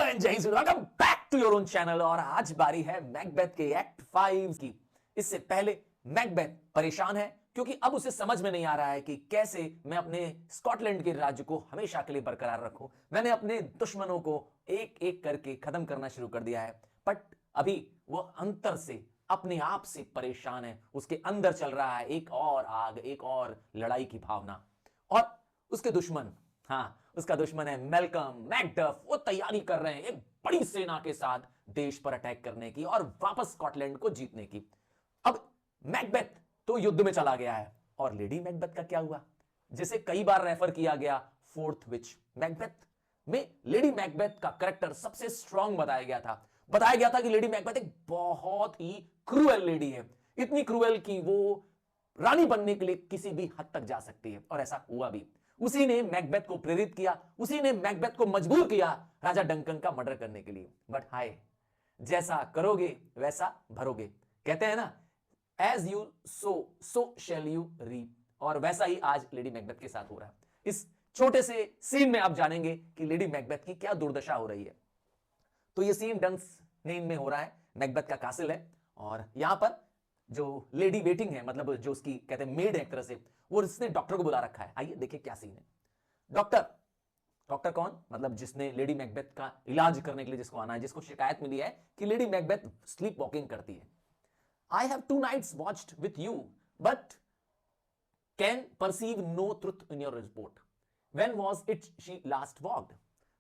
And जय Shri welcome back to your own channel. और आज बारी है मैकबेथ के एक्ट 5 की। इससे पहले मैकबेथ परेशान है क्योंकि अब उसे समझ में नहीं आ रहा है कि कैसे मैं अपने स्कॉटलैंड के राज्य को हमेशा के लिए बरकरार रखूं। मैंने अपने दुश्मनों को एक एक करके खत्म करना शुरू कर दिया है, बट अभी वो अंतर से अपने आप से परेशान है। उसके अंदर चल रहा है एक और आग, एक और लड़ाई की भावना। और उसके दुश्मन, हाँ, उसका दुश्मन है मैल्कम मैकडफ। वो तैयारी कर रहे हैं एक बड़ी सेना के साथ देश पर अटैक करने की और वापस स्कॉटलैंड को जीतने की। अब मैकबेथ तो युद्ध में चला गया है, और लेडी मैकबेथ का क्या हुआ, जिसे कई बार रेफर किया गया फोर्थ विच। मैकबेथ में लेडी मैकबेथ का कैरेक्टर सबसे स्ट्रांग बताया गया था। बताया गया था कि लेडी मैकबेथ एक बहुत ही क्रूएल लेडी है, इतनी क्रूएल कि वो रानी बनने के लिए किसी भी हद तक जा सकती है, और ऐसा हुआ भी। उसी ने मैकबेथ को प्रेरित किया, उसी ने मैकबेथ को मजबूर किया राजा डंकन का मर्डर करने के लिए। बट हाय, जैसा करोगे वैसा भरोगे, कहते हैं ना, as you sow shall you reap. और वैसा ही आज लेडी मैकबेथ के साथ हो रहा है। इस छोटे से सीन में आप जानेंगे कि लेडी मैकबेथ की क्या दुर्दशा हो रही है। तो ये सीन डंस नेम में हो रहा है, मैकबेथ का कासिल है, और यहां पर जो लेडी वेटिंग है, मतलब जो उसकी कहते हैं मेड है एक तरह से, वो इसने डॉक्टर को बुला रखा है। आइए देखिए क्या सीन है। डॉक्टर, डॉक्टर कौन, मतलब जिसने लेडी मैकबेथ का इलाज करने के लिए जिसको आना है, जिसको शिकायत मिली है कि लेडी मैकबेथ स्लीप वॉकिंग करती है। I have 2 nights watched with you but can perceive no truth in your report. When was it she last walked.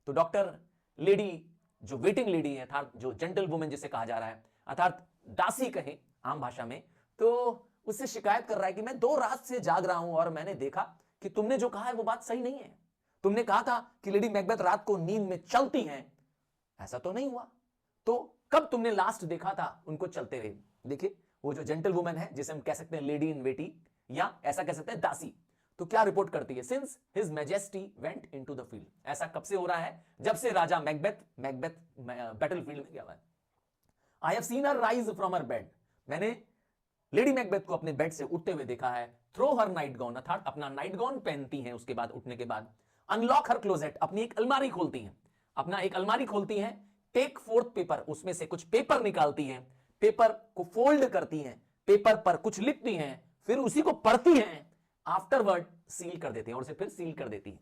तो डॉक्टर लेडी जो वेटिंग लेडी है, अर्थात जो जेंटल वुमेन जिसे कहा जा रहा है, अर्थात दासी कहें आम भाषा में, तो उससे शिकायत कर रहा है कि मैं 2 रात से जाग रहा हूं और मैंने देखा कि तुमने जो कहा है वो बात सही नहीं है। तुमने कहा था कि लेडी मैकबेथ रात को नींद में चलती हैं, ऐसा तो नहीं हुआ। तो कब तुमने लास्ट देखा था उनको चलते हुए? देखिए, वो जो जेंटल वुमेन है, जिसे हम कह सकते हैं लेडी इन वेटिंग, या ऐसा कह सकते हैं दासी, तो क्या रिपोर्ट करती है? Since his majesty went into the field. ऐसा कब से हो रहा है? जब से राजा मैकबेथ बैटलफील्ड में गया हुआ है। I have seen her rise from her bed. मैंने लेडी मैकबेथ को अपने बेड से उठते हुए देखा है। थ्रो हर नाइट गाउन, अर्थात अपना नाइट गाउन पहनती हैं उसके बाद, उठने के बाद। अनलॉक हर क्लोजेट, अपनी एक अलमारी खोलती हैं, अपना एक अलमारी खोलती हैं। टेक फोर्थ पेपर, उसमें से कुछ पेपर निकालती हैं, पेपर को फोल्ड करती हैं, पेपर पर कुछ लिखती हैं, फिर उसी को पढ़ती हैं, आफ्टरवर्ड सील कर देती हैं, और उसे फिर सील कर देती हैं,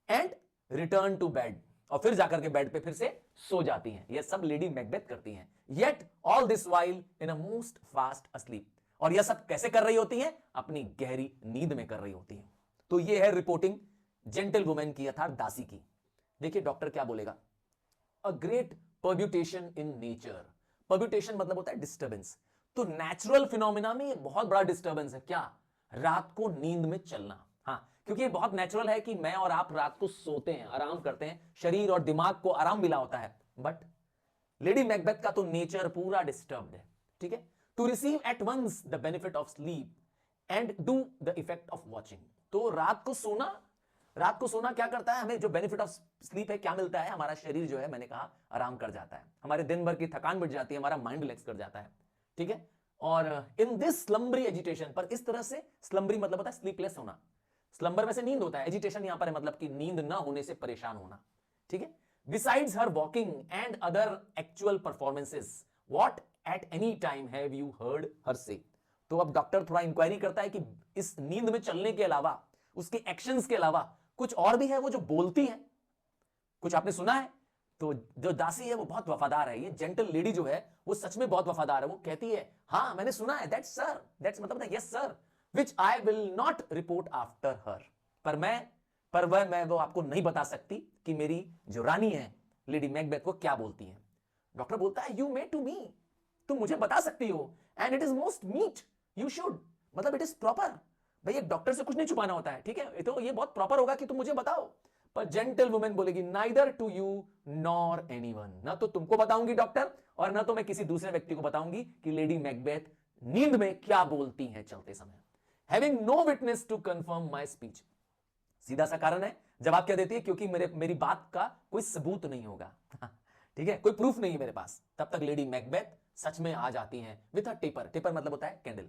एंड रिटर्न टू बेड, और फिर जाकर के बेड पे फिर से सो जाती हैं। यह सब लेडी मैकबेथ करती हैं। Yet all this while in a most fast asleep. और यह सब कैसे कर रही होती हैं? अपनी गहरी नींद में कर रही होती हैं। तो यह है रिपोर्टिंग जेंटल वुमेन की, अर्थात दासी की। देखिए डॉक्टर क्या बोलेगा। A great permutation in nature. Permutation मतलब होता है डिस्टर्बेंस। तो नेचुरल फिनोमिना में ये बहुत बड़ा डिस्टर्बेंस है। क्या? रात को नींद में चलना। हाँ, क्योंकि ये बहुत नेचुरल है कि मैं और आप रात को सोते हैं, आराम करते हैं, शरीर और दिमाग को आराम मिला होता है। बट लेडी मैकबेथ का तो नेचर पूरा डिस्टर्ब्ड है। ठीक है। To receive at once the benefit of sleep and do the effect of watching. तो रात को सोना क्या करता है? हमें जो बेनिफिट ऑफ स्लीप है क्या मिलता है? हमारा शरीर जो है, मैंने कहा, आराम कर जाता है, हमारे दिन भर की थकान मिट जाती है, हमारा माइंड रिलैक्स कर जाता है। ठीक है। और इन दिस स्लम्बरी एजिटेशन, पर इस तरह से, स्लम्बरी मतलब होता है स्लीपलेस होना, स्लंबर में से नींद होता है, एजिटेशन यहां पर है मतलब कि नींद ना होने से परेशान होना। ठीक है। Besides her walking and other actual performances, what at any time have you heard हर से। तो अब डॉक्टर थोड़ा इंक्वायरी करता है कि इस नींद में चलने के अलावा, उसके एक्शंस के अलावा कुछ और भी है वो जो बोलती है, कुछ आपने सुना है? तो जो दासी है वो बहुत वफादार है, ये जेंटल लेडी जो है वो सच में बहुत वफादार है। वो कहती है, हाँ मैंने सुना है, दैट्स सर, दैट्स मतलब yes sir, which I will not report after her. पर मैं वो आपको नहीं बता सकती कि मेरी जो रानी है लेडी मैकबेथ वो क्या बोलती है। डॉक्टर बोलता है, यू मे टू मी, तुम मुझे बता सकती हो, and it is most meet, you should, मतलब इट इज प्रॉपर। भाई एक डॉक्टर से कुछ नहीं छुपाना होता है। ठीक है, तो ये बहुत प्रॉपर होगा कि तुम मुझे बताओ। पर जेंटल वुमेन बोलेगी, neither to you nor anyone, ना तो तुमको बताऊंगी डॉक्टर, और ना तो मैं किसी दूसरे व्यक्ति को बताऊंगी कि लेडी मैकबेथ नींद में क्या बोलती हैं चलते समय। Having no witness to confirm my speech. सीधा सा कारण है, जवाब क्या देती है, क्योंकि मेरी बात का कोई सबूत नहीं होगा। ठीक है, कोई प्रूफ नहीं है मेरे पास। तब तक लेडी मैकबेथ सच में आ जाती हैं विथ अ टेपर। टेपर मतलब होता है कैंडल।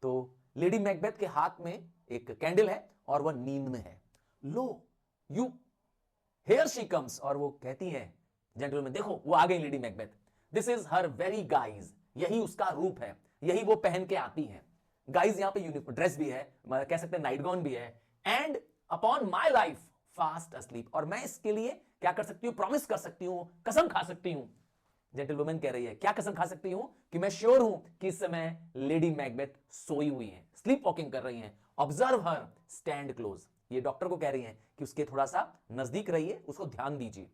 तो लेडी मैकबेथ के हाथ में एक कैंडल है और वह नींद में है। लो यू, हियर शी कम्स, और वो कहती है, जेंटलमैन देखो वो आ गई lady Macbeth, this is her very guys, यही उसका रूप है, यही वो पहन के आती है। गाइज यहां पे यूनिफॉर्म ड्रेस भी है, कह सकते हैं नाइट गाउन भी है। And upon my life fast asleep, और मैं इसके लिए क्या कर सकती हूं, प्रॉमिस कर सकती हूं, कसम खा सकती हूं। जेंटलवुमन कह रही है क्या कसम खा सकती हूं, कि मैं श्योर हूं कि इस समय लेडी मैकबेथ सोई हुई है, स्लीप वॉकिंग कर रही हैं। ऑब्जर्व हर स्टैंड क्लोज, ये डॉक्टर को कह रही हैं कि उसके थोड़ा सा नजदीक रहिए, उसको ध्यान दीजिए।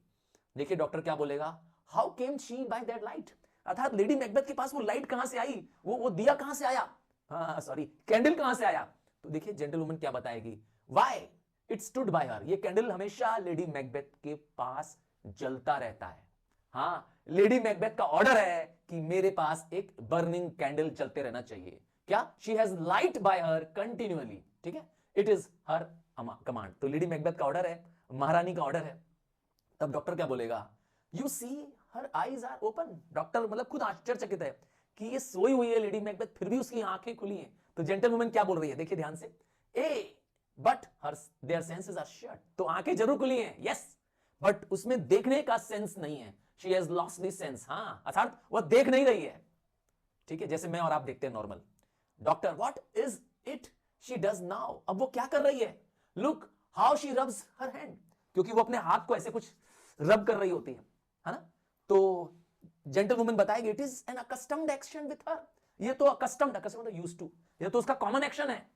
देखिए डॉक्टर क्या बोलेगा, how came she by that light, अर्थात लेडी मैकबेथ के पास वो लाइट कहां से आई, वो दिया कहां से आया, हाँ सॉरी कैंडल कहां से आया। तो देखिए जेंटलवुमन क्या बताएगी, व्हाई इट स्टूड बाय हर, ये कैंडल हमेशा लेडी मैकबेथ के पास जलता रहता है। हाँ लेडी मैकबेथ का ऑर्डर है कि मेरे पास एक बर्निंग कैंडल चलते रहना चाहिए। क्या, she has light by her continually, ठीक है, इट इज हर कमांड। तो लेडी मैकबेथ का ऑर्डर है, महारानी का ऑर्डर है। तब डॉक्टर क्या बोलेगा, you see her eyes are open, doctor मतलब खुद आश्चर्यचकित है कि ये सोई हुई है लेडी मैकबेथ, फिर भी उसकी आंखें खुली हैं। तो जेंटलवुमन क्या बोल रही है, देखिए ध्यान से, ay but her their senses are shut, तो आंखें जरूर खुली हैं, यस, बट उसमें देखने का सेंस नहीं है, she has lost the sense, हाँ अर्थात वह देख नहीं रही है, ठीक है, जैसे मैं और आप देखते हैं normal. Doctor what is it she does now, अब वो क्या कर रही है, look how she rubs her hand, क्योंकि वो अपने हाथ को ऐसे कुछ रब कर रही होती है ना। तो जेंटलवुमन बताएगी it is an accustomed action with her, ये तो अकस्टम्ड यूज्ड टू, ये तो उसका कॉमन एक्शन है।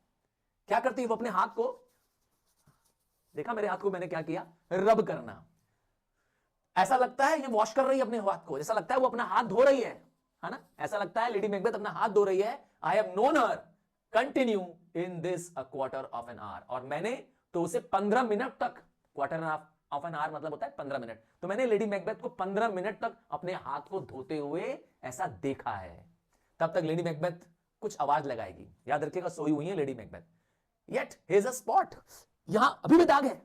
क्या करती है वो अपने हाथ को, देखा मेरे हाथ को मैंने क्या किया, रब करना, ऐसा लगता है ये वॉश कर रही है अपने हाथ को, ऐसा लगता है वो अपना हाथ धो रही है ना, ऐसा लगता है लेडी मैकबेथ अपना हाथ धो रही है। I have known her continue in this a quarter of an hour, और मैंने तो उसे 15 मिनट तक, क्वार्टर ऑफ एन आवर मतलब होता है 15 मिनट, तो मैंने लेडी मैकबेथ को 15 मिनट तक अपने हाथ को धोते हुए ऐसा देखा है। तब तक लेडी मैकबेथ कुछ आवाज लगाएगी, याद रखिएगा सोई हुई है lady Macbeth. Yet here is a spot, यहां अभी भी दाग है।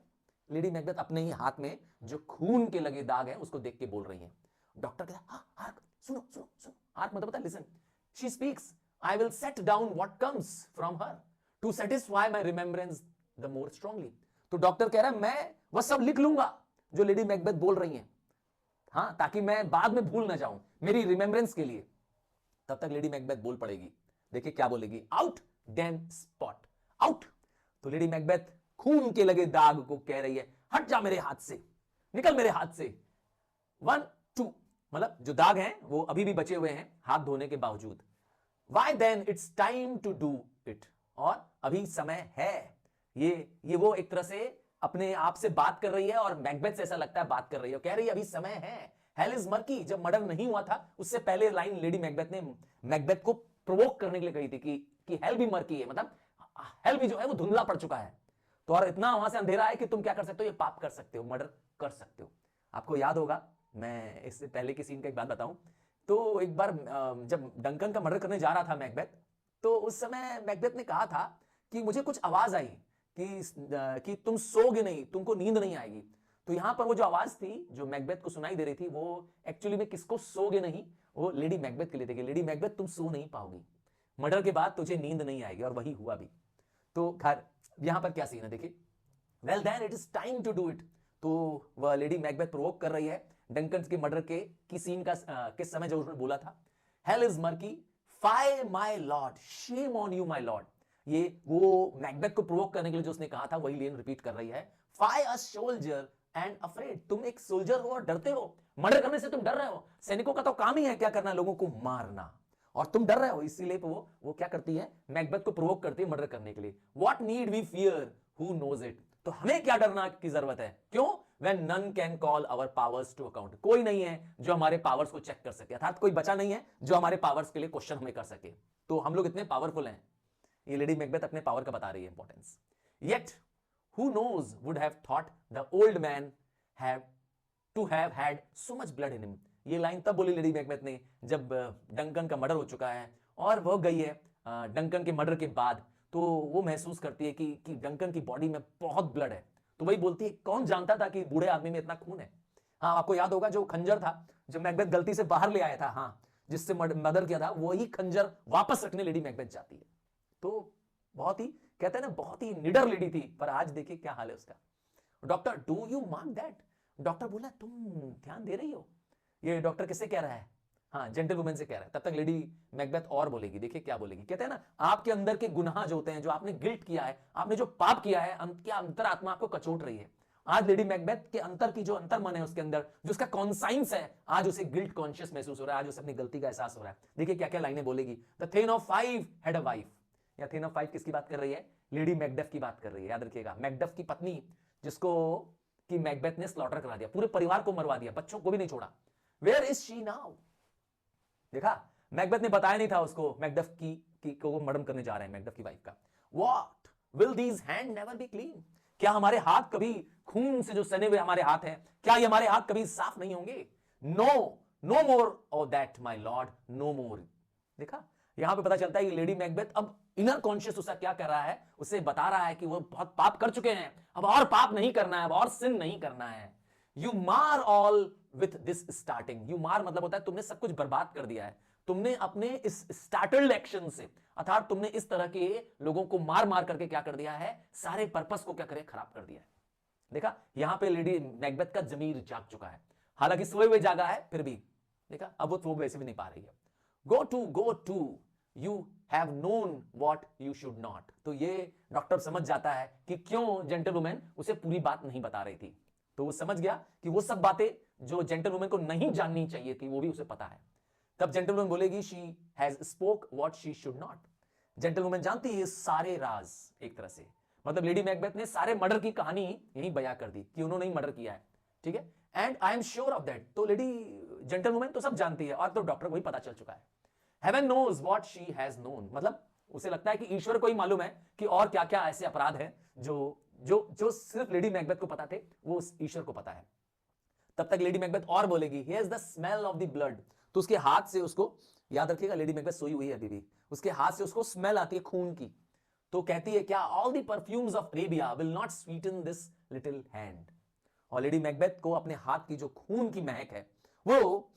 लेडी मैकबेथ अपने ही हाथ में जो खून के लगे दाग है उसको देख के बोल रही है। डॉक्टर कहता है हाँ हार्क, सुनो सुनो सुनो, हार्क मतलब पता है listen, she speaks, I will set down what comes from her to satisfy my remembrance the more strongly. तो डॉक्टर कह रहा है मैं वह सब लिख लूंगा जो लेडी मैकबेथ बोल रही हैं, हाँ, ताकि मैं बाद में भूल ना जाऊं, मेरी रिमेंबरेंस के लिए। तब तक लेडी मैकबेथ बोल पड़ेगी, देखिए क्या बोलेगी, आउट डैम स्पॉट, आउट। तो लेडी मैकबेथ खून के लगे दाग को कह रही है हट जा मेरे हाथ से, निकल मेरे हाथ से। 1 2 मतलब जो दाग हैं वो अभी भी बचे हुए हैं हाथ धोने के बावजूद। Why then it's time to do it, और अभी समय है। ये वो एक तरह से अपने आप से बात कर रही है, और मैकबेथ से ऐसा लगता है बात कर रही है, कह रही है अभी समय है। हेल इज मर्की, जब मर्डर नहीं हुआ था उससे पहले लाइन लेडी मैकबेथ ने मैकबेथ को प्रोवोक करने के लिए कही थी कि हेल भी मर्की है, मतलब हेल भी जो है वो धुंधला पड़ चुका है, तो और इतना वहां से अंधेरा है कि तुम क्या कर सकते हो, ये पाप कर सकते हो, मर्डर कर सकते हो। आपको याद होगा, मैं इससे पहले की सीन का एक बात बताऊं, तो एक बार जब डंकन का मर्डर करने जा रहा था मैकबेथ, तो उस समय मैकबेथ ने कहा था कि मुझे कुछ आवाज आई कि तुम सोगे नहीं, तुमको नींद नहीं आएगी। तो यहां पर वो जो आवाज थी जो मैकबेथ को सुनाई दे रही थी, वो एक्चुअली में किसको सोगे नहीं, वो लेडी मैकबेथ के लिए थी कि लेडी मैकबेथ तुम सो नहीं पाओगी, मर्डर के बाद तुझे नींद नहीं आएगी, और वही हुआ भी। तो खैर यहां पर क्या सीन है देखिए, well then it is time to do it. तो वह लेडी मैकबेथ प्रोवोक कर रही है डंकन के मर्डर की सीन का किस समय जो उसने बोला था, hell is murky, fire my Lord, shame on you my Lord. ये वो मैकबेथ को प्रोवोक करने के लिए जो उसने कहा था वही लेन रिपीट कर रही है, fire a soldier and afraid, तुम एक सोल्जर हो और डरते हो, मर्डर करने से तुम डर रहे हो, सैनिकों का तो काम ही है क्या करना, लोगों को मारना, और तुम डर रहे हो, इसीलिए वो क्या करती है, मैकबेथ को प्रोवोक करती है मर्डर करने के लिए। What need we fear, who knows it, तो हमें क्या डरना की जरूरत है, क्यों, when none can call our powers to account, कोई नहीं है जो हमारे पावर्स को चेक कर सके, अर्थात कोई बचा नहीं है जो हमारे पावर्स के लिए क्वेश्चन हमें कर सके, तो हम लोग इतने पावरफुल हैं। ये लेडी मैकबेथ अपने पावर का बता रही है importance. Yet who knows would have thought the old man have to have had so much blood in him, ये लाइन तब बोली लेडी मैकबेथ ने जब डंकन का मर्डर हो चुका है और वह गई है डंकन के मर्डर के बाद, तो वो महसूस करती है कि डंकन की बॉडी में बहुत ब्लड है, तो वही बोलती है कौन जानता था कि बूढ़े आदमी में इतना खून है। हाँ आपको याद होगा जो खंजर था जो मैकबेथ गलती से बाहर ले आया था, हाँ जिससे मर्डर किया था, वही खंजर वापस रखने लेडी मैकबेथ जाती है। तो बहुत ही कहते हैं ना बहुत ही निडर लेडी थी, पर आज देखिए क्या हाल है उसका। Doctor do you mark that, doctor बोला तुम ध्यान दे रही हो? ये डॉक्टर किससे कह रहा है? हाँ, जेंटलवुमन से कह रहा है। तब तक लेडी मैकबेथ और बोलेगी, देखिए क्या बोलेगी। कहते हैं ना, आपके अंदर के गुनाह जो होते हैं, जो आपने गिल्ट किया है, आपने जो पाप किया है, क्या अंतरात्मा आपको कचोट रही है। आज लेडी मैकबेथ के अंतर की जो अंतर मन है उसके अंदर, जो उसका कॉन्साइंस है, आज उसे गिल्ट कॉन्शियस महसूस हो रहा है, आज उसे अपनी गलती का एहसास हो रहा है। देखिए क्या क्या लाइनें बोलेगी। The thane of 5 had a wife. या थेन ऑफ 5 किसकी बात कर रही है? लेडी मैकबेथ की बात कर रही है। याद रखिएगा, मैकबेथ की पत्नी, जिसको कि मैकबेथ ने स्लॉटर करा दिया, पूरे परिवार को मरवा दिया, बच्चों को भी नहीं छोड़ा। Where is she now? देखा, मैकबेथ ने बताया नहीं था उसको मैकबेथ की को वो मर्डर करने जा रहे हैं, मैकबेथ की वाइफ का। What will these hand never be clean? क्या हमारे हाथ कभी, खून से जो सने हुए हमारे हाथ हैं, क्या ये हमारे हाथ कभी साफ नहीं होंगे? No, no more of that my lord, no more. देखा, यहां पे पता चलता है कि लेडी मैकबेथ अब इनर कॉन्शियस उसका क्या कर रहा है, उसे बता रहा है कि वो बहुत पाप कर चुके हैं, अब और पाप नहीं करना है, अब और सिन नहीं करना है। यू मार all with this starting. You मार मतलब होता है तुमने सब कुछ बर्बाद कर दिया है, तुमने अपने इस स्टार्टल्ड एक्शन से, अर्थात तुमने इस तरह के लोगों को मार मार करके क्या कर दिया है, सारे पर्पस को क्या करे, खराब कर दिया है। देखा, यहां पे लेडी मैकबेथ का जमीर जाग चुका है, हालांकि सोए हुए जागा है फिर भी। देखा, अब वो वैसे भी नहीं पा रही है। Go to you have known what you should not. तो ये डॉक्टर समझ जाता है कि क्यों जेंटलवुमन उसे पूरी बात नहीं बता रही थी। तो वो समझ गया कि वो सब बातें जो जेंटलवुमन को नहीं जाननी चाहिए थी, वो भी उसे पता है। तब जेंटलवुमन बोलेगी, she has spoke what she should not. Gentlewoman जानती है सारे राज, एक तरह से मतलब लेडी मैकबेथ ने सारे मर्डर की कहानी यही बयां कर दी कि उन्होंने ही मर्डर किया है। ठीक है, and I am sure of that. तो लेडी जेंटलवुमन तो सब जानती है, और तो डॉक्टर को ही पता चल चुका है। Heaven knows what she has known, मतलब उसे लगता है कि ईश्वर को ही मालूम है कि और क्या क्या ऐसे अपराध हैं जो जो जो सिर्फ लेडी मैकबेथ को पता थे, वो उस ईश्वर को पता है। तब तक लेडी मैकबेथ और बोलेगी, here is the smell of the blood. तो उसके हाथ से उसको, याद रखिएगा लेडी मैकबेथ सोई हुई है अभी भी, उसके हाथ से उसको स्मेल आती है खून की। तो कहती है, क्या all the perfumes of Arabia will not Sutton this little hand. और लेडी मैकबेथ को अपने हाथ की जो खून की महक है वो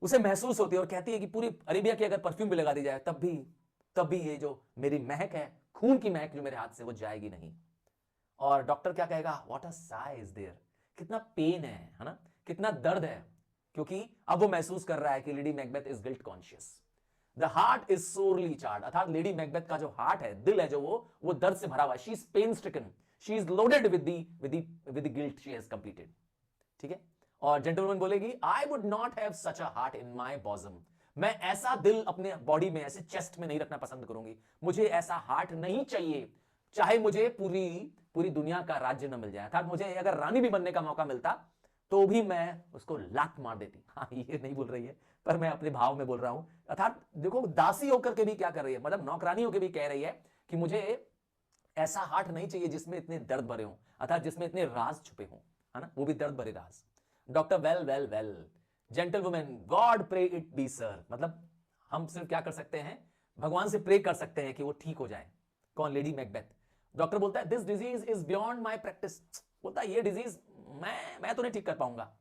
उसे महसूस होती है, और कहती है कि पूरी अरेबिया की अगर परफ्यूम भी लगा दी जाए तब भी ये जो मेरी महक है, खून की महक जो मेरे हाथ से, वो जाएगी नहीं। और डॉक्टर क्या कहेगा, what a sigh is there. कितना पेन है ना, कितना दर्द है, क्योंकि अब वो महसूस कर रहा है कि lady Macbeth is guilt conscious. The heart is sorely charged, अर्थात लेडी मैकबेथ का जो हार्ट है, दिल है जो, वो दर्द से भरा हुआ है। She is pain stricken, she is loaded with the guilt she has completed. ठीक है, और जेंटलमैन बोलेगी, I would not have such a heart in my bosom. मैं ऐसा दिल अपने बॉडी में, ऐसे चेस्ट में नहीं रखना पसंद करूंगी। मुझे ऐसा हार्ट नहीं चाहिए, चाहे मुझे पूरी पूरी दुनिया का राज्य न मिल जाए, अर्थात मुझे अगर रानी भी बनने का मौका मिलता तो भी मैं उसको लात मार देती। हाँ, ये नहीं बोल रही है, पर मैं अपने भाव में बोल रहा हूं। अर्थात देखो, दासी होकर के भी क्या कर रही है, मतलब नौकरानी होकर भी कह रही है कि मुझे ऐसा हार्ट नहीं चाहिए जिसमें इतने दर्द भरे हों, अर्थात जिसमें इतने राज छुपे हों, है ना, वो भी दर्द भरे राज। Doctor, well well well gentlewoman, God pray it be sir. मतलब हम सिर्फ क्या कर सकते हैं, भगवान से प्रे कर सकते हैं कि वो ठीक हो जाए। कौन? Lady Macbeth. डॉक्टर बोलता है, this disease is beyond my practice. बोलता है, ये डिजीज मैं तो नहीं ठीक कर पाऊंगा।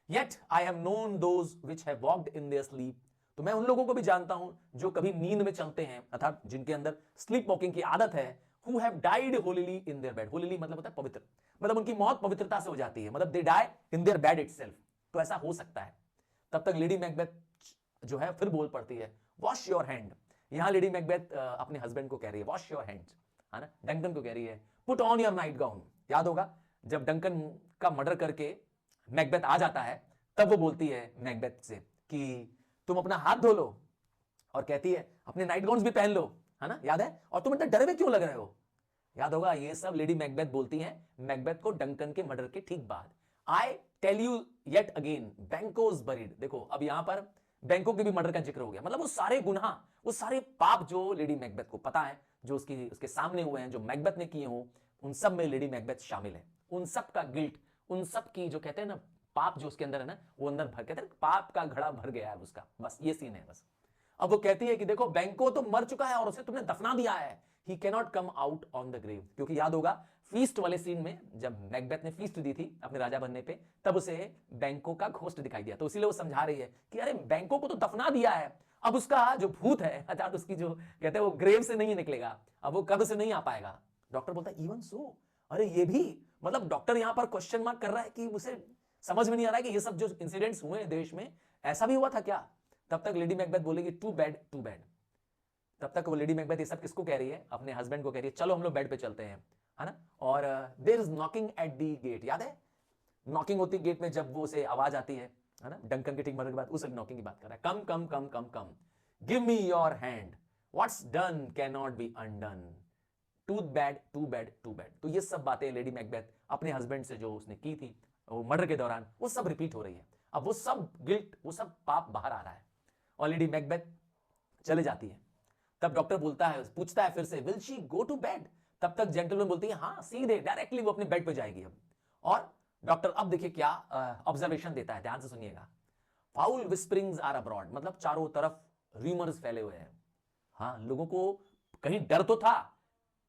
Yet I have known those which have walked in their sleep. तो मैं उन लोगों को भी जानता हूं जो कभी नींद में चलते हैं, अर्थात जिनके अंदर स्लीप वॉकिंग की आदत है। Who have died holily in their bed. Holily मतलब होता है पवित्र, मतलब उनकी मौत पवित्रता से हो जाती है, मतलब they die in their bed itself. तो ऐसा हो सकता है। तब तक लेडी मैकबेथ जो है फिर बोल पड़ती है, वॉश योर हैंड। यहां लेडी मैकबेथ अपने हस्बैंड को कह रही है, वॉश योर हैंड्स, है ना। डंकन को कह रही है, put on your night gown. याद होगा जब डंकन का मर्डर करके मैकबेथ आ जाता है, तब वो बोलती है मैकबेथ से कि तुम अपना हाथ धो लो, और कहती है अपने नाइट गाउन भी पहन लो, है ना, याद है, और तुम इतने डरे हुए क्यों लग रहे हो। याद होगा, ये सब लेडी मैकबेथ बोलती हैं मैकबेथ को डंकन के मर्डर के ठीक बाद। I tell you yet again, Banquo's buried. देखो, अब यहां पर बैंकों के भी मर्डर का जिक्र हो गया, मतलब वो सारे गुनाह, वो सारे पाप जो लेडी मैकबेथ को पता है, जो उसके सामने हुए हैं, जो मैकबेथ ने किए हो, उन सब में लेडी मैकबेथ शामिल है। उन सब का गिल्ट, उन सब की जो कहते हैं ना पाप जो उसके अंदर है ना, वो अंदर भर, कहते हैं पाप का घड़ा भर गया है उसका, बस ये सीन है बस। अब वो कहती है कि देखो, बैंको तो मर चुका है और उसे तुमने दफना दिया है, he cannot come out on the grave. क्योंकि याद होगा फीस्ट वाले सीन में, जब मैकबेथ ने फीस्ट दी थी अपने राजा बनने पे, तब उसे बैंको का घोस्ट दिखाई दिया, तो इसीलिए वो समझा रही है कि अरे बैंको को तो दफना दिया है, अब उसका जो भूत है, अर्थात उसकी जो कहते हैं वो ग्रेव से नहीं निकलेगा, अब वो कब्र से नहीं आ पाएगा। डॉक्टर बोलता है, इवन सो, अरे ये भी, मतलब डॉक्टर यहां पर क्वेश्चन मार्क कर रहा है कि उसे समझ में नहीं आ रहा है कि ये सब जो इंसिडेंट्स हुए हैं देश में, ऐसा भी हुआ था क्या? तब तक लेडी मैकबेथ बोलेगी टू बैड टू बैड। तब तक वो लेडी मैकबेथ ये सब किसको कह रही है? अपने हस्बैंड को कह रही है, चलो हम लोग बेड पे चलते हैं, है ना? और there is knocking at the gate, याद है नॉकिंग होती गेट में, जब वो से आवाज आती है ना, डंकन के ठीक मरने के बाद, उस नॉकिंग की बात कर रहा है। Come come come come come, give me your hand, what's done can not be undone, to bed to bed to bed. तो ये सब बातें लेडी मैकबेथ अपने हस्बैंड से जो उसने की थी वो मर्डर के दौरान, वो सब रिपीट हो रही है। अब वो सब गिल्ट, वो सब पाप बाहर आ रहा है और लेडी मैकबेथ चले जाती है। तब डॉक्टर बोलता है, पूछता है फिर से, will she go to bed? तब तक जेंटलमैन बोलती है हाँ, सीधे डायरेक्टली वो अपने बेड पे जाएगी अब। और डॉक्टर अब देखिए क्या ऑब्जर्वेशन देता है, ध्यान से सुनिएगा। फाउल विस्परिंग्स आर अब्रॉड, मतलब चारों तरफ रूमर्स फैले हुए हैं। हाँ, लोगों को कहीं डर तो था,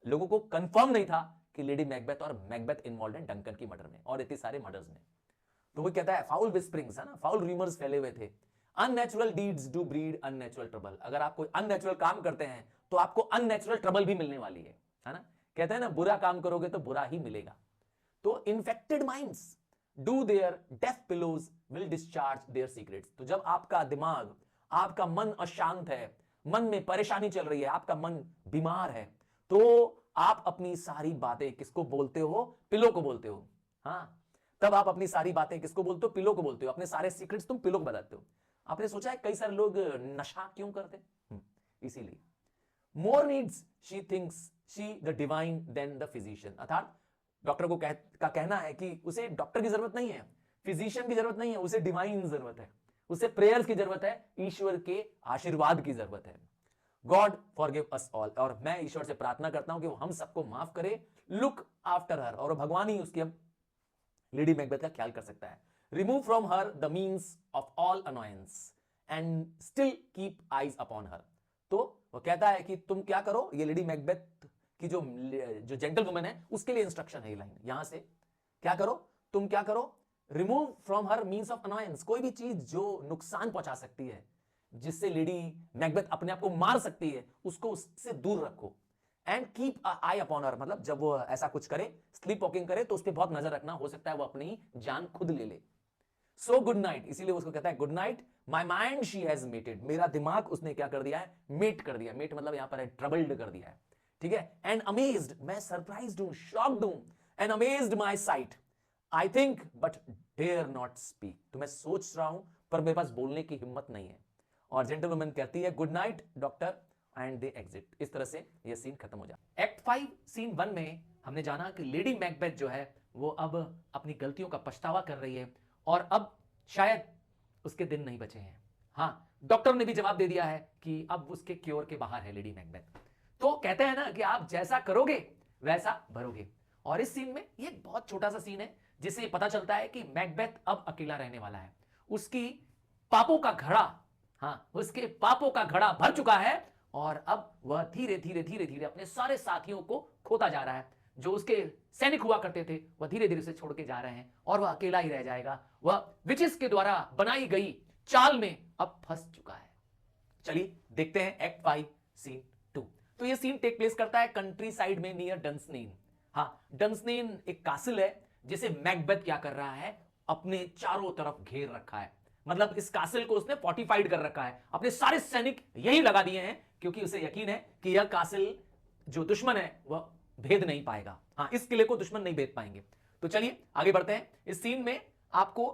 लोगों को कंफर्म नहीं था कि लेडी मैकबेथ और मैकबेथ इन्वॉल्व है डंकन की मर्डर में और इतने सारे मर्डर्स में। तो वो कहता है फाउल विस्परिंग्स, है ना, फाउल रूमर्स फैले हुए थे। Unnatural deeds do breed unnatural trouble, अगर आप कोई अननेचुरल काम करते हैं तो आपको अननेचुरल ट्रबल भी मिलने वाली है ना? कहते हैं ना, बुरा काम करोगे तो बुरा ही मिलेगा। तो infected minds to their deaf pillows will discharge their secrets. तो जब आपका दिमाग, आपका मन अशांत है, मन में परेशानी चल रही है, आपका मन बीमार है, तो आप अपनी सारी बातें किसको बोलते हो? पिलो को बोलते हो। हाँ, तब आप अपनी सारी बातें किसको बोलते हो? पिलो को बोलते हो। अपने सारे सीक्रेट्स तुम पिलो को बताते हो। आपने सोचा है कई सारे लोग नशा क्यों करते? इसीलिए। More needs she thinks she the divine than the physician, अर्थात डॉक्टर को का कहना है कि उसे डॉक्टर की जरूरत नहीं है, फिजिशियन की जरूरत नहीं है, उसे डिवाइन जरूरत है, उसे प्रेयर्स की जरूरत है, ईश्वर के आशीर्वाद की जरूरत है। गॉड फॉरगिव अस ऑल, और मैं ईश्वर से प्रार्थना करता हूं कि वो हम सबको माफ करे। लुक आफ्टर हर, और भगवान ही उसकी अब लेडी मैकबेथ का ख्याल कर सकता है। Remove from her the means of all annoyance and still keep eyes upon her. तो वो कहता है कि तुम क्या करो, ये लेडी मैकबेथ की जो जेंटल वुमन है उसके लिए इंस्ट्रक्शन है ये लाइन, यहां से क्या करो, तुम क्या करो, remove from her means of annoyance, कोई भी चीज जो नुकसान पहुंचा सकती है, जिससे लेडी मैकबेथ अपने आप को मार सकती है, उसको उससे दूर रखो। And keep I upon her, मतलब जब वो ऐसा कुछ करे, स्लीप वॉकिंग करे, तो उस पर बहुत नजर रखना, हो सकता है वो अपनी जान खुद ले ले। सो गुड नाइट, इसीलिए उसको कहता है good night, my mind she has mated, मेरा दिमाग उसने क्या कर दिया है? मेट कर दिया। मेट मतलब यहां पर है ट्रबल्ड कर दिया है, ठीक है। एंड अमेज्ड, मैं सरप्राइज्ड हूं, शॉक्ड हूं। And amazed my sight, I think but dare not speak, तो मैं सोच रहा हूं पर मेरे पास बोलने की हिम्मत नहीं है। और जेंटलवुमन कहती है good night doctor, and they exit. इस तरह से यह सीन खत्म हो जाता है। एक्ट 5 सीन 1 में हमने जाना कि लेडी मैकबेथ जो है वो अब अपनी गलतियों का पछतावा कर रही है और अब शायद उसके दिन नहीं बचे हैं। हाँ, डॉक्टर ने भी जवाब दे दिया है कि अब उसके क्योर के बाहर है लेडी मैकबेथ। तो कहते हैं ना कि आप जैसा करोगे वैसा भरोगे। और इस सीन में ये बहुत छोटा सा सीन है जिससे पता चलता है कि मैकबेथ अब अकेला रहने वाला है। उसकी पापों का घड़ा, हाँ, उसके पापों का घड़ा भर चुका है और अब वह धीरे धीरे धीरे धीरे अपने सारे साथियों को खोता जा रहा है। जो उसके सैनिक हुआ करते थे वह धीरे धीरे उसे छोड़ के जा रहे हैं और वह अकेला ही रह जाएगा। वह विचिस के द्वारा बनाई गई चाल में अब फंस चुका है। चलिए देखते हैं एक्ट 5 सीन 2। तो यह सीन टेक प्लेस करता है कंट्री साइड में नियर डंसनेन। हाँ, डंसनेन एक कासिल है जिसे मैकबेथ क्या कर रहा है? अपने चारों तरफ घेर रखा है। मतलब इस कासिल को उसने फोर्टिफाइड कर रखा है, अपने सारे सैनिक यही लगा दिए हैं क्योंकि उसे यकीन है कि यह कासिल जो दुश्मन है वह भेद नहीं पाएगा। हाँ, इस किले को दुश्मन नहीं भेद पाएंगे। तो चलिए आगे बढ़ते हैं। इस सीन में आपको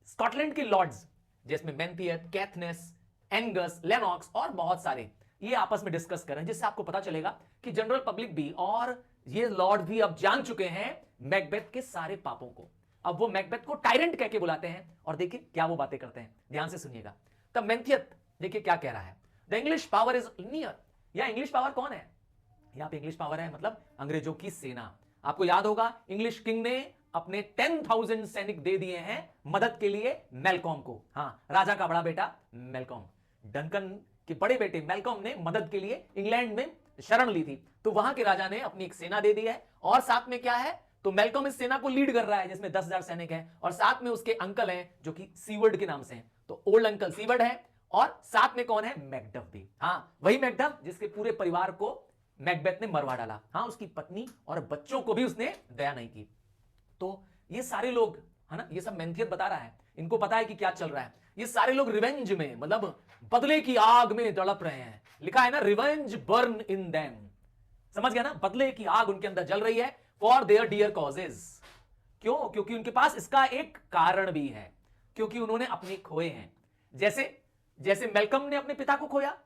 स्कॉटलैंड के लॉर्ड्स जिसमें मेंथियत, कैथनेस, एंगस, लेनॉक्स और बहुत सारे ये आपस में डिस्कस कर रहे हैं, जिससे आपको पता चलेगा कि जनरल पब्लिक भी और ये लॉर्ड भी अब जान चुके हैं मैकबेथ के सारे पापों को। अब वो मैकबेथ को टायरेंट कह के बुलाते हैं और देखिए क्या वो बातें करते हैं, ध्यान से सुनिएगा। तब मेंथियत देखिए क्या कह रहा है, the English power is near. या इंग्लिश पावर कौन है? यहां पे इंग्लिश पावर है मतलब अंग्रेजों की सेना। आपको याद होगा इंग्लिश किंग ने अपने 10,000 सैनिक दे दिए हैं मदद के लिए मेलकॉम को। हाँ, राजा का बड़ा बेटा मेलकॉम, डंकन के बड़े बेटे मेलकॉम ने मदद के लिए इंग्लैंड में शरण ली थी, तो वहां के राजा ने अपनी एक सेना दे दी है। और साथ में क्या है, तो मेलकॉम इस सेना को लीड कर रहा है जिसमें 10,000 सैनिक हैं और साथ में उसके अंकल हैं जो कि सीवर्ड के नाम से हैं। तो ओल्ड अंकल सीवर्ड है और साथ में कौन है? मैकडफ भी। हाँ, वही मैकडफ जिसके पूरे परिवार को मैकबेथ ने मरवा डाला। हाँ, उसकी पत्नी और बच्चों को भी उसने दया नहीं की। तो ये सारे लोग है ना, ये सब मेंथियत बता रहा है, इनको पता है कि क्या चल रहा है। ये सारे लोग रिवेंज में, मतलब बदले की आग में तड़प रहे हैं। लिखा है ना, रिवेंज बर्न इन देम, समझ गया ना, बदले की आग उनके अंदर जल रही है फॉर देयर डियर कॉजेज। क्यों? क्योंकि उनके पास इसका एक कारण भी है, क्योंकि उन्होंने अपने खोए हैं। जैसे जैसे मेलकम ने अपने पिता को खोया,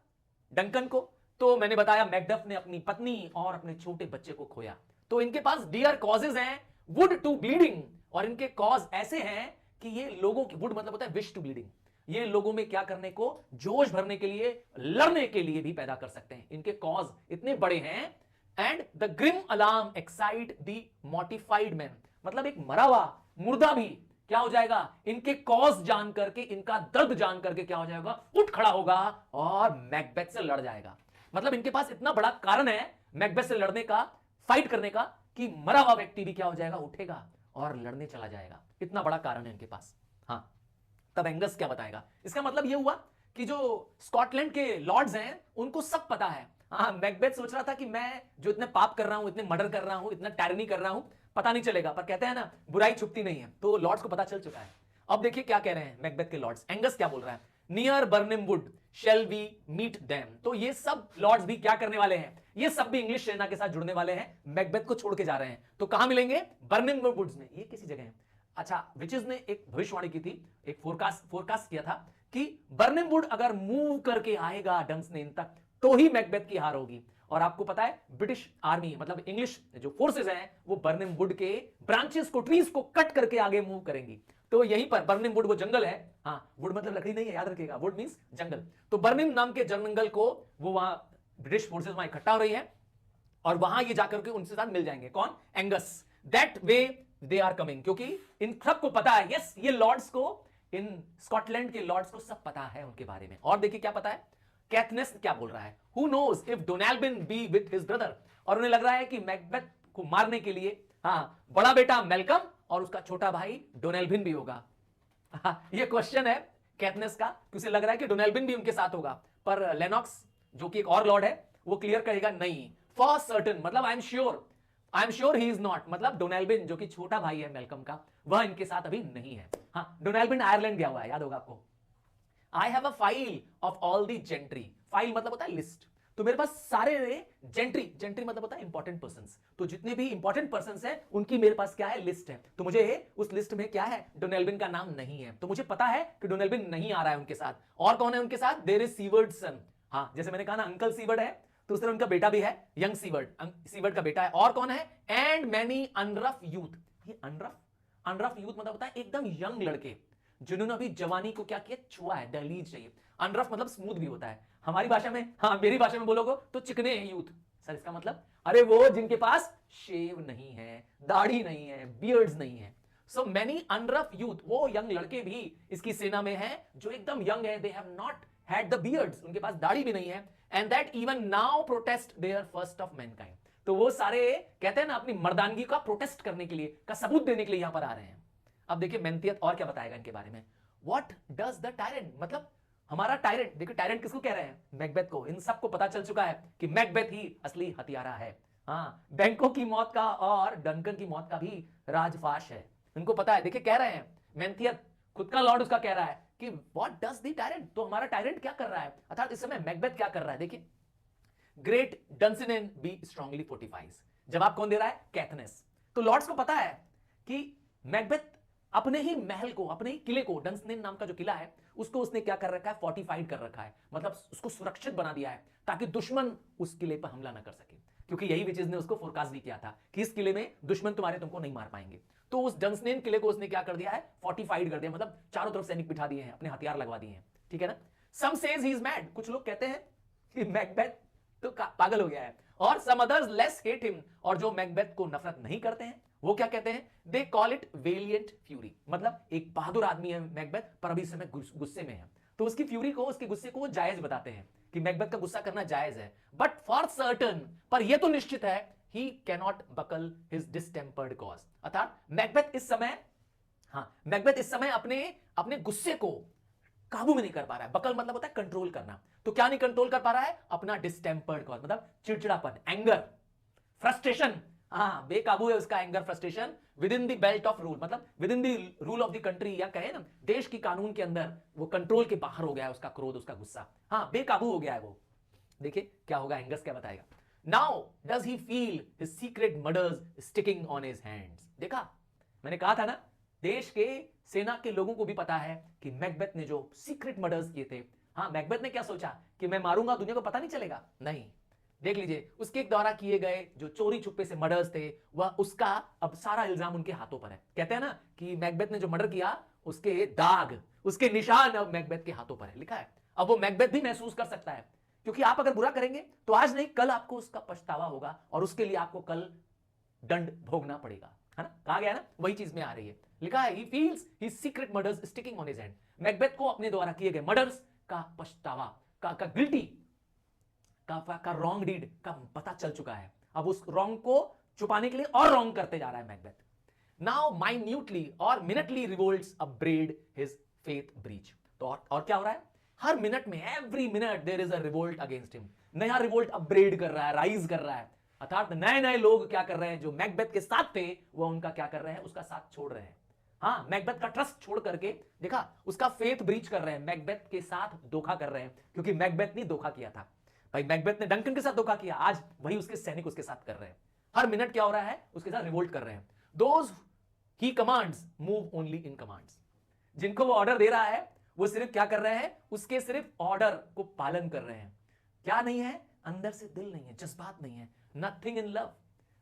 डंकन को, तो मैंने बताया मैकडफ ने अपनी पत्नी और अपने छोटे बच्चे को खोया। तो इनके पास डियर कॉजेज हैं, वुड टू ब्लीडिंग, और इनके कॉज ऐसे हैं कि ये लोगों की, वुड मतलब होता है विश टू ब्लीडिंग, ये लोगों में क्या करने को, जोश भरने के लिए, लड़ने के लिए भी पैदा कर सकते हैं। इनके कॉज इतने बड़े हैं। And the grim alarm excite the mortified man, मतलब एक मरा हुआ मुर्दा भी क्या हो जाएगा, इनके कॉज जान करके, इनका दर्द जान करके क्या हो जाएगा, उठ खड़ा होगा और मैकबेथ से लड़ जाएगा। मतलब इनके पास इतना बड़ा कारण है मैकबेथ से लड़ने का, फाइट करने का, कि मरा हुआ व्यक्ति भी क्या हो जाएगा, उठेगा और लड़ने चला जाएगा। इतना बड़ा कारण है इनके पास। हाँ, तब एंगस क्या बताएगा? इसका मतलब यह हुआ कि जो स्कॉटलैंड के लॉर्ड्स हैं उनको सब पता है। हाँ, मैकबेथ सोच रहा था कि मैं जो इतने पाप कर रहा हूं, इतने मर्डर कर रहा हूं, इतना टायरनी कर रहा हूं, पता नहीं चलेगा, पर कहते हैं ना बुराई छुपती नहीं है, तो लॉर्ड्स को पता चल चुका है। अब देखिए क्या कह रहे हैं मैकबेथ के लॉर्ड्स। एंगस क्या बोल रहा है, near Birnam wood shall we meet them. तो ये सब लॉर्ड्स भी क्या करने वाले हैं, ये सब भी इंग्लिश सेना के साथ जुड़ने वाले हैं, मैकबेथ को छोड़ के जा रहे हैं। तो कहां मिलेंगे, बर्निम वुड्स में, ये किसी जगह है। अच्छा, विचेस ने एक भविष्यवाणी की थी, एक फोरकास्ट किया था कि बर्निम वुड अगर मूव करके आएगा डंसनेन तक तो ही मैकबेथ की हार होगी। और आपको पता है ब्रिटिश आर्मी, मतलब इंग्लिश जो फोर्सेस हैं, वो बर्निम वुड के ब्रांचेस को, ट्रीज को कट करके आगे मूव करेंगी। तो यहीं पर बर्निम वुड, वो जंगल है, हाँ, वुड मतलब लकड़ी नहीं है, याद रखिएगा, वुड मींस जंगल। तो बर्निम नाम के जंगल को वो वहां ब्रिटिश फोर्सेस वहां इकट्ठा हो रही है और वहां ये जाकर के उनसे साथ मिल जाएंगे। कौन? Angus. That way they are coming, क्योंकि इन सबको पता है, यस, ये लॉर्ड्स को, इन स्कॉटलैंड के लॉर्ड्स को सब पता है उनके बारे में। और देखिए क्या पता है, कैथनेस क्या बोल रहा है, who knows if Donalbain be with his brother. और उन्हें लग रहा है कि मैकबेथ को मारने के लिए, हाँ, बड़ा बेटा मेलकम और उसका छोटा भाई डोनाल्बिन भी होगा। हाँ, ये क्वेश्चन है कैथनेस का, कि उसे लग रहा है कि डोनाल्बिन भी उनके साथ होगा। पर लेनॉक्स जो कि एक और लॉर्ड है, वो क्लियर करेगा नहीं, फॉर सर्टन, मतलब I am sure he is not, मतलब डोनाल्बिन जो कि छोटा भाई है मेलकम का, वह इनके साथ अभी नहीं है। हाँ, डोनाल्बिन आयरलैंड गया हुआ है, याद होगा आपको। I have a file of all the gentry, file मतलब होता है लिस्ट, तो मेरे पास सारे जेंट्री, जेंट्री मतलब होता है इंपॉर्टेंट पर्संस, तो जितने भी इंपॉर्टेंट पर्संस हैं उनकी मेरे पास क्या है, लिस्ट है। तो मुझे उस लिस्ट में क्या है, डोनाल्बिन का नाम नहीं है, तो मुझे पता है कि डोनाल्बिन नहीं आ रहा है उनके साथ। और कौन है उनके साथ, देयर इज सीवर्ड सन, हाँ, जैसे मैंने कहा ना, अंकल सीवर्ड है, तो उस तरह उनका बेटा भी है, यंग सीवर्ड, सीवर्ड का बेटा है। और कौन है, एंड मैनी अनरफ यूथ। ये अनरफ यूथ मतलब होता है एकदम यंग लड़के, जिन्होंने अभी जवानी को क्या किया, छुआ है, दहलीज चाहिए। अनरफ मतलब स्मूथ भी होता है, हमारी भाषा में, हाँ, मेरी भाषा में बोलोगे तो चिकने यूथ। सर इसका मतलब, अरे वो जिनके पास शेव नहीं है, दाढ़ी नहीं है, बियर्ड्स नहीं है। सो मैनी अनरफ यूथ, वो यंग लड़के भी इसकी सेना में हैं जो एकदम यंग है, they have not had the beards, उनके पास दाढ़ी भी नहीं है, and that even now protest their first of mankind. तो वो सारे कहते हैं ना अपनी मर्दानगी का प्रोटेस्ट करने के लिए, का सबूत देने के लिए यहां पर आ रहे हैं। अब देखिए मेंथियत और क्या बताएगा इनके बारे में। व्हाट डज द टायरेंट, मतलब हमारा टायरेंट, देखिए टायरेंट किसको कह रहे हैं, मैकबेथ को। इन सबको पता चल चुका है कि मैकबेथ ही असली हत्यारा है। हाँ, बैंकों की मौत का और डंकन की मौत का भी राजफाश है, इनको पता है। देखिए कह रहे हैं मेंथियत, खुद का लॉर्ड उसका कह रहा है कि व्हाट डज द टायरेंट, तो हमारा टायरेंट क्या कर रहा है, अर्थात इस समय मैकबेथ क्या कर रहा है। देखिए, ग्रेट डंसिनेन बी स्ट्रांगली फोर्टिफाइज, जवाब कौन दे रहा है, कैथनेस। तो लॉर्ड्स को पता है कि मैकबेथ अपने ही महल को, अपने ही किले को, डंसनेन नाम का जो किला है उसको उसने क्या कर रखा है, फोर्टिफाइड कर रखा है, मतलब उसको सुरक्षित बना दिया है ताकि दुश्मन उस किले पर हमला ना कर सके। क्योंकि यही विचेस ने उसको फोरकास्ट भी किया था कि इस किले में दुश्मन तुमको नहीं मार पाएंगे। तो उस डंसनेन किले को उसने क्या कर दिया है, फोर्टिफाइड कर दिया, मतलब चारों तरफ सैनिक बिठा दिए हैं, अपने हथियार लगवा दिए हैं, ठीक है ना। सम सेज ही इज मैड, कुछ लोग कहते हैं कि मैकबेथ तो पागल हो गया है, और some others less hate him, और जो मैकबेथ को नफरत नहीं करते हैं वो क्या कहते हैं, दे कॉल इट वेलिएंट फ्यूरी, मतलब एक बहादुर आदमी है मैकबेथ, पर अभी समय गुस्से में है, तो उसकी फ्यूरी को, उसके गुस्से को वो जायज बताते हैं कि मैकबेथ का गुस्सा करना जायज है। बट फॉर सर्टन, पर यह तो निश्चित है, he cannot buckle his distempered cause, अर्थात मैकबेथ इस समय, हाँ, मैकबेथ इस समय अपने अपने गुस्से को काबू में नहीं कर पा रहा है। बकल मतलब होता है कंट्रोल करना, तो क्या नहीं कंट्रोल कर पा रहा है, अपना डिस्टेम्पर्ड कॉज, मतलब चिड़चिड़ापन, एंगर, फ्रस्ट्रेशन, हाँ, बेकाबू है उसका anger frustration within the belt of rule, मतलब within the rule of the country, या कहे ना देश की कानून के अंदर वो कंट्रोल के बाहर हो गया है उसका क्रोध, उसका गुस्सा। हाँ, बेकाबू हो गया है वो। देखिए क्या होगा, एंगस क्या बताएगा। Now does he feel his secret murders sticking on his hands. देखा, मैंने कहा था ना, देश के सेना के लोगों को भी पता है कि मैकबेथ ने जो सीक्रेट मर्डर्स किए थे। हाँ, मैकबेथ ने क्या सोचा कि मैं मारूंगा, दुनिया को पता नहीं चलेगा? नहीं, देख लीजिए उसके द्वारा किए गए जो चोरी छुपे से मर्डर्स थे, वह उसका अब सारा इल्जाम उनके हाथों पर है। कहते हैं ना कि मैकबेथ ने जो मर्डर किया उसके दाग, उसके निशान अब मैकबेथ के हाथों पर है, लिखा है। अब वो मैकबेथ भी महसूस कर सकता है, क्योंकि आप अगर बुरा करेंगे तो आज नहीं कल आपको उसका पछतावा होगा, और उसके लिए आपको कल दंड भोगना पड़ेगा, है ना? कहा गया ना, वही चीज में आ रही है, लिखा है he feels his secret murders sticking on his hand. Macbeth को अपने द्वारा किए गए मर्डर्स का पछतावा, का गिल्टी, का रॉन्ग डीड का पता चल चुका है। अब उस रॉन्ग को छुपाने के लिए और रॉन्ग करते जा रहा है मैकबेथ। नाउ माइन्यूटली और minutely revolts upgrade his faith breach. तो और क्या हो रहा है, हर मिनट में, every minute there is a revolt against him, नया रिवोल्ट अपग्रेड कर रहा है, राइज कर रहा है। अर्थात नए नए लोग क्या कर रहे हैं, जो मैकबेथ के साथ थे वो उनका क्या कर रहे हैं, उसका साथ छोड़ रहे हैं। हाँ, मैकबेथ का ट्रस्ट छोड़ करके, देखा, उसका फेथ ब्रीच कर रहे हैं, मैकबेथ के साथ धोखा कर रहे हैं, क्योंकि मैकबेथ ने धोखा किया था भाई। मैकबेथ ने डंकन के साथ धोखा किया, आज वही उसके सैनिक उसके साथ कर रहे हैं। हर मिनट क्या हो रहा है, उसके साथ रिवोल्ट कर रहे हैं। Those he commands move only in commands, जिनको वो ऑर्डर दे रहा है वो सिर्फ क्या कर रहे हैं, उसके सिर्फ ऑर्डर को पालन कर रहे हैं। क्या नहीं है, अंदर से दिल नहीं है, जज्बात नहीं है, नथिंग इन लव।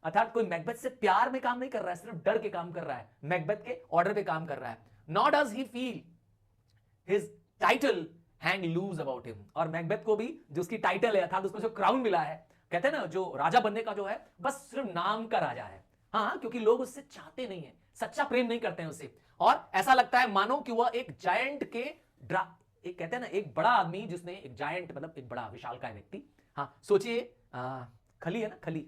अर्थात कोई मैकबेथ से प्यार में काम नहीं कर रहा है, सिर्फ डर के काम कर रहा है, मैकबेथ के ऑर्डर पे काम कर रहा है। Not does he feel his title hang loose about him. और मैकबेथ को भी जो उसकी टाइटल है, अर्थात उसको जो क्राउन मिला है, कहते हैं ना जो राजा बनने का जो है, बस सिर्फ नाम का राजा है। हाँ, क्योंकि लोग उससे चाहते नहीं है, सच्चा प्रेम नहीं करते हैं उससे, और ऐसा लगता है मानो कि वह एक जायंट के एक कहते हैं ना, एक बड़ा आदमी जिसने, एक जायंट मतलब एक बड़ा विशालकाय व्यक्ति। हाँ, सोचिए खली है ना, खली,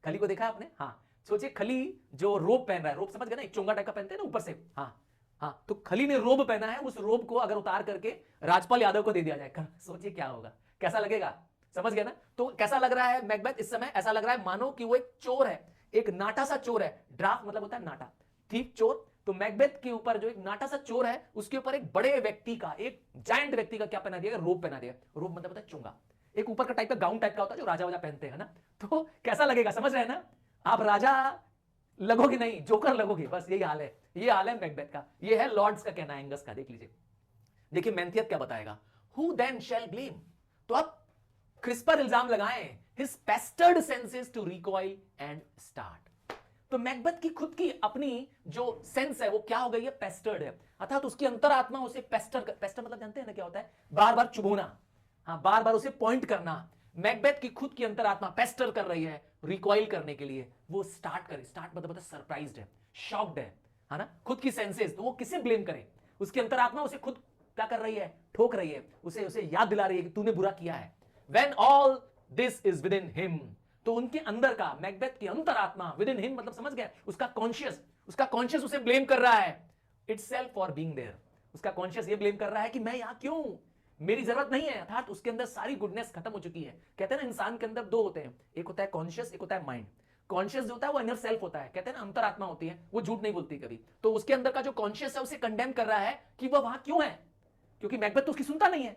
खली को देखा है आपने? हाँ, सोचिए खली जो रोब पहन रहा है, रोब समझ गए ना, एक चोंगा टाइप का पहनते हैं ना ऊपर से। हाँ हाँ, तो खली ने रोब पहना है, उस रोब को अगर उतार करके राजपाल यादव को दे दिया जाए, सोचिए क्या होगा, कैसा लगेगा? समझ गए ना? तो कैसा लग रहा है मैकबेथ इस समय? ऐसा लग रहा है मानो कि वो एक चोर है, एक नाटा सा चोर है। ड्राफ्ट मतलब होता है नाटा, थीप, चोर। तो मैकबेथ के ऊपर जो एक नाटा सा चोर है, उसके ऊपर एक बड़े व्यक्ति का, एक जायंट व्यक्ति का क्या पहना दिया, रोब पहना दिया। रोब मतलब होता है चोंगा, एक ऊपर का टाइप का गाउन टाइप का होता है जो राजा वाजा पहनते हैं ना। तो कैसा लगेगा, समझ रहे हैं ना? आप राजा लगोगे नहीं, जोकर लगोगे, बस यही हाल है। ये हाल है मैकबेथ का, ये है लॉर्ड्स का कहना, एंगस का। देख लीजिए, देखिए मेंथियत क्या बताएगा, हु देन शैल ब्लेम। तो अब क्रिस पर इल्जाम लगाएं, his pestered senses to recoil and start. तो मैकबेथ की खुद की अपनी जो सेंस है वो क्या हो गई है, पेस्टर्ड है। अर्थात उसकी अंतरात्मा उसे पेस्टर मतलब जानते हैं ना क्या होता है, बार बार चुभोना, हाँ, बार बार उसे पॉइंट करना। मैकबेथ की खुद की अंतरात्मा पेस्टर कर रही है रिकॉइल करने के लिए। वो स्टार्ट मतलब सरप्राइज्ड है, शॉक्ड है ना, खुद की सेंसेस। तो वो किसे ब्लेम करे, उसकी अंतरात्मा उसे खुद क्या कर रही है, ठोक रही है, उसे याद दिला रही है कि तूने बुरा किया है। When all this is within him, तो उनके अंदर का, मैकबेथ की अंतरात्मा, within him मतलब समझ गए, उसका कॉन्शियस उसे ब्लेम कर रहा है, itself for being there। उसका कॉन्शियस ये ब्लेम कर रहा है कि मैं यहां क्यों, मेरी जरूरत नहीं है। अर्थात उसके अंदर सारी गुडनेस खत्म हो चुकी है। कहते हैं ना इंसान के अंदर दो होते हैं, एक होता है कॉन्शियस, एक होता है माइंड। कॉन्शियस जो होता है वो इनर सेल्फ होता है, कहते हैं ना अंतरात्मा होती है, वो झूठ नहीं बोलती कभी। तो उसके अंदर का जो कॉन्शियस है उसे कंडेम कर रहा है कि वह वहां क्यों है, क्योंकि मैकबेथ तो उसकी सुनता नहीं है।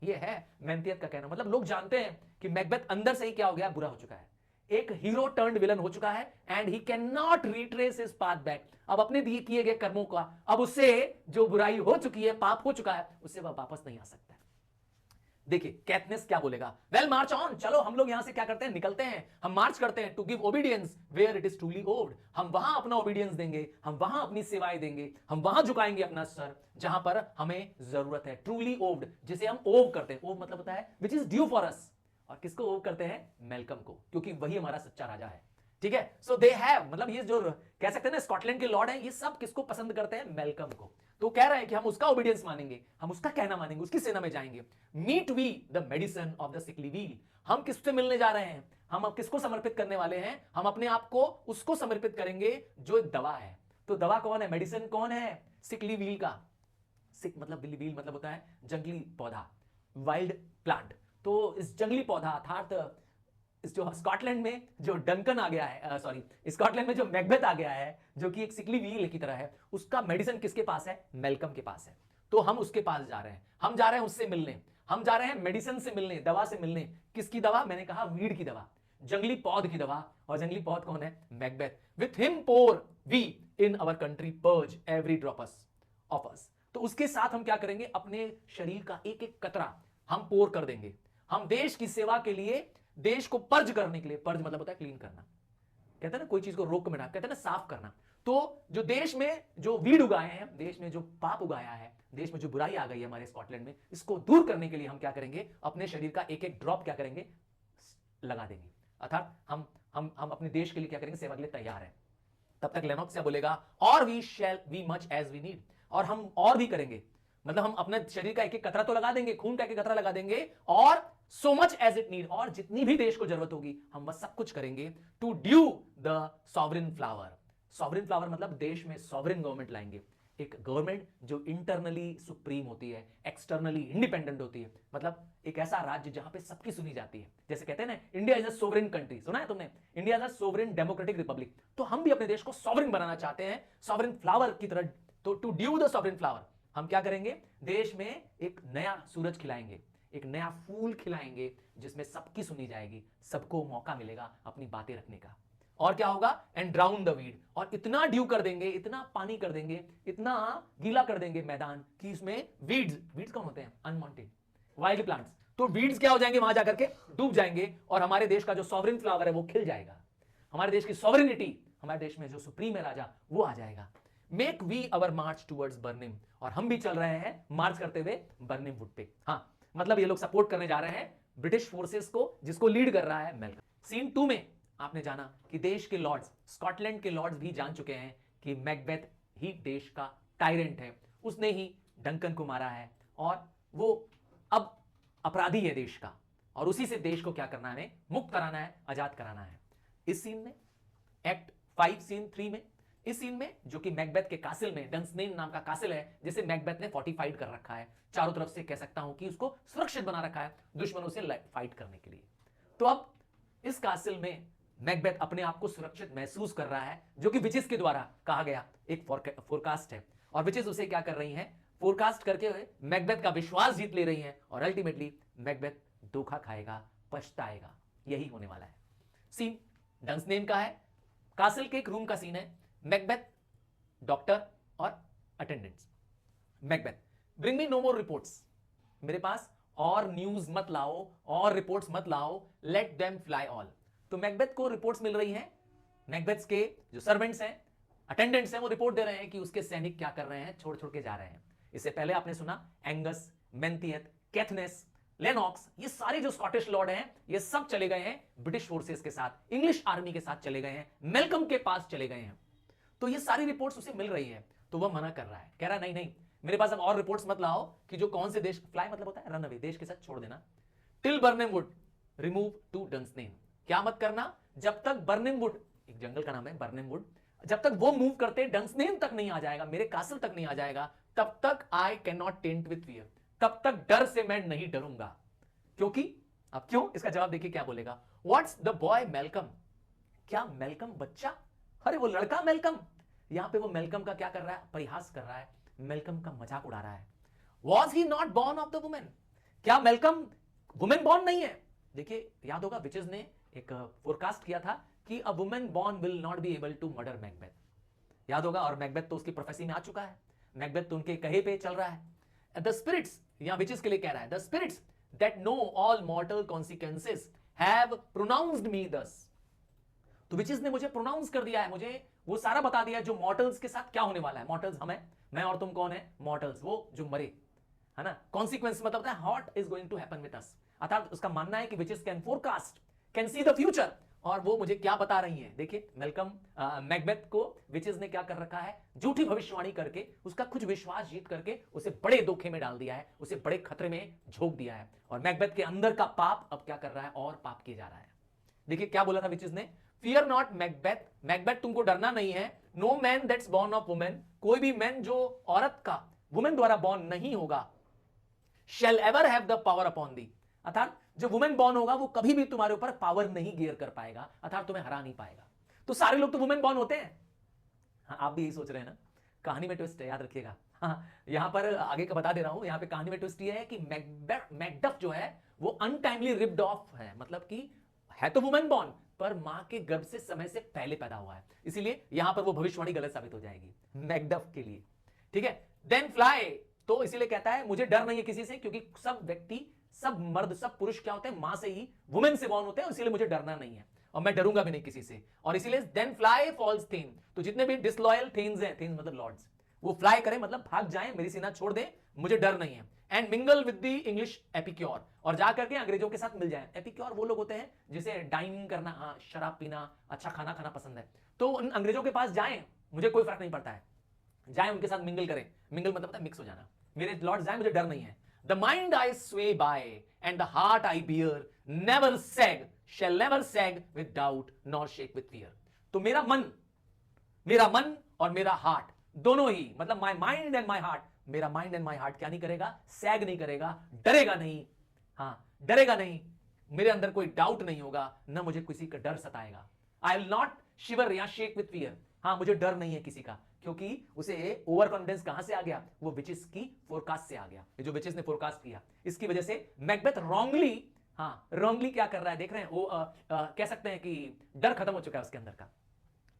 ये है मेंथियत का कहना। मतलब लोग जानते हैं कि मैकबेथ अंदर से ही क्या हो गया, बुरा हो चुका है, एक हीरो टर्न्ड विलन हो चुका है, and he can not retrace his path back. अब अपने दिए किए गए कर्मों का, अब उससे जो बुराई हो चुकी है, पाप हो चुका है, उससे वह वापस नहीं आ सकता। देखिए कैथनेस क्या बोलेगा, वेल मार्च ऑन, चलो हम लोग यहां से क्या करते हैं, निकलते हैं, हम मार्च करते हैं, to give obedience where it is truly owed. हम वहां अपना ओबीडियंस देंगे, हम वहां अपनी सेवाएं देंगे, हम वहां झुकाएंगे अपना सर जहां पर हमें जरूरत है। ट्रूली ओव्ड, जिसे हम ओव करते हैं, ओव मतलब होता है which is due for us. और किसको ओव करते हैं, मेलकम को, क्योंकि वही हमारा सच्चा राजा है। ठीक है, सो दे हैव, मतलब ये जो कह सकते हैं ना स्कॉटलैंड के लॉर्ड हैं, ये सब किसको पसंद करते हैं, मेलकम को। तो कह रहे हैं कि हम उसका ओबीडियंस मानेंगे, हम उसका कहना मानेंगे, उसकी सेना में जाएंगे। Meet we the medicine of the sickly weal, हम किससे मिलने जा रहे हैं, हम अब किसको समर्पित करने वाले हैं, हम अपने आप को उसको समर्पित करेंगे जो एक दवा है। तो दवा कौन है, मेडिसिन कौन है, सिकली व्हील का। सिक मतलब व्हील मतलब होता है जंगली पौधा, वाइल्ड प्लांट। तो इस जंगली पौधा अर्थात जो स्कॉटलैंड में जो डंकन आ गया है, सॉरी, स्कॉटलैंड में जो मैकबेथ आ गया है, जो कि एक सिकली व्हील की तरह है, उसका मेडिसिन किसके पास है? मेलकम के पास है। तो हम उसके पास जा रहे हैं, हम जा रहे हैं उससे मिलने, हम जा रहे हैं मेडिसिन से मिलने, दवा से मिलने। किसकी दवा? मैंने कहा वीड की दवा, जंगली पौध की दवा। और जंगली पौध कौन है? Macbeth. With him pour we in our country purge every drops of us. तो उसके साथ हम क्या करेंगे? अपने शरीर का एक एक कतरा हम पोर कर देंगे। हम देश की सेवा के लिए, देश को पर्ज करने के लिए, पर्ज मतलब होता है क्लीन करना, कहते हैं ना कोई चीज को रोक में, कहते हैं ना साफ करना। तो जो देश में जो वीड उगाए हैं, देश में जो पाप उगाया है, देश में जो बुराई आ गई है हमारे स्कॉटलैंड में, इसको दूर करने के लिए हम क्या करेंगे? अपने शरीर का एक एक ड्रॉप क्या करेंगे? लगा देंगे। अर्थात हम अपने देश के लिए क्या करेंगे? सेवा के लिए तैयार है। तब तक लेनॉक्स क्या बोलेगा? और we much as we need. और हम और भी करेंगे, मतलब हम अपने शरीर का एक एक कतरा तो लगा देंगे, खून का एक एक कतरा लगा देंगे, और so much as it need, और जितनी भी देश को जरूरत होगी हम बस सब कुछ करेंगे to dew the sovereign flower. Sovereign flower मतलब देश में सॉवरेन गवर्नमेंट लाएंगे, एक गवर्नमेंट जो इंटरनली सुप्रीम होती है, एक्सटर्नली इंडिपेंडेंट होती है, मतलब एक ऐसा राज्य जहां पे सबकी सुनी जाती है। जैसे कहते हैं ना, India is a sovereign country, सुना है तुमने? India is a sovereign democratic Republic. तो हम भी अपने देश को सॉवरेन बनाना चाहते हैं, सॉवरेन फ्लावर की तरह। तो to dew the sovereign flower हम क्या करेंगे? देश में एक नया सूरज खिलाएंगे, एक नया फूल खिलाएंगे, जिसमें सबकी सुनी जाएगी, सबको मौका मिलेगा अपनी बातें रखने का। और क्या होगा? एंड ड्राउन द वीड, और इतना ड्यू कर देंगे, इतना पानी कर देंगे, इतना गीला कर देंगे मैदान कि इसमें वीड्स कौन होते हैं? Unwanted wild plants. तो वीड्स क्या हो जाएंगे? वहां जाकर के डूब जाएंगे, और हमारे देश का जो सॉवरेन फ्लावर है वो खिल जाएगा। हमारे देश की सॉवरेनिटी, हमारे देश में जो सुप्रीम है राजा, वो आ जाएगा। Make we our march towards Birnam, और हम भी चल रहे हैं मार्च करते हुए बर्निम वुड पे। हाँ, मतलब ये लोग सपोर्ट करने जा रहे हैं ब्रिटिश फोर्सेस को, जिसको लीड कर रहा है मेलकम। सीन 2 में आपने जाना कि देश के लॉर्ड्स, स्कॉटलैंड के लॉर्ड्स भी जान चुके हैं कि मैकबेथ ही देश का टायरेंट है, उसने ही डंकन को मारा है, और वो अब अपराधी है देश का, और उसी से देश को क्या करना है? मुक्त कराना है, आजाद कराना है। इस सीन में, एक्ट 5 सीन 3 में, इस सीन में, जो कि मैकबेथ के कासिल में, डंसनेन नाम का कासिल है, जिसे मैकबेथ ने फोर्टिफाइड कर रखा है, चारों तरफ से कह सकता हूं कि उसको सुरक्षित बना रखा है दुश्मनों से फाइट करने के लिए। तो अब इस कासिल में मैकबेथ अपने आप को सुरक्षित महसूस कर रहा है, जो कि विचेस के द्वारा कहा गया एक फोरकास्ट है, और विचेस उसे क्या कर रही हैं? फोरकास्ट करके हुए मैकबेथ का विश्वास जीत ले रही हैं, और अल्टीमेटली मैकबेथ धोखा खाएगा, पछताएगा। यही होने वाला है। सीन डंसनेन का है, कासिल के एक रूम का सीन है, मैकबेथ, डॉक्टर और attendants. Macbeth, bring me no more reports, मेरे पास और न्यूज मत लाओ, और रिपोर्ट्स मत लाओ, लेट देम फ्लाई ऑल। तो मैकबेथ को रिपोर्ट्स मिल रही हैं, मैकबेथ के जो सर्वेंट्स हैं, अटेंडेंट्स हैं, वो रिपोर्ट दे रहे हैं कि उसके सैनिक क्या कर रहे हैं? छोड़ छोड़ के जा रहे हैं। इससे पहले आपने सुना एंगस, मेंथियत, कैथनेस, लेनॉक्स, ये सारे जो स्कॉटिश लॉर्ड हैं, ये सब चले गए हैं ब्रिटिश फोर्सेस के साथ, इंग्लिश आर्मी के साथ चले गए हैं, मेलकम के पास चले गए हैं। तो ये सारी रिपोर्ट्स उसे मिल रही है, तो वह मना कर रहा है, कह रहा है नहीं नहीं, मेरे पास अब और रिपोर्ट्स मत लाओ कि जो कौन से देश, फ्लाई मतलब होता है रन अवे, देश के साथ छोड़ देना, till Birnam would remove to डंसनेन, क्या मत करना? जब तक बर्निम वुड, एक जंगल का नाम है बर्निम वुड, जब तक वो मूव करते डंसनेन तक नहीं आ जाएगा, मेरे कासल तक नहीं आ जाएगा, तब तक आई can not tent with fear, तब तक डर से मैं नहीं डरूंगा। क्योंकि अब क्यों? इसका जवाब देखिए क्या बोलेगा। व्हाट्स द बॉय मेलकम, क्या मेलकम बच्चा? अरे वो लड़का मेलकम। यहां पे वो मेलकम का क्या कर रहा है? परिहास कर रहा है, मेलकम का मजाक उड़ा रहा है। Was he not born of the women, क्या मेलकम वुमेन बॉर्न नहीं है? देखिए याद होगा विचेस ने एक फोरकास्ट किया था कि a woman born will not be able to murder Macbeth, याद होगा, और मैकबेथ तो उसकी प्रोफेसी में आ चुका है, मैकबेथ तो उनके कहे पे चल रहा है। द स्पिरिट्स, यहां विचेस के लिए कह रहा है, the spirits that know all mortal consequences have pronounced me thus, तो विचेस ने मुझे प्रोनाउंस कर दिया है, मुझे वो सारा बता दिया है जो मॉर्टल्स के साथ क्या होने वाला है। मॉर्टल्स हम हैं, मैं और तुम कौन है? मॉर्टल्स, वो जो मरे, है ना। कॉन्सिक्वेंस मतलब होता है what is going to happen with us, अर्थात उसका मानना है कि witches can forecast, can see the future, और वो मुझे क्या बता रही है। देखिए मेलकम, मैकबेथ को विचेस ने क्या कर रखा है? झूठी भविष्यवाणी करके, उसका कुछ विश्वास जीत करके उसे बड़े धोखे में डाल दिया है, उसे बड़े खतरे में झोंक दिया है, और मैकबेथ के अंदर का पाप अब क्या कर रहा है? और पाप किया जा रहा है। देखिए क्या बोला था विचेस ने, फियर नॉट मैकबेथ, मैकबेथ तुमको डरना नहीं है, no man that's born of women, कोई भी मैन जो औरत का, वुमेन द्वारा बॉर्न नहीं होगा, shall ever have the power upon thee, अर्थात जो वुमेन बॉर्न होगा वो कभी भी तुम्हारे ऊपर पावर नहीं गियर कर पाएगा, अर्थात तुम्हें हरा नहीं पाएगा। तो सारे लोग तो वुमेन बॉर्न होते हैं। हाँ, आप भी यही सोच रहे हैं ना। कहानी में ट्विस्ट है, याद रखिएगा। हाँ, यहां पर आगे का बता दे रहा हूं, यहां पे कहानी में ट्विस्ट ये है कि मैकडफ जो है वो अनटाइमली रिप्ड ऑफ है, मतलब कि है तो वुमेन बॉर्न पर मां के गर्भ से समय से पहले पैदा हुआ है, इसीलिए यहां पर वो भविष्यवाणी गलत साबित हो जाएगी मैकडफ के लिए। ठीक है, देन फ्लाई तो इसीलिए कहता है मुझे डर नहीं है किसी से, क्योंकि सब व्यक्ति, सब मर्द, सब पुरुष क्या होते हैं, मां से ही, वुमेन से बॉर्न होते हैं, इसीलिए मुझे डरना नहीं है और मैं डरूंगा भी नहीं किसी से। और इसीलिए देन फ्लाई फॉल्स थीन, तो जितने भी डिसलॉयल थीन्स हैं, थीन्स मतलब लॉर्ड्स, वो फ्लाई करें मतलब भाग जाएं, मेरी सेना छोड़ दें, मुझे डर नहीं है। And mingle with the English epicure, और जाकर के अंग्रेजों के साथ मिल जाएं। एपिक्योर वो लोग होते हैं जिसे डाइनिंग करना, हाँ, शराब पीना, अच्छा खाना खाना पसंद है, तो उन अंग्रेजों के पास जाएं, मुझे कोई फर्क नहीं पड़ता है, जाएं उनके साथ मिंगल करें। मिंगल मतलब होता है मिक्स हो जाना। मेरे लॉर्ड जाएं, मुझे डर नहीं है। The mind I sway by and the heart I bear never sag shall never sag with doubt nor shake with fear. तो मेरा मन और मेरा हार्ट दोनों ही, मतलब my mind and my heart, मेरा माइंड एंड माई हार्ट क्या नहीं करेगा, सैग नहीं करेगा, डरेगा नहीं। हाँ, डरेगा नहीं, मेरे अंदर कोई डाउट नहीं होगा, ना मुझे किसी का डर सताएगा। आई विल नॉट शिवर या शेक विद फियर। हाँ, मुझे डर नहीं है किसी का, क्योंकि उसे ओवर कॉन्फिडेंस कहां से आ गया, वो विचेस की फोरकास्ट से आ गया, जो विचेस ने फोरकास्ट किया, इसकी वजह से मैकबेथ रॉन्गली, हाँ रॉन्गली क्या कर रहा है देख रहे हैं, वो कह सकते हैं कि डर खत्म हो चुका है उसके अंदर का।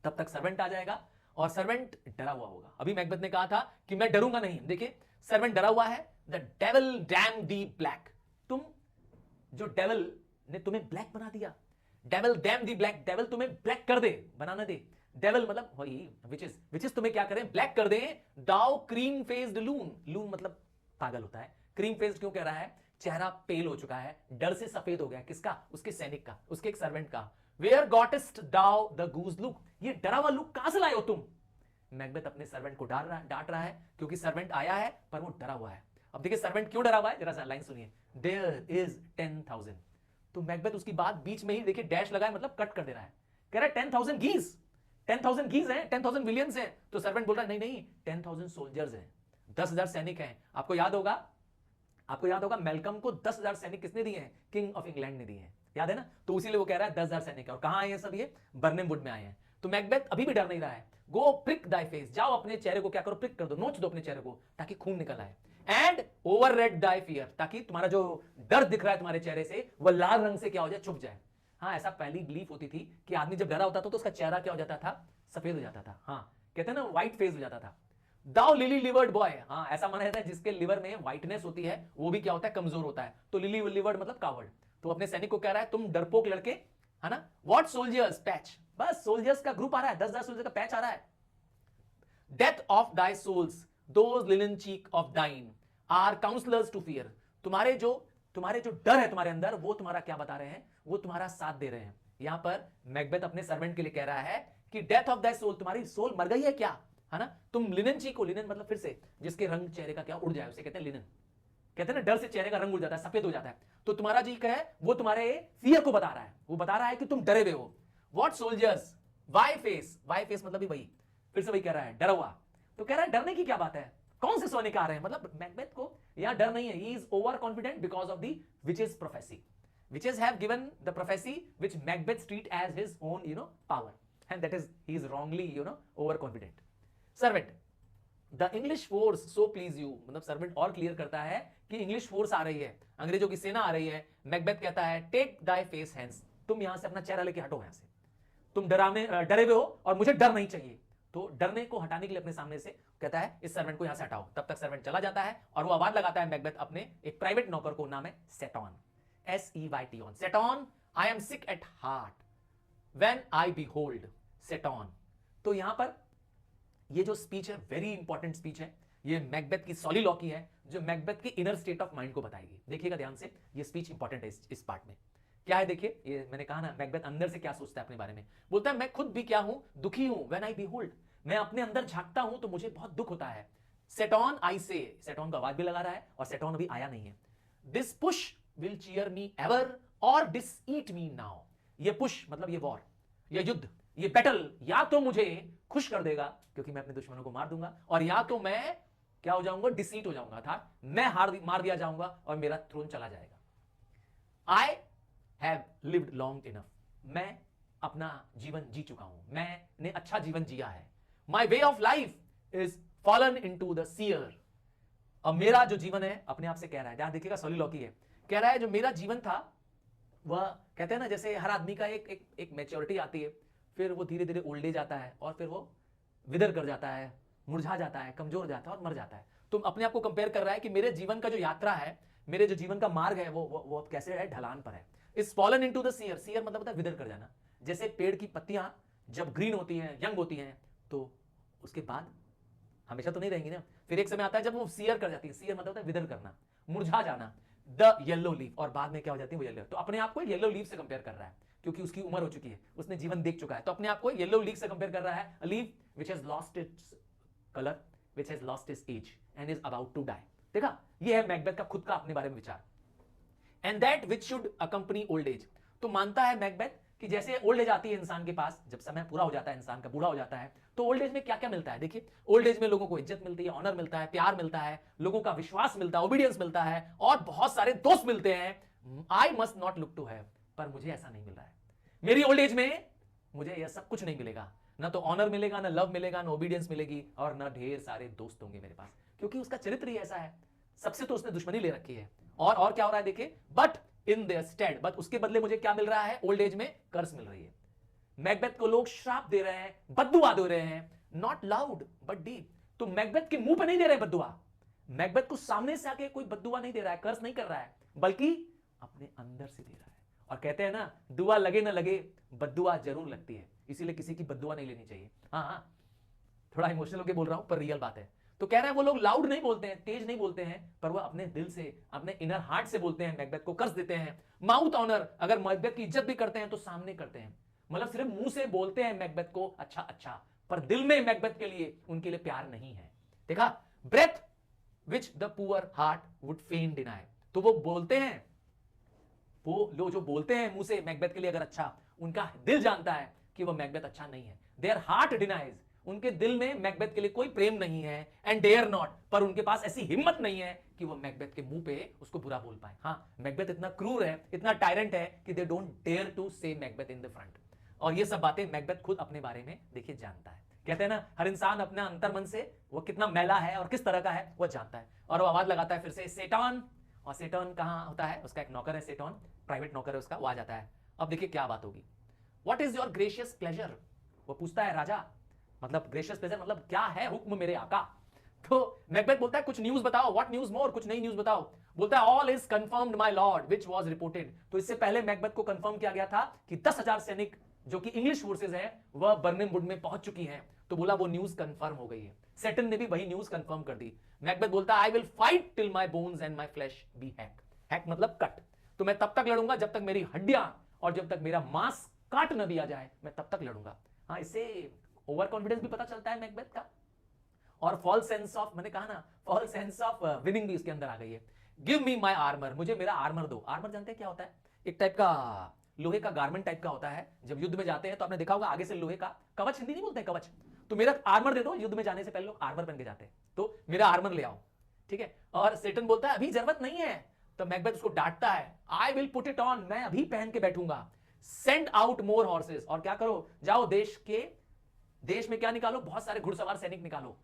तब तक सर्वेंट आ जाएगा और सर्वेंट डरा हुआ होगा। अभी मैकबेथ ने कहा था कि मैं डरूंगा नहीं, देखिए सर्वेंट डरा हुआ है। The devil dam the black, तुम जो डेविल ने तुम्हें ब्लैक बना दिया, डेविल डैम दी ब्लैक, डेविल तुम्हें ब्लैक कर दे, बनाना दे। डेविल मतलब वही विचेस, विचेस तुम्हें क्या करें, ब्लैक कर दे। दाउ क्रीम फेस्ड लून, लून मतलब पागल होता है, क्रीम फेस्ड क्यों कह रहा है, चेहरा पेल हो चुका है, डर से सफेद हो गया, किसका, उसके सैनिक का, उसके एक सर्वेंट का। Where gottest thou the goose look, ये डरा हुआ लुक कहां से लाए हो तुम। मैकबेथ अपने सर्वेंट को डांट रहा है, क्योंकि सर्वेंट आया है पर वो डरा हुआ है। अब देखिए सर्वेंट क्यों डरा हुआ है, जरा सा लाइन सुनिए। देयर इज 10,000, तो मैकबेथ उसकी बात बीच में ही देखिए डैश लगाए, मतलब कट कर दे रहा है, कह रहा है 10,000 गीज, 10,000 गीज हैं, 10,000 विलियंस हैं। तो सर्वेंट बोल रहा है नहीं नहीं, 10,000 सोल्जर्स हैं, 10,000 सैनिक हैं। आपको याद होगा मेलकम को 10,000 सैनिक किसने दिए हैं, किंग ऑफ इंग्लैंड ने दिए हैं, याद है ना। तो इसीलिए वो कह रहा है 10,000 सैनिक है। और कहां आए हैं सब, ये बर्निंग वुड में आए हैं। तो मैकबेथ अभी भी डर नहीं रहा है। गो प्रिक दाई फेस, जाओ अपने चेहरे को क्या करो, प्रिक कर दो, नोच दो अपने चेहरे को, ताकि खून निकल आए। And over red Dai fear, ताकि तुम्हारा जो डर दिख रहा है तुम्हारे चेहरे से, वो लाल रंग से क्या हो जाए, छुप जाए। हाँ, ऐसा पहली बिलीफ होती थी कि आदमी जब डरा होता था तो उसका चेहरा क्या हो जाता था, सफेद हो जाता था। हाँ, कहते हैं ना व्हाइट फेस हो जाता था। दाउ लिली लिवर्ड बॉय, हाँ ऐसा माना जाता है जिसके लिवर में व्हाइटनेस होती है वो भी क्या होता है, कमजोर होता है। तो लिली लिवर्ड मतलब कावर्ड। तो अपने सैनिक को कह रहा है तुम डरपोक लड़के, है ना। व्हाट सोल्जर्स पैच, बस सोल्जर्स का ग्रुप आ रहा है, 10,000 सोल्जर का पैच आ रहा है। Death of thy souls those linen cheek of दाइन आर काउंसलर्स टू फियर, तुम्हारे जो डर है तुम्हारे अंदर, वो तुम्हारा क्या बता रहे हैं, वो तुम्हारा साथ दे रहे हैं। यहां पर मैकबेथ अपने सर्वेंट के लिए कह रहा है कि डेथ ऑफ दाई सोल, तुम्हारी सोल मर गई है क्या, है ना। तुम लिनन चीक हो, लिनन मतलब फिर से जिसके रंग चेहरे का क्या उड़ जाए, उसे कहते हैं लिनन। कहते हैं ना डर से चेहरे का रंग उड़ जाता है, सफेद हो जाता है। तो तुम्हारा जी है वो तुम्हारे फियर को बता रहा है, वो बता रहा है कि तुम डरे हुए हो। What soldiers whey face, whey face मतलब भी वही, फिर से वही कह रहा है, डरा हुआ। तो कह रहा है डरने की क्या बात है, कौन से सोने का आ रहे हैं, मतलब मैकबेथ को यहां डर नहीं है। He is over confident because of the witches prophecy, witches have given the prophecy which Macbeth treat as his own power, and that is he is wrongly over confident. Servant, the English force so please you, मतलब servant और clear करता है कि English force आ रही है, अंग्रेजों की सेना आ रही है। मैकबेथ कहता है टेक दाई फेस हैंड्स, तुम यहां से अपना चेहरा लेके हटो, यहां से तुम डरे हुए हो और मुझे डर नहीं चाहिए। तो डरने को हटाने के लिए अपने सामने से कहता है इस सर्वेंट को यहां से हटाओ। तब तक सर्वेंट चला जाता है और वो आवाज लगाता है मैकबेथ अपने एक प्राइवेट नौकर को, नाम है Seyton, SEYTON, Seyton I am sick at heart when I behold Seyton. तो यहां पर ये जो स्पीच है वेरी इंपॉर्टेंट स्पीच है, ये मैकबेथ की सॉलिलॉकी है जो मैकबेथ की इनर स्टेट ऑफ माइंड को बताएगी। देखिएगा ध्यान से, ये स्पीच इंपॉर्टेंट है इस पार्ट में। क्या है देखिए, ये मैंने कहा ना मैकबेथ अंदर से क्या सोचता है अपने बारे में। बोलता है मैं खुद भी क्या हूं, दुखी हूं। व्हेन आई बिहोल्ड, मैं अपने अंदर झांकता हूं तो मुझे बहुत दुख होता है। सेटॉन आई से, सेटॉन का आवाज भी लगा रहा है और सेटॉन अभी आया नहीं है। This push will cheer me ever or disseat me now, ये पुश मतलब ये वॉर, ये युद्ध, ये बैटल या तो मुझे खुश कर देगा क्योंकि मैं अपने दुश्मनों को मार दूंगा, और या तो मैं क्या हो जाऊंगा, डिसीट हो जाऊंगा, था मैं मार दिया जाऊंगा और मेरा थ्रोन चला जाएगा। I have lived long enough, मैं अपना जीवन जी चुका हूं, मैंने अच्छा जीवन जिया है। My way of life is fallen into the sear, अब मेरा जो जीवन है अपने आप से कह रहा है, ध्यान देखिएगा सोलिलॉकी है, कह रहा है जो मेरा जीवन था वह, कहते हैं ना जैसे हर आदमी का एक मैच्योरिटी आती है, फिर वो धीरे धीरे ओल्ड एज आता है और फिर वो विदर कर जाता है, मुरझा जाता है, कमजोर हो जाता है और मर जाता है। तो अपने आप को कंपेयर कर रहा है कि मेरे जीवन का जो यात्रा है, मेरे जो जीवन का मार्ग है वो अब कैसे है, ढलान पर है। Is fallen into the sear, sear मतलब होता है विदर कर जाना। जैसे पेड़ की पत्तियां जब ग्रीन होती हैं, यंग होती हैं, तो उसके बाद हमेशा तो नहीं रहेंगी ना, फिर एक समय आता है जब वो सीयर कर जाती है, सीयर मतलब होता है विदर करना, मुरझा जाना, द येलो लीफ, और बाद में क्या हो जाती है वो येलो। तो अपने आप को येलो लीफ से कंपेयर कर रहा है क्योंकि उसकी उम्र हो चुकी है, उसने जीवन देख चुका है, तो अपने आप को येलो लीफ से कंपेयर कर रहा है। A leaf which has lost its colour, which has lost its age and is about to die. देखा, ये है मैकबेथ का खुद का अपने बारे में विचार। And that which should अकंपनी old age, तो मानता है मैकबेथ कि जैसे ओल्ड एज आती है इंसान के पास, जब समय पूरा हो जाता है, इंसान का बूढ़ा हो जाता है, तो ओल्ड एज में क्या क्या मिलता है। देखिए, ओल्ड एज में लोगों को इज्जत मिलती है, ऑनर मिलता है, प्यार मिलता है, लोगों का विश्वास मिलता है, ओबीडियंस मिलता है, और बहुत सारे दोस्त मिलते हैं। I must not look to have, पर मुझे ऐसा नहीं मिल रहा है। मेरी ओल्ड एज में मुझे यह सब कुछ नहीं मिलेगा, ना तो ऑनर मिलेगा, ना लव मिलेगा, ना ओबीडियंस मिलेगी, और ना ढेर सारे दोस्त होंगे मेरे पास, क्योंकि उसका चरित्र ही ऐसा है, सबसे तो उसने दुश्मनी ले रखी है। और क्या हो रहा है देखिए, but in their stead, but उसके बदले मुझे क्या मिल रहा है, ओल्ड एज में कर्स मिल रही है। मैकबेथ को लोग श्राप दे रहे हैं, बद्दुआ दे रहे हैं, नॉट लाउड बट डीप। तो मैकबेथ के मुंह पे नहीं दे रहे बद्दुआ, मैकबेथ को सामने से आके कोई बद्दुआ नहीं दे रहा है, कर्स नहीं कर रहा है, बल्कि अपने अंदर से दे रहा है। और कहते हैं ना, दुआ लगे ना लगे, बद्दुआ जरूर लगती है, इसीलिए किसी की बद्दुआ नहीं लेनी चाहिए। हाँ, थोड़ा इमोशनल होकर बोल रहा हूं, पर रियल बात है। तो कह रहे हैं वो लोग लाउड नहीं बोलते हैं, तेज नहीं बोलते हैं, पर वो अपने दिल से, अपने इनर हार्ट से बोलते हैं, मैकबेथ को कर्स देते हैं। माउथ ऑनर, अगर मैकबेथ की इज्जत भी करते हैं तो सामने करते हैं, मतलब सिर्फ मुंह से बोलते हैं मैकबेथ को अच्छा अच्छा, पर दिल में मैकबेथ के लिए, उनके लिए प्यार नहीं है। देखा, breath which the poor heart would fain deny, तो वो बोलते हैं, वो लोग जो बोलते हैं मुंह से मैकबेथ के लिए अगर अच्छा, उनका दिल जानता है कि वो मैकबेथ अच्छा नहीं है। देयर हार्ट डिनाइज, उनके दिल में मैकबेथ के लिए कोई प्रेम नहीं है। एंड डेयर नॉट, पर उनके पास ऐसी हिम्मत नहीं है कि वो मैकबेथ के मुंह पे उसको बुरा बोल पाए। हाँ, मैकबेथ इतना क्रूर है, इतना टायरेंट है कि दे डोंट डेयर टू से मैकबेथ इन द फ्रंट। और ये सब बातें मैकबेथ खुद अपने बारे में देखिए जानता है। कहते हैं ना, हर इंसान अपना अंतर्मन से वो कितना मैला है और किस तरह का है वो जानता है। और वो आवाज लगाता है फिर से, सेटॉन। और सेटॉन कहां होता है, उसका एक नौकर है सेटॉन, प्राइवेट नौकर है उसका, वो आ जाता है। अब देखिए क्या बात होगी। What is your gracious pleasure, वो पूछता है राजा, मतलब ग्रेशियस प्लेजर मतलब क्या है हुक्म मेरे आका। तो मैकबेथ बोलता है कुछ न्यूज बताओ, व्हाट न्यूज मोर, कुछ नई न्यूज बताओ। बोलता है all is confirmed my Lord which was reported. तो इससे पहले मैकबेथ को कंफर्म किया गया था कि 10,000 सैनिक जो कि इंग्लिश फोर्सेज है वह बर्निंग वुड में पहुंच चुकी हैं। तो बोला वो न्यूज कंफर्म हो गई है। सेटन ने भी वही न्यूज कंफर्म कर दी। मैकबेथ बोलता है I will fight till my bones and my flesh be hack, hack मतलब कट। तो मैं तब तक लड़ूंगा जब तक मेरी हड्डियां और जब तक मेरा मांस काट न दिया जाए, मैं तब तक लड़ूंगा। हाँ, इससे ओवर कॉन्फिडेंस भी पता चलता है मैकबेथ का, और फॉल्स सेंस ऑफ, मैंने कहा ना, फॉल्स सेंस ऑफ विनिंग भी उसके अंदर आ गई है। गिव मी माय आर्मर, मुझे मेरा आर्मर दो। आर्मर जानते हैं क्या होता है, एक टाइप का लोहे का गारमेंट टाइप का होता है। जब युद्ध में जाते हैं तो आपने देखा होगा आगे से लोहे का कवच, हिंदी नहीं बोलते हैं कवच, तो मेरा आर्मर दे दो। युद्ध में जाने से पहले लोग आर्मर पहन के जाते हैं, तो मेरा आर्मर ले आओ, ठीक है। और सेटन बोलता है अभी जरूरत नहीं है। तो मैकबेथ उसको डांटता है, I will put it on, मैं अभी पहन के बैठूंगा। सेंड आउट मोर हॉर्सेस, और क्या करो, जाओ देश में क्या निकालो, बहुत सारे घुड़सवार सैनिक निकालो।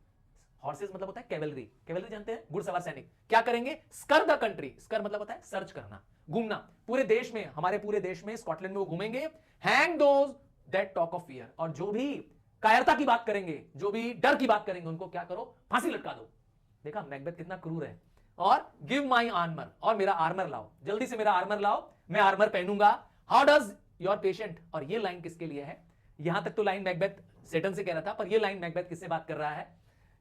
हॉर्सेस मतलब होता है कैवेलरी, कैवेलरी जानते हैं, घुड़सवार सैनिक। क्या करेंगे, स्कर द कंट्री, स्कर मतलब होता है सर्च करना, घूमना पूरे देश में, हमारे पूरे देश में, स्कॉटलैंड में वो घूमेंगे। Hang those that talk of fear, और जो भी कायरता की बात करेंगे, जो भी डर की बात करेंगे, उनको क्या करो, फांसी लटका दो। देखा मैकबेथ कितना क्रूर है। और गिव माई आर्मर, और मेरा आर्मर लाओ, जल्दी से मेरा आर्मर लाओ, मैं आर्मर पहनूंगा। हाउ डज योर पेशेंट, और ये लाइन किसके लिए है, यहां तक तो लाइन मैकबेथ सेटन से कह रहा था, पर ये लाइन मैकबेथ किससे बात कर रहा है,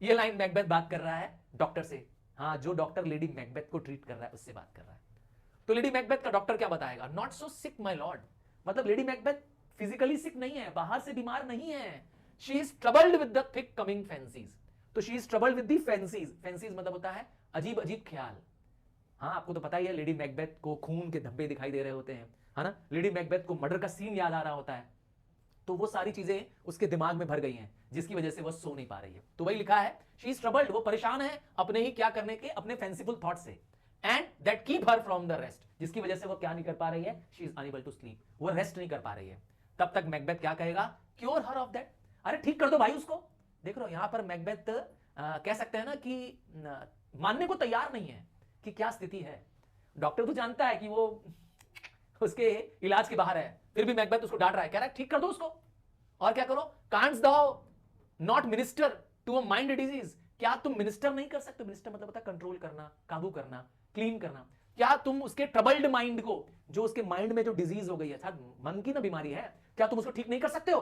ये लाइन मैकबेथ बात कर रहा है डॉक्टर से। हाँ, जो डॉक्टर लेडी मैकबेथ को ट्रीट कर रहा है उससे बात कर रहा है। तो लेडी मैकबेथ का डॉक्टर क्या बताएगा, not so sick my lord, मतलब लेडी मैकबेथ फिजिकली सिक नहीं है, बाहर से बीमार नहीं है। She is troubled with the thick coming fancies, तो she is troubled with the fancies, fancies मतलब होता है अजीब अजीब ख्याल। हाँ, आपको तो पता ही है, लेडी मैकबेथ को खून के धब्बे दिखाई दे रहे होते हैं, है ना, लेडी मैकबेथ को मर्डर का सीन याद आ रहा होता है, तो वो सारी चीजें उसके दिमाग में भर गई हैं, जिसकी वजह से वो सो नहीं पा रही है। तो वही लिखा है, शी इज ट्रबल्ड, वो परेशान है अपने ही क्या करने के, अपने फैंसीफुल थॉट से। And that keep her from the rest, जिसकी वजह से वो क्या नहीं कर पा रही है, she is unable to sleep, वो रेस्ट नहीं कर पा रही है। तब तक मैकबेथ क्या कहेगा, क्योर हर ऑफ दैट, अरे ठीक कर दो भाई उसको। देख रहे हो यहां पर मैकबेथ कह सकते हैं ना कि मानने को तैयार नहीं है कि क्या स्थिति है। डॉक्टर तो जानता है कि वो उसके इलाज के बाहर है, फिर भी मैकबेथ उसको डांट रहा है, कह रहा है ठीक कर दो उसको। और क्या करो, canst thou not minister to a mind disease, क्या तुम मिनिस्टर नहीं कर सकते, मिनिस्टर मतलब होता है कंट्रोल करना, काबू करना, क्लीन करना, क्या तुम उसके ट्रबल्ड माइंड को, जो उसके माइंड में जो डिजीज हो गई है, मन की ना बीमारी है, क्या तुम उसको ठीक नहीं कर सकते हो।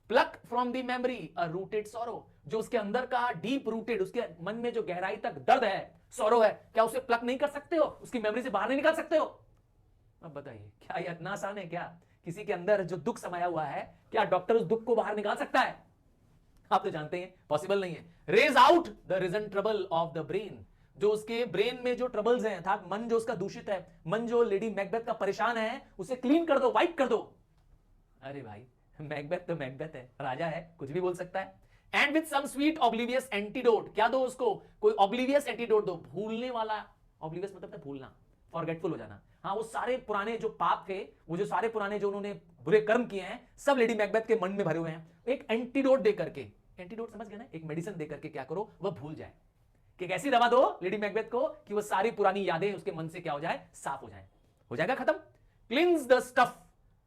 Pluck from the memory a rooted sorrow, जो उसके अंदर का डीप रूटेड, उसके मन में जो गहराई तक दर्द है, सॉरो है, क्या उसे प्लक नहीं कर सकते हो, उसकी मेमोरी से बाहर नहीं निकाल सकते हो। अब बताइए क्या ये इतना आसान है क्या, किसी के अंदर जो दुख समाया हुआ है, क्या डॉक्टर उस दुख को बाहर निकाल सकता है। आप तो जानते हैं पॉसिबल नहीं है। Raze out the reason trouble of the brain, जो उसके ब्रेन में जो ट्रबल्स हैं, अर्थात मन जो उसका दूषित है, मन जो लेडी मैकबेथ का परेशान है, उसे क्लीन कर दो, वाइप कर दो। अरे भाई मैकबेथ तो मैकबेथ है, राजा है, कुछ भी बोल सकता है। And with some sweet oblivious antidote, क्या दो उसको, कोई ऑब्लिवियस एंटीडोट दो, भूलने वाला, ऑब्लिवियस मतलब भूलना, फॉरगेटफुल हो जाना। हाँ, वो सारे पुराने जो पाप थे, वो जो सारे पुराने जो उन्होंने बुरे कर्म किए हैं, सब लेडी मैकबेथ के मन में भरे हुए हैं। एक एंटीडोट दे करके, एंटीडोट समझ गए ना, एक मेडिसिन दे करके क्या करो, वह भूल जाए। कि कैसी दवा दो लेडी मैकबेथ को कि वो सारी पुरानी यादें उसके मन से क्या हो जाए, साफ हो जाए, हो जाएगा खत्म। Cleanse the stuff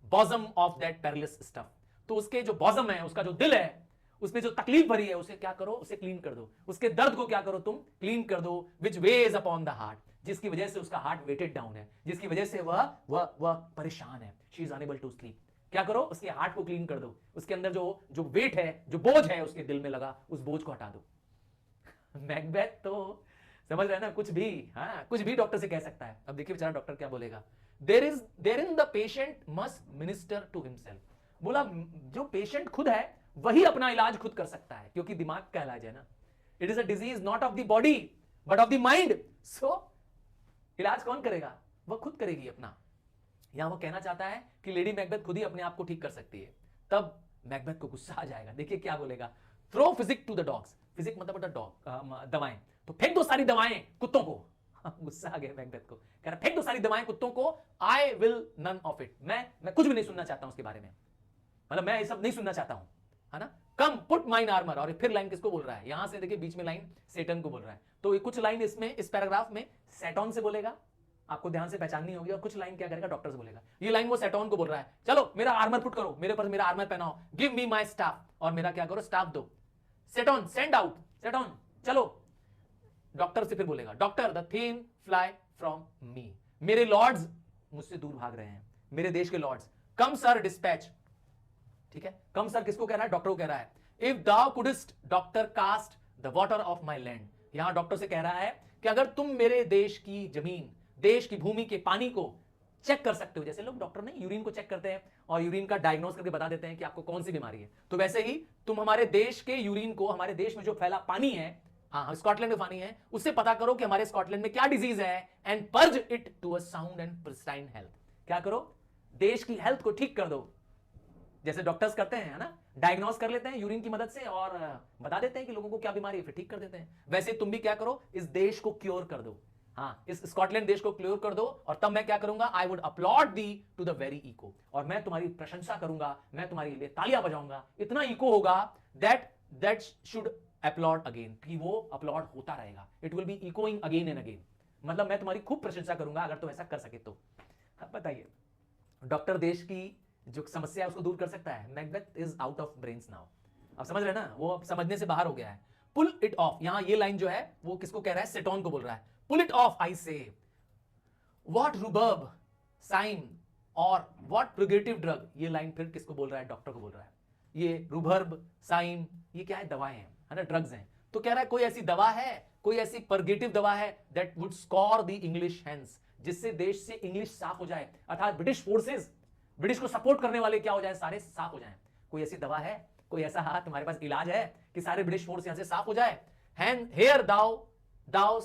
bosom of that perilous stuff, तो उसके जो बॉजम है, उसका जो दिल है, उसमें जो तकलीफ भरी है, उसे क्या करो, उसे क्लीन कर दो, उसके दर्द को क्या करो तुम, क्लीन कर दो। Which ways upon the heart, जिसकी वजह से उसका हार्ट वेटेड डाउन है, जिसकी वजह से वह परेशान है, she is unable to sleep. क्या करो, उसके हार्ट को क्लीन कर दो, उसके अंदर जो वेट है, जो बोझ है उसके दिल में लगा, उस बोझ को हटा दो। मैकबेथ तो समझ रहे हैं ना, कुछ भी, हाँ कुछ भी डॉक्टर से कह सकता है। अब देखिए बेचारा डॉक्टर क्या बोलेगा, therein the patient must minister to himself, बोला जो पेशेंट खुद है वही अपना इलाज खुद कर सकता है, क्योंकि दिमाग का इलाज है ना। It is a disease not of the body but of the mind, सो इलाज कौन करेगा, वह खुद करेगी अपना। यहां वो कहना चाहता है कि लेडी मैकबेथ खुद ही अपने आप को ठीक कर सकती है। तब मैकबेथ को गुस्सा आ जाएगा, देखिए क्या बोलेगा, throw physic to the dogs, physic मतलब होता डॉग, दवाएं, तो फेंक दो सारी दवाएं कुत्तों को। गुस्सा आ गया मैकबेथ को, कह रहा फेंक दो सारी दवाएं कुत्तों को, I will none of it, मैं कुछ भी नहीं सुनना चाहता हूं उसके बारे में, मतलब मैं ये सब नहीं सुनना चाहता हूं, है ना। कम पुट माइन आर्मर, और फिर लाइन किसको बोल रहा है, यहां से देखिए बीच में लाइन सेटन को बोल रहा है, तो कुछ लाइन इसमें इस पैराग्राफ में सेटॉन से बोलेगा, आपको ध्यान से पहचाननी होगी, और कुछ लाइन क्या करेगा, डॉक्टर से बोलेगा। ये लाइन वो सेटॉन को बोल रहा है, चलो मेरा आर्मर पुट करो, मेरे पर मेरा आर्मर पहनाओ, गिव मी माय स्टाफ, और मेरा क्या करो, स्टाफ दो। सेटॉन सेंड आउट, सेटॉन चलो। डॉक्टर से फिर बोलेगा, doctor the thin fly from me, मेरे लॉर्ड्स मुझसे दूर भाग रहे हैं, मेरे देश के लॉर्ड्स, कम सर डिस्पैच, ठीक है, कम सर किसको कह रहा है, डॉक्टर को कह रहा है। If thou couldst doctor cast the water of my land, यहां डॉक्टर से कह रहा है कि अगर तुम मेरे देश की जमीन, देश की भूमि के पानी को चेक कर सकते हो, जैसे लोग डॉक्टर नहीं यूरिन को चेक करते हैं और यूरिन का डायग्नोस करके बता देते हैं कि आपको कौन सी बीमारी है, तो वैसे ही तुम हमारे देश के यूरिन को, हमारे देश में जो फैला पानी है, हाँ स्कॉटलैंड में पानी है, उससे पता करो कि हमारे स्कॉटलैंड में क्या डिजीज है, and purge it to a sound and pristine health, क्या करो, देश की हेल्थ को ठीक कर दो, जैसे डॉक्टर्स करते हैं, है ना, डायग्नोस कर लेते हैं यूरिन की मदद से और बता देते हैं कि लोगों को क्या बीमारी है, फिर ठीक कर देते हैं। वैसे तुम भी क्या करो, इस देश को क्योर कर दो, हाँ इस स्कॉटलैंड देश को क्योर कर दो, और तब मैं क्या करूंगा, I would applaud thee to the very echo, और मैं तुम्हारी प्रशंसा करूंगा, मैं तुम्हारे लिए तालियां बजाऊंगा, इतना इको होगा दैट शुड अपलॉड अगेन, कि वो अपलॉड होता रहेगा, it will be echoing again and again, मतलब मैं तुम्हारी खूब प्रशंसा करूंगा अगर तुम ऐसा कर सके तो। अब बताइए डॉक्टर देश की जो समस्या है उसको दूर कर सकता है। Macbeth is out of brains now, अब समझ रहे हैं ना, वो अब समझने से बाहर हो गया है। पुल इट ऑफ, यहां ये लाइन जो है वो किसको कह रहा है, सेटॉन को बोल रहा है, पुल इट ऑफ आई से, व्हाट रूबर्ब साइम और व्हाट प्रोगेटिव ड्रग, ये लाइन फिर किसको बोल रहा है, डॉक्टर को बोल रहा है। ये रूबर्ब साइम ये क्या है, दवाएं हैं, है ना, ड्रग्स हैं, तो कह रहा है कोई ऐसी दवा है, कोई ऐसी परगेटिव दवा है that would score the English hands, जिससे देश से इंग्लिश साफ हो जाए, अर्थात ब्रिटिश फोर्सेस, ब्रिटिश को सपोर्ट करने वाले क्या हो जाए, सारे साफ हो जाएं। कोई ऐसी दवा है, कोई ऐसा हाथ तुम्हारे पास इलाज है कि सारे ब्रिटिश फोर्स यहां से साफ हो जाए। Hear thou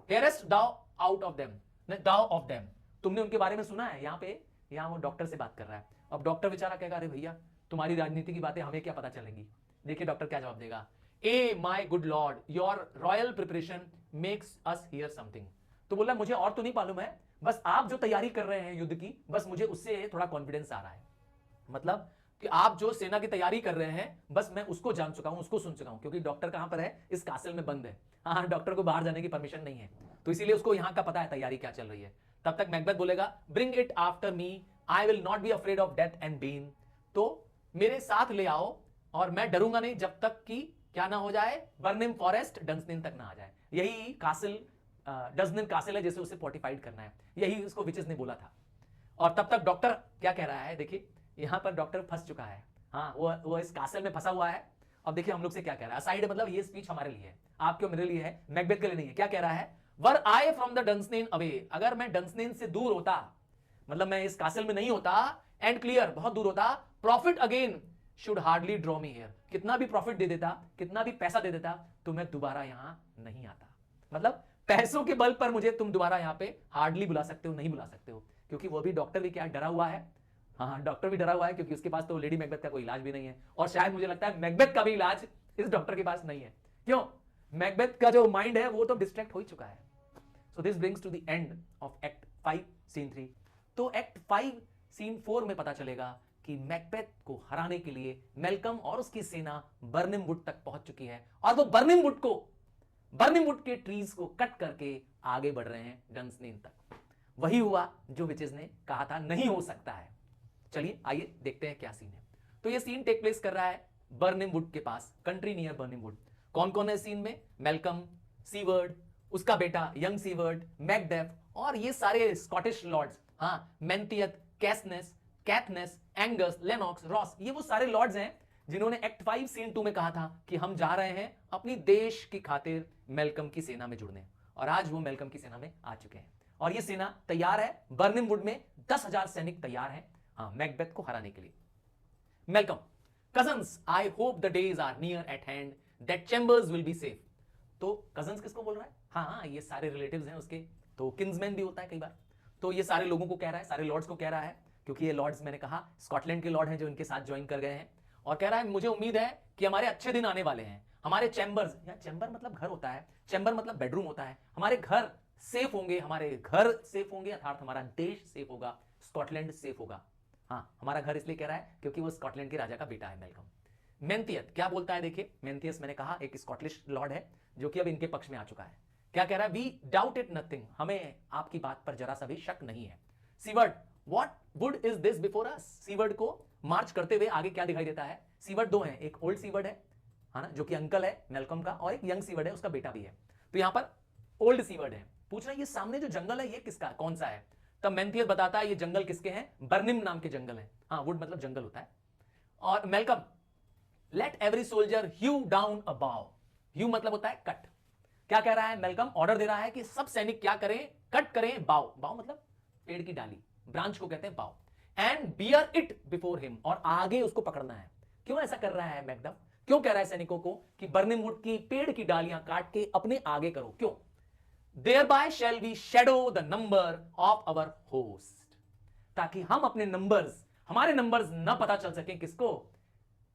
hear'st thou out of them, thou of them, तुमने उनके बारे में सुना है, यहां पे यहां वो डॉक्टर से बात कर रहा है। अब डॉक्टर बेचारा कहेगा, अरे भैया तुम्हारी राजनीति की बातें हमें क्या पता चलेंगी। देखिए डॉक्टर क्या जवाब देगा, ay my good lord your royal preparation makes us hear something, तो बोला मुझे और तो नहीं मालूम है, बस आप जो तैयारी कर रहे हैं युद्ध की, बस मुझे उससे थोड़ा कॉन्फिडेंस आ रहा है। मतलब कि आप जो सेना की तैयारी कर रहे हैं, बस मैं उसको जान चुका हूं, उसको सुन चुका हूं, क्योंकि डॉक्टर कहां पर है, इस कासल में बंद है। हाँ, डॉक्टर को बाहर जाने की परमिशन नहीं है, तो इसीलिए उसको यहां का पता है तैयारी क्या चल रही है। तब तक मैकबेथ बोलेगा, bring it after me, I will not be afraid of death and Ben. तो मेरे साथ ले आओ और मैं डरूंगा नहीं जब तक कि क्या ना हो जाए, बर्निम फॉरेस्ट डंसनिन तक ना आ जाए। यही कासल डंसनिन कासल है जिसे उसे फोर्टिफाइड करना है, यही उसको विचेस ने बोला था। और तब तक डॉक्टर क्या कह रहा है, देखिए यहां पर डॉक्टर फंस चुका है। हाँ, वो इस कासल में फंसा हुआ है। अब देखिए हम लोग से क्या कह रहा है, असाइड मतलब ये स्पीच हमारे लिए है, आपके मेरे लिए है, मैकबेथ के लिए नहीं है। क्या कह रहा है, वर आई फ्रॉम द डंसनिन अवे, अगर मैं डंसनिन से दूर होता, मतलब मैं इस कासल में नहीं होता, एंड क्लियर बहुत दूर होता, profit again should hardly draw me here, कितना भी प्रॉफिट दे देता, कितना भी पैसा दे देता, तो मैं दोबारा यहां नहीं आता। मतलब पैसों के बल पर मुझे तुम दोबारा यहां पे हार्डली बुला सकते हो, नहीं बुला सकते हो, क्योंकि वो भी डॉक्टर भी क्या डरा हुआ है। हाँ, डॉक्टर भी डरा हुआ है, क्योंकि उसके पास तो लेडी मैकबेथ का कोई इलाज भी नहीं है, और शायद मुझे लगता है मैकबेथ का भी इलाज इस डॉक्टर के पास नहीं है। क्यों, मैकबेथ का जो माइंड है वो तो डिस्ट्रैक्ट हो चुका है। So this brings to the end of act 5 scene 3। तो एक्ट 5 सीन 4 में पता चलेगा कि मैकबेथ को हराने के लिए मेलकम और उसकी सेना बर्निम वुड तक पहुंच चुकी है, और वो बर्निम वुड के ट्रीज को कट करके आगे बढ़ रहे हैं डंसनिन तक। वही हुआ जो विचेस ने कहा था नहीं हो सकता है। चलिए आइए देखते हैं क्या सीन है। तो ये सीन टेक प्लेस कर रहा है बर्निम वुड के पास, कंट्री नियर बर्निम वुड। कौन कौन है सीन में, मेलकम, सीवर्ड, उसका बेटा यंग सीवर्ड, मैकडेफ, और ये सारे स्कॉटिश लॉर्ड्स, हाँ, मेंथियत, कैथनेस, एंगस, लेनॉक्स, रॉस, ये वो सारे लॉर्ड्स हैं जिन्होंने एक्ट 5 सीन 2 में कहा था कि हम जा रहे हैं अपनी देश की खातिर मेलकम की सेना में जुड़ने, और आज वो मेलकम की सेना में आ चुके हैं, और ये सेना तैयार है। बर्निम वुड में 10,000 सैनिक तैयार हैं, हाँ, मैकबेथ को हराने के लिए। Malcolm, cousins, I hope the days are near at hand that chambers will be safe. तो कजन्स किसको बोल रहा है, हाँ, ये सारे रिलेटिव्स हैं उसके, तो किंग्समैन भी होता है कई बार, तो ये सारे लोगों को कह रहा है, सारे लॉर्ड्स को कह रहा है, क्योंकि ये लॉर्ड्स मैंने कहा स्कॉटलैंड के लॉर्ड हैं जो इनके साथ ज्वाइन कर गए हैं, और कह रहा है मुझे उम्मीद है कि हमारे अच्छे दिन आने वाले हैं, हमारे चैम्बर्स, या चैम्बर मतलब घर होता है, चैम्बर मतलब बेडरूम होता है, हमारे घर सेफ होंगे, हमारे घर सेफ होंगे, अर्थात हमारा देश सेफ होगा, स्कॉटलैंड सेफ होगा। हाँ, हमारा घर इसलिए कह रहा है क्योंकि वो स्कॉटलैंड के राजा का बेटा है मेलकम। मेंथियत क्या बोलता है, देखिए मेंथियस मैंने कहा एक स्कॉटिश लॉर्ड है जो कि अब इनके पक्ष में आ चुका है। क्या कह रहा है, वी डाउट इट नथिंग, हमें आपकी बात पर जरा सा भी शक नहीं है। Seaward, what would is this before us, seaward को मार्च करते हुए आगे क्या दिखाई देता है। सीवर्ड दो हैं, एक ओल्ड सीवर्ड है ना, जो कि अंकल है मेलकम का, और एक यंग सीवर्ड है, उसका बेटा भी है। तो यहां पर ओल्ड सीवर्ड है, पूछ रहा है ये सामने जो जंगल है ये किसका, कौन सा है। तब मेंथियस बताता है ये जंगल किसके हैं, बर्निम नाम के जंगल है। हाँ, वुड मतलब जंगल होता है। और Malcolm, let every soldier hew down a bough, hew मतलब होता है कट। क्या कह रहा है मेलकम, ऑर्डर दे रहा है कि सब सैनिक क्या करें, कट करें बाउ, बाउ मतलब पेड़ की डाली, ब्रांच को कहते हैं बाउ, and bear it before him, और आगे उसको पकड़ना है। क्यों ऐसा कर रहा है मैकडफ, क्यों कह रहा है सैनिकों को कि बर्निम वुड की पेड़ की डालियां काट के अपने आगे करो, क्यों, thereby shall we shadow the number of our host, ताकि हम अपने नंबर्स, हमारे नंबर्स न पता चल सके किसको,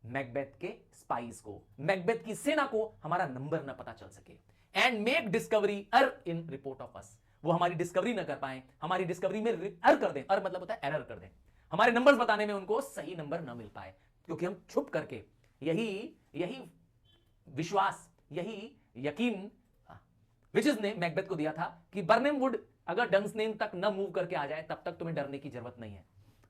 मैकबेथ के स्पाइस को, मैकबेथ की सेना को हमारा नंबर न पता चल सके, and make discovery err in report of us, वो हमारी डिस्कवरी न कर पाए, हमारी डिस्कवरी में अर कर दें, अर मतलब होता है एरर कर दें, हमारे नंबर्स बताने में उनको सही नंबर न मिल पाए, क्योंकि हम छुप करके, यही विश्वास, यही यकीन विचेस ने मैकबेथ को दिया था कि बर्निम वुड अगर डंसनेन तक न मूव करके आ जाए तब तक तुम्हें डरने की जरूरत नहीं है।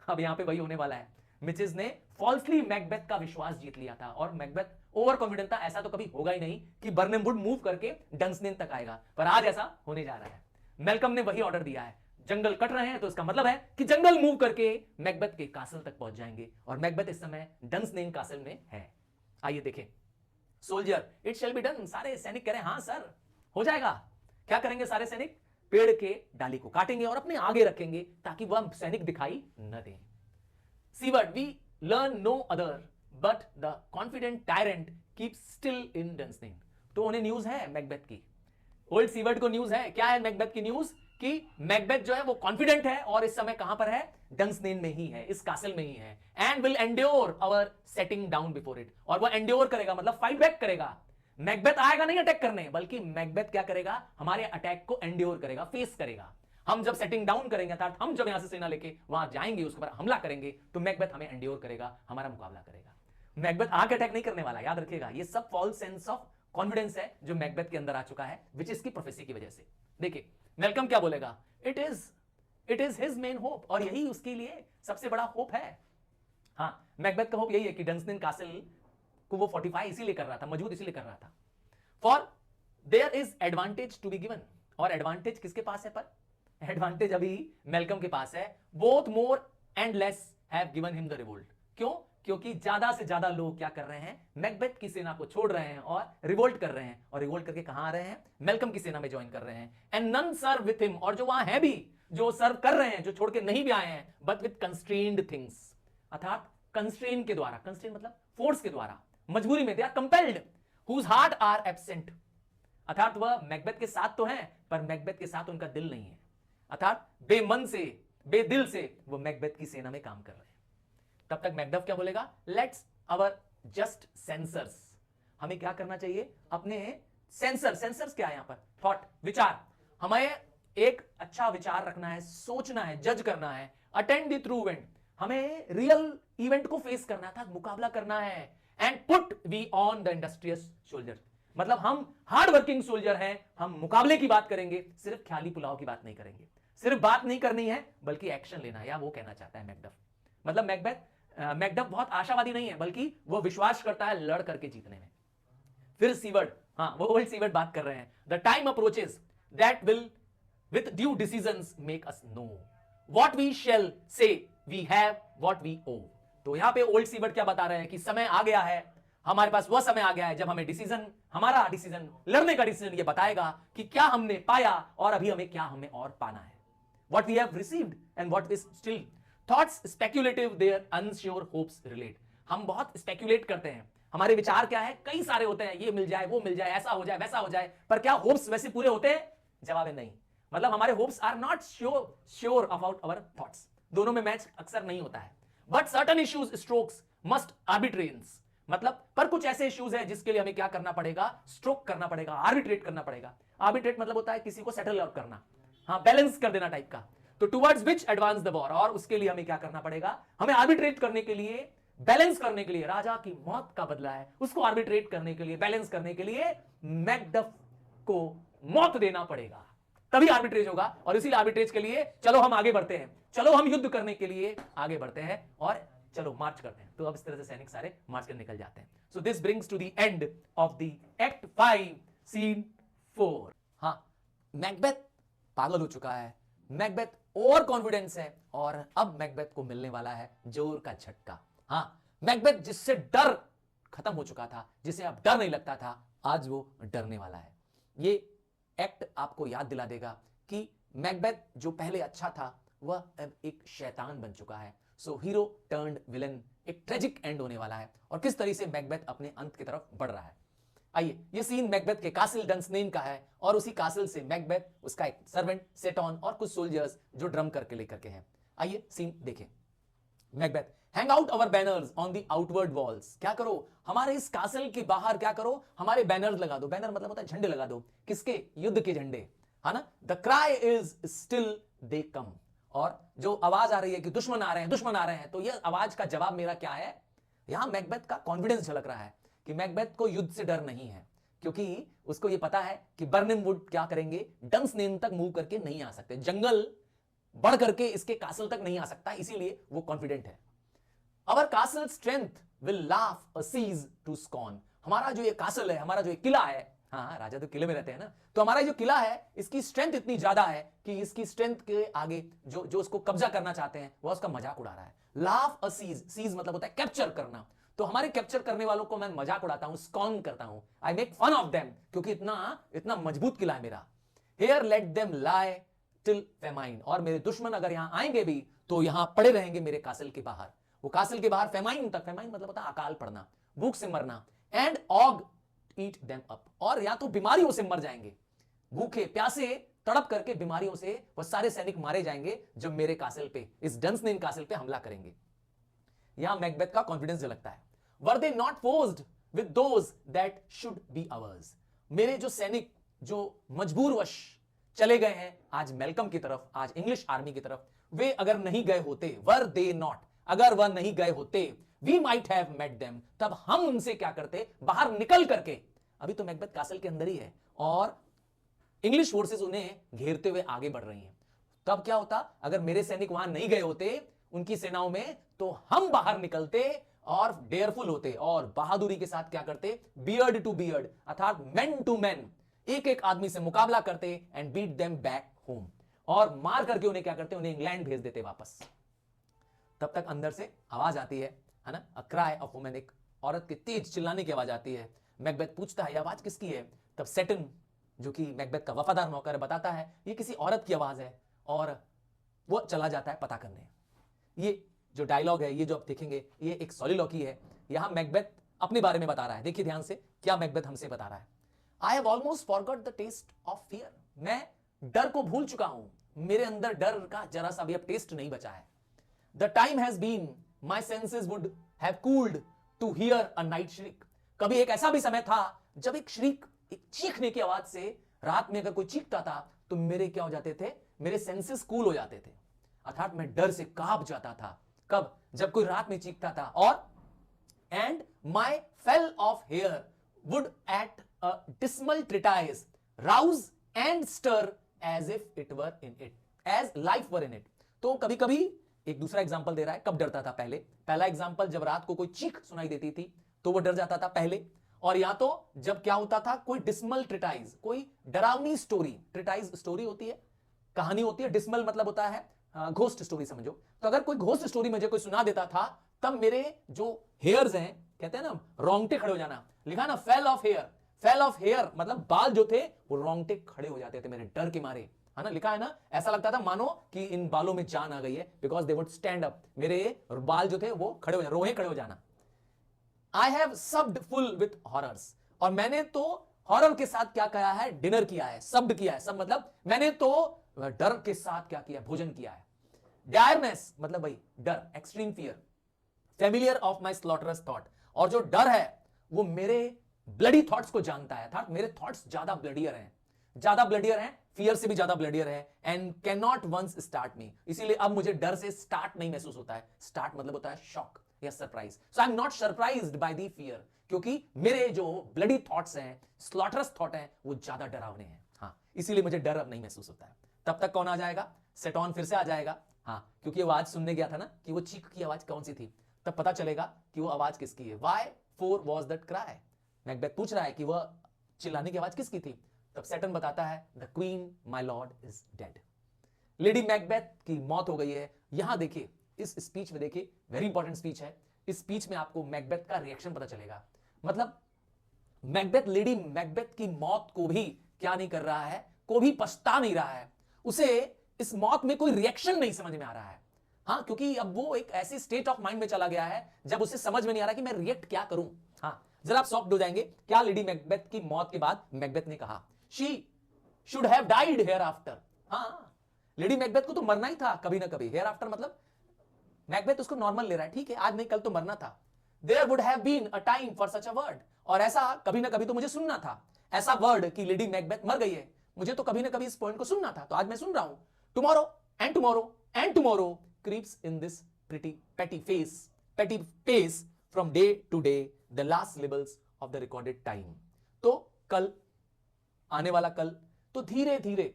अब यहां पे वही होने वाला है, विचेस ने फॉल्सली मैकबेथ का विश्वास जीत लिया था, और मैकबेथ ओवर कॉन्फिडेंट था, ऐसा तो कभी होगा ही नहीं कि बर्निम वुड मूव करके डंसनेन तक आएगा, पर आज ऐसा होने जा रहा है। मेलकम ने वही ऑर्डर दिया है, जंगल कट रहे हैं तो इसका मतलब है कि जंगल मूव करके मैकबेथ के कासल तक पहुंच जाएंगे, और मैकबेथ इस समय डंसनेन कासल में है। आइए देखें, soldier, it shall be done, सारे सैनिक कह रहे हैं हाँ सर हो जाएगा। क्या करेंगे सारे सैनिक, पेड़ के डाली को काटेंगे और अपने आगे रखेंगे ताकि वह सैनिक दिखाई न दे। Siward, we learn no other but the confident tyrant keep still in Dunsinane, तो उन्हें न्यूज है मैकबेथ की, ओल्ड सीवर्ड को न्यूज है, क्या है मैकबेथ की न्यूज, कि मैकबेथ जो है वो कॉन्फिडेंट है और इस समय कहां पर है, डंसनेन में ही है, इस कासल में ही है, and will endure our setting down before it, और वो एंड्योर करेगा मतलब फाइट बैक करेगा, मैकबेथ आएगा नहीं अटैक करने, बल्कि मैकबेथ क्या करेगा, हमारे अटैक को एंड्योर करेगा, फेस करेगा। हम जब सेटिंग डाउन करेंगे, अर्थात हम जब यहां से सेना लेके वहां जाएंगे, उसके ऊपर हमला करेंगे, तो मैकबेथ हमें एंड्योर करेगा, हमारा मुकाबला करेगा। मैकबेथ आके अटैक नहीं करने वाला, याद रखिएगा। ये सब फॉल्स सेंस ऑफ कॉन्फिडेंस है जो मैकबेथ के अंदर आ चुका है, विच इसकी प्रोफेसी की वजह से। देखिए मेलकम क्या बोलेगा, it is his main hope, और यही उसके लिए सबसे बड़ा होप है। हाँ, मैकबेथ का होप यही है कि डंसनिन कासल को वो फोर्टिफाई इसीलिए कर रहा था, मजबूत इसीलिए कर रहा था। For there is advantage to be given, और एडवांटेज किसके पास है, पर एडवांटेज अभी मेलकम के पास है। Both more and less have given him the revolt. क्यों? क्योंकि ज्यादा से ज्यादा लोग क्या कर रहे हैं, मैकबेथ की सेना को छोड़ रहे हैं और रिवोल्ट कर रहे हैं, और रिवोल्ट करके कहां आ रहे हैं, मेलकम की सेना में ज्वाइन कर रहे हैं। And none serve with him, और जो वहां है भी, जो सर्व कर रहे हैं, जो छोड़ के नहीं भी आए हैं, बट विथ कंस्ट्रेन्ड थिंग्स, अर्थात कंस्ट्रेन के द्वारा, कंस्ट्रेन मतलब फोर्स के द्वारा, मजबूरी में, they are compelled, whose heart are absent, अर्थात वह मैकबेथ के साथ तो हैं, पर मैकबेथ के साथ उनका दिल नहीं है, अर्थात बेमन से, बेदिल से वो मैकबेथ की सेना में काम कर रहे हैं। तब तक मैकबेथ क्या बोलेगा, लेट्स आवर जस्ट सेंसर्स, हमें क्या करना चाहिए, अपने सेंसर्स क्या है यहां पर, थॉट, विचार, हमें एक अच्छा विचार रखना है, सोचना है, जज करना है, अटेंड द ट्रू इवेंट, हमें रियल इवेंट को फेस करना था, मुकाबला करना है, and put we on the industrious soldier, मतलब हम हार्ड वर्किंग सोल्जर हैं, हम मुकाबले की बात करेंगे, सिर्फ ख्याली पुलाव की बात नहीं करेंगे, सिर्फ बात नहीं करनी है, बल्कि एक्शन लेना है, या वो कहना चाहता है मैकबेथ। मतलब मैकबेथ बहुत आशावादी नहीं है, बल्कि वो विश्वास करता है लड़ करके जीतने में। फिर सीवर्ड, हाँ वो ओल्ड सीवर्ड बात कर रहे हैं, the time approaches that will with due decisions make us know what we shall say, we have what we owe. तो यहां पे ओल्ड सीवर्ड क्या बता रहे हैं कि समय आ गया है, हमारे पास वह समय आ गया है जब हमें डिसीजन, हमारा डिसीजन, लड़ने का डिसीजन ये बताएगा कि क्या हमने पाया और अभी हमें क्या हमें और पाना है। What we have received and what is still thoughts speculative, their unsure hopes relate। हम बहुत स्पेक्यूलेट करते हैं, हमारे विचार क्या है, कई सारे होते हैं, ये मिल जाए, वो मिल जाए, ऐसा हो जाए, वैसा हो जाए, पर क्या होप्स वैसे पूरे होते हैं? जवाब है नहीं। मतलब हमारे hopes are not sure about our thoughts, दोनों में मैच अक्सर नहीं होता है। But certain issues strokes must arbitrate, मतलब पर कुछ ऐसे इश्यूज है जिसके लिए हमें क्या करना पड़ेगा, स्ट्रोक करना पड़ेगा, आर्बिट्रेट करना पड़ेगा। आर्बिट्रेट मतलब होता है किसी को सेटल आउट करना, हाँ बैलेंस कर देना टाइप का। तो towards which advance the war, और उसके लिए हमें क्या करना पड़ेगा, हमें आर्बिट्रेट करने के लिए, बैलेंस करने के लिए, राजा की मौत का बदला है, उसको आर्बिट्रेट करने के लिए, बैलेंस करने के लिए मैकबेथ को मौत देना पड़ेगा, तभी आर्बिट्रेज होगा। और इसीलिए आर्बिट्रेज के लिए चलो हम आगे बढ़ते हैं, चलो हम युद्ध करने के लिए आगे बढ़ते हैं, और चलो मार्च करते हैं। तो अब इस तरह से सैनिक सारे मार्च कर निकल जाते हैं। So this brings to the end of the act 5 scene 4। हाँ, मैकबेथ पागल हो चुका है, मैकबेथ ओवर कॉन्फिडेंस है, और अब मैकबेथ को मिलने वाला है जोर का झटका। हाँ, मैकबेथ जिससे डर खत्म हो चुका था, जिसे अब डर नहीं लगता था, आज वो डरने वाला है। ये एक्ट आपको याद दिला देगा कि मैकबेथ जो पहले अच्छा था वह अब एक शैतान बन चुका है। सो हीरो टर्न्ड विलन, एक ट्रेजिक एंड होने वाला है, और किस तरह से मैकबेथ अपने अंत की तरफ बढ़ रहा है। आइए, ये सीन मैकबेथ के कासिल डंसनेन का है, और उसी कासिल से मैकबेथ, उसका एक सर्वेंट सेटॉन और कुछ सोल्जर्स जो ड्रम करके लेकर के हैं। आइए सीन देखें। Macbeth, hang out our banners on the outward walls, क्या करो, हमारे इस कासिल के बाहर क्या करो, हमारे बैनर्स लगा दो। बैनर मतलब होता है झंडे लगा दो, किसके, युद्ध के झंडे, है ना। The cry is still they come, और जो आवाज आ रही है कि दुश्मन आ रहे हैं, दुश्मन आ रहे हैं, तो यह आवाज का जवाब मेरा क्या है, यहां मैकबेथ का कॉन्फिडेंस झलक रहा है कि मैकबेथ को युद्ध से डर नहीं है, क्योंकि उसको यह पता है कि बर्निंग वुड क्या करेंगे, डंसनेन तक मूव करके नहीं आ सकते, जंगल बढ़ करके इसके कासल तक नहीं आ सकता, इसीलिए वो कॉन्फिडेंट है। Our castle's strength will laugh a siege to scorn, हमारा जो ये कासल है, हमारा जो ये किला है, हाँ राजा तो किले में रहते हैं ना, तो हमारा जो किला है इसकी स्ट्रेंथ इतनी ज्यादा है कि इसकी स्ट्रेंथ के आगे जो उसको कब्जा करना चाहते हैं वह उसका मजाक उड़ा रहा है। लाफ अ सीज, सीज मतलब होता है कैप्चर करना, तो हमारे कैप्चर करने वालों को मैं मजाक उड़ाता हूं, स्कॉन करता हूं, I make fun of them, क्योंकि इतना मजबूत किला है मेरा। Here let them lie till famine, और मेरे दुश्मन अगर यहां आएंगे भी तो यहां पड़े रहेंगे मेरे कासल के बाहर, वो कासल के बाहर फेमाइन तक, फेमाइन मतलब होता है अकाल पड़ना, भूख से मरना, and ague eat them up, और या तो बीमारियों से मर जाएंगे, भूखे प्यासे तड़प करके बीमारियों से वो सारे सैनिक मारे जाएंगे जब मेरे कासल पे, इस डंसनेन कासल पे हमला करेंगे। यहां मैकबेथ का कॉन्फिडेंस झलकता है। Were they not forced with those that should be ours. मेरे जो सैनिक जो मजबूरवश चले गए हैं आज मेलकम की तरफ, आज इंग्लिश आर्मी की तरफ, वे अगर नहीं गए होते, वर दे नॉट, अगर वह नहीं गए होते, we might have met them, तब हम उनसे क्या करते, बाहर निकल करके, अभी तो मैकबेथ कासल के अंदर ही है और इंग्लिश फोर्सेस उन्हें घेरते हुए आगे बढ़ रही हैं, तब क्या होता, अगर मेरे सैनिक वहां नहीं गए होते उनकी सेनाओं में, तो हम बाहर निकलते और डेयरफुल होते और बहादुरी के साथ क्या करते, बियर्ड टू बियर्ड, अर्थात मैन टू मैन, एक एक आदमी से मुकाबला करते and beat them back home, और मार करके उन्हें क्या करते, उन्हें इंग्लैंड भेज देते वापस। तब तक अंदर से आवाज आती है ना, अ क्राई ऑफ वुमेन, एक औरत के तेज चिल्लाने की आवाज आती है। मैकबेथ पूछता है, यह आवाज किसकी है? तब सेटन, जो कि मैकबेथ का वफादार नौकर है, बताता है ये किसी औरत की आवाज है, और वो चला जाता है पता करने। ये जो डायलॉग है, ये जो आप देखेंगे, ये एक सॉलिलॉकी है। यहां मैकबेथ अपने बारे में बता रहा है, देखिए ध्यान से क्या मैकबेथ हमसे बता रहा है। I have almost forgot the taste of fear, मैं डर को भूल चुका हूं, मेरे अंदर डर का जरा सा भी अब टेस्ट नहीं बचा है। The time has been my senses would have cooled to hear a night shriek, कभी एक ऐसा भी समय था जब एक श्रीक, एक चीखने की आवाज से, रात में अगर कोई चीखता था तो मेरे क्या हो जाते थे, मेरे सेंसेस कूल हो जाते थे, अर्थात मैं डर से कांप जाता था। कब? जब कोई रात में चीखता था। और and my fell of hair would at a dismal treatise rouse and stir as if it were in it, as life were in it. तो कभी कभी एक दूसरा एग्जांपल दे रहा है, कब डरता था पहले। पहला एग्जांपल, जब रात को कोई चीख सुनाई देती थी तो वो डर जाता था पहले, और या तो जब क्या होता था, कोई डिस्मल ट्रिटाइज, कोई डरावनी स्टोरी, ट्रिटाइज स्टोरी होती है, कहानी होती है, डिस्मल मतलब होता है घोस्ट स्टोरी समझो। तो अगर कोई घोस्ट स्टोरी मुझे कोई सुना देता था, तब मेरे जो हेयर्स हैं, कहते हैं ना रोंगटे खड़े हो जाना, लिखा ना fell of hair, fell of hair मतलब बाल जो थे वो रोंगटे खड़े हो जाते थे मेरे डर के मारे, है ना, लिखा है ना, ऐसा लगता था मानो कि इन बालों में जान आ गई है, because they would stand up, मेरे बाल जो थे वो खड़े हो जाना, रोहे खड़े हो जाना। I have सब्ड full with horrors, और मैंने तो हॉरर के साथ क्या किया है, डिनर किया है, सब्ड किया है, सब मतलब मैंने तो डर के साथ क्या किया, भोजन किया है। डायरनेस मतलब भाई डर, extreme fear, familiar of my slaughterous thought, और जो डर है वो मेरे ब्लडी थॉट्स को जानता है, अर्थात मेरे थॉट्स ज्यादा ब्लडियर हैं, ज्यादा ब्लडियर हैं, फियर से भी ज्यादा ब्लडियर है, and can not once start me, इसीलिए अब मुझे डर से स्टार्ट नहीं महसूस होता है। स्टार्ट मतलब होता है शॉक या surprise, so I am not surprised by the fear, क्योंकि मेरे जो ब्लडी थॉट्स हैं, स्लॉटरस थॉट हैं, वो ज्यादा डरावने हैं। हाँ, इसीलिए मुझे डर अब नहीं महसूस होता है। तब तक कौन आ जाएगा, सेटॉन फिर से आ जाएगा। हाँ, क्योंकि आवाज सुनने गया था ना कि वो चीख की आवाज कौन सी थी, तब पता चलेगा कि वो आवाज किसकी है। Why for was that cry, Macbeth पूछ रहा है कि वह चिल्लाने की आवाज किसकी थी। तब सेटन बताता है, the queen my Lord is dead, lady Macbeth की मौत हो गई है। यहां देखिए, इस स्पीच में देखिए, वेरी इंपॉर्टेंट स्पीच है, इस स्पीच में आपको मैकबेथ का रिएक्शन पता चलेगा। मतलब मैकबेथ, लेडी मैकबेथ की मौत को भी क्या नहीं कर रहा है, को भी पछता नहीं रहा है, उसे इस मौत में कोई रिएक्शन नहीं समझ में आ रहा है। हाँ, क्योंकि अब वो एक ऐसी स्टेट ऑफ माइंड में चला गया है जब उसे समझ में नहीं आ रहा कि मैं रिएक्ट क्या करूं। हाँ, जरा आप शॉक्ड हो जाएंगे, क्या लेडी मैकबेथ की मौत के बाद मैकबेथ ने कहा, she should have died hereafter. हाँ, लेडी मैकबेथ को तो मरना ही था कभी ना कभी, हेयर आफ्टर मतलब मैकबेथ उसको नॉर्मल ले रहा है, ठीक है, आज नहीं कल तो मरना था। There would have been a time for such a word, और ऐसा कभी ना कभी तो मुझे सुनना था, ऐसा वर्ड कि लेडी मैकबेथ मर गई है, मुझे तो कभी ना कभी इस पॉइंट को सुनना था, तो आज मैं सुन रहा हूं। Tomorrow and tomorrow and tomorrow creeps in this petty pace from day to day, the last syllables of the recorded time। तो कल, आने वाला कल, तो धीरे धीरे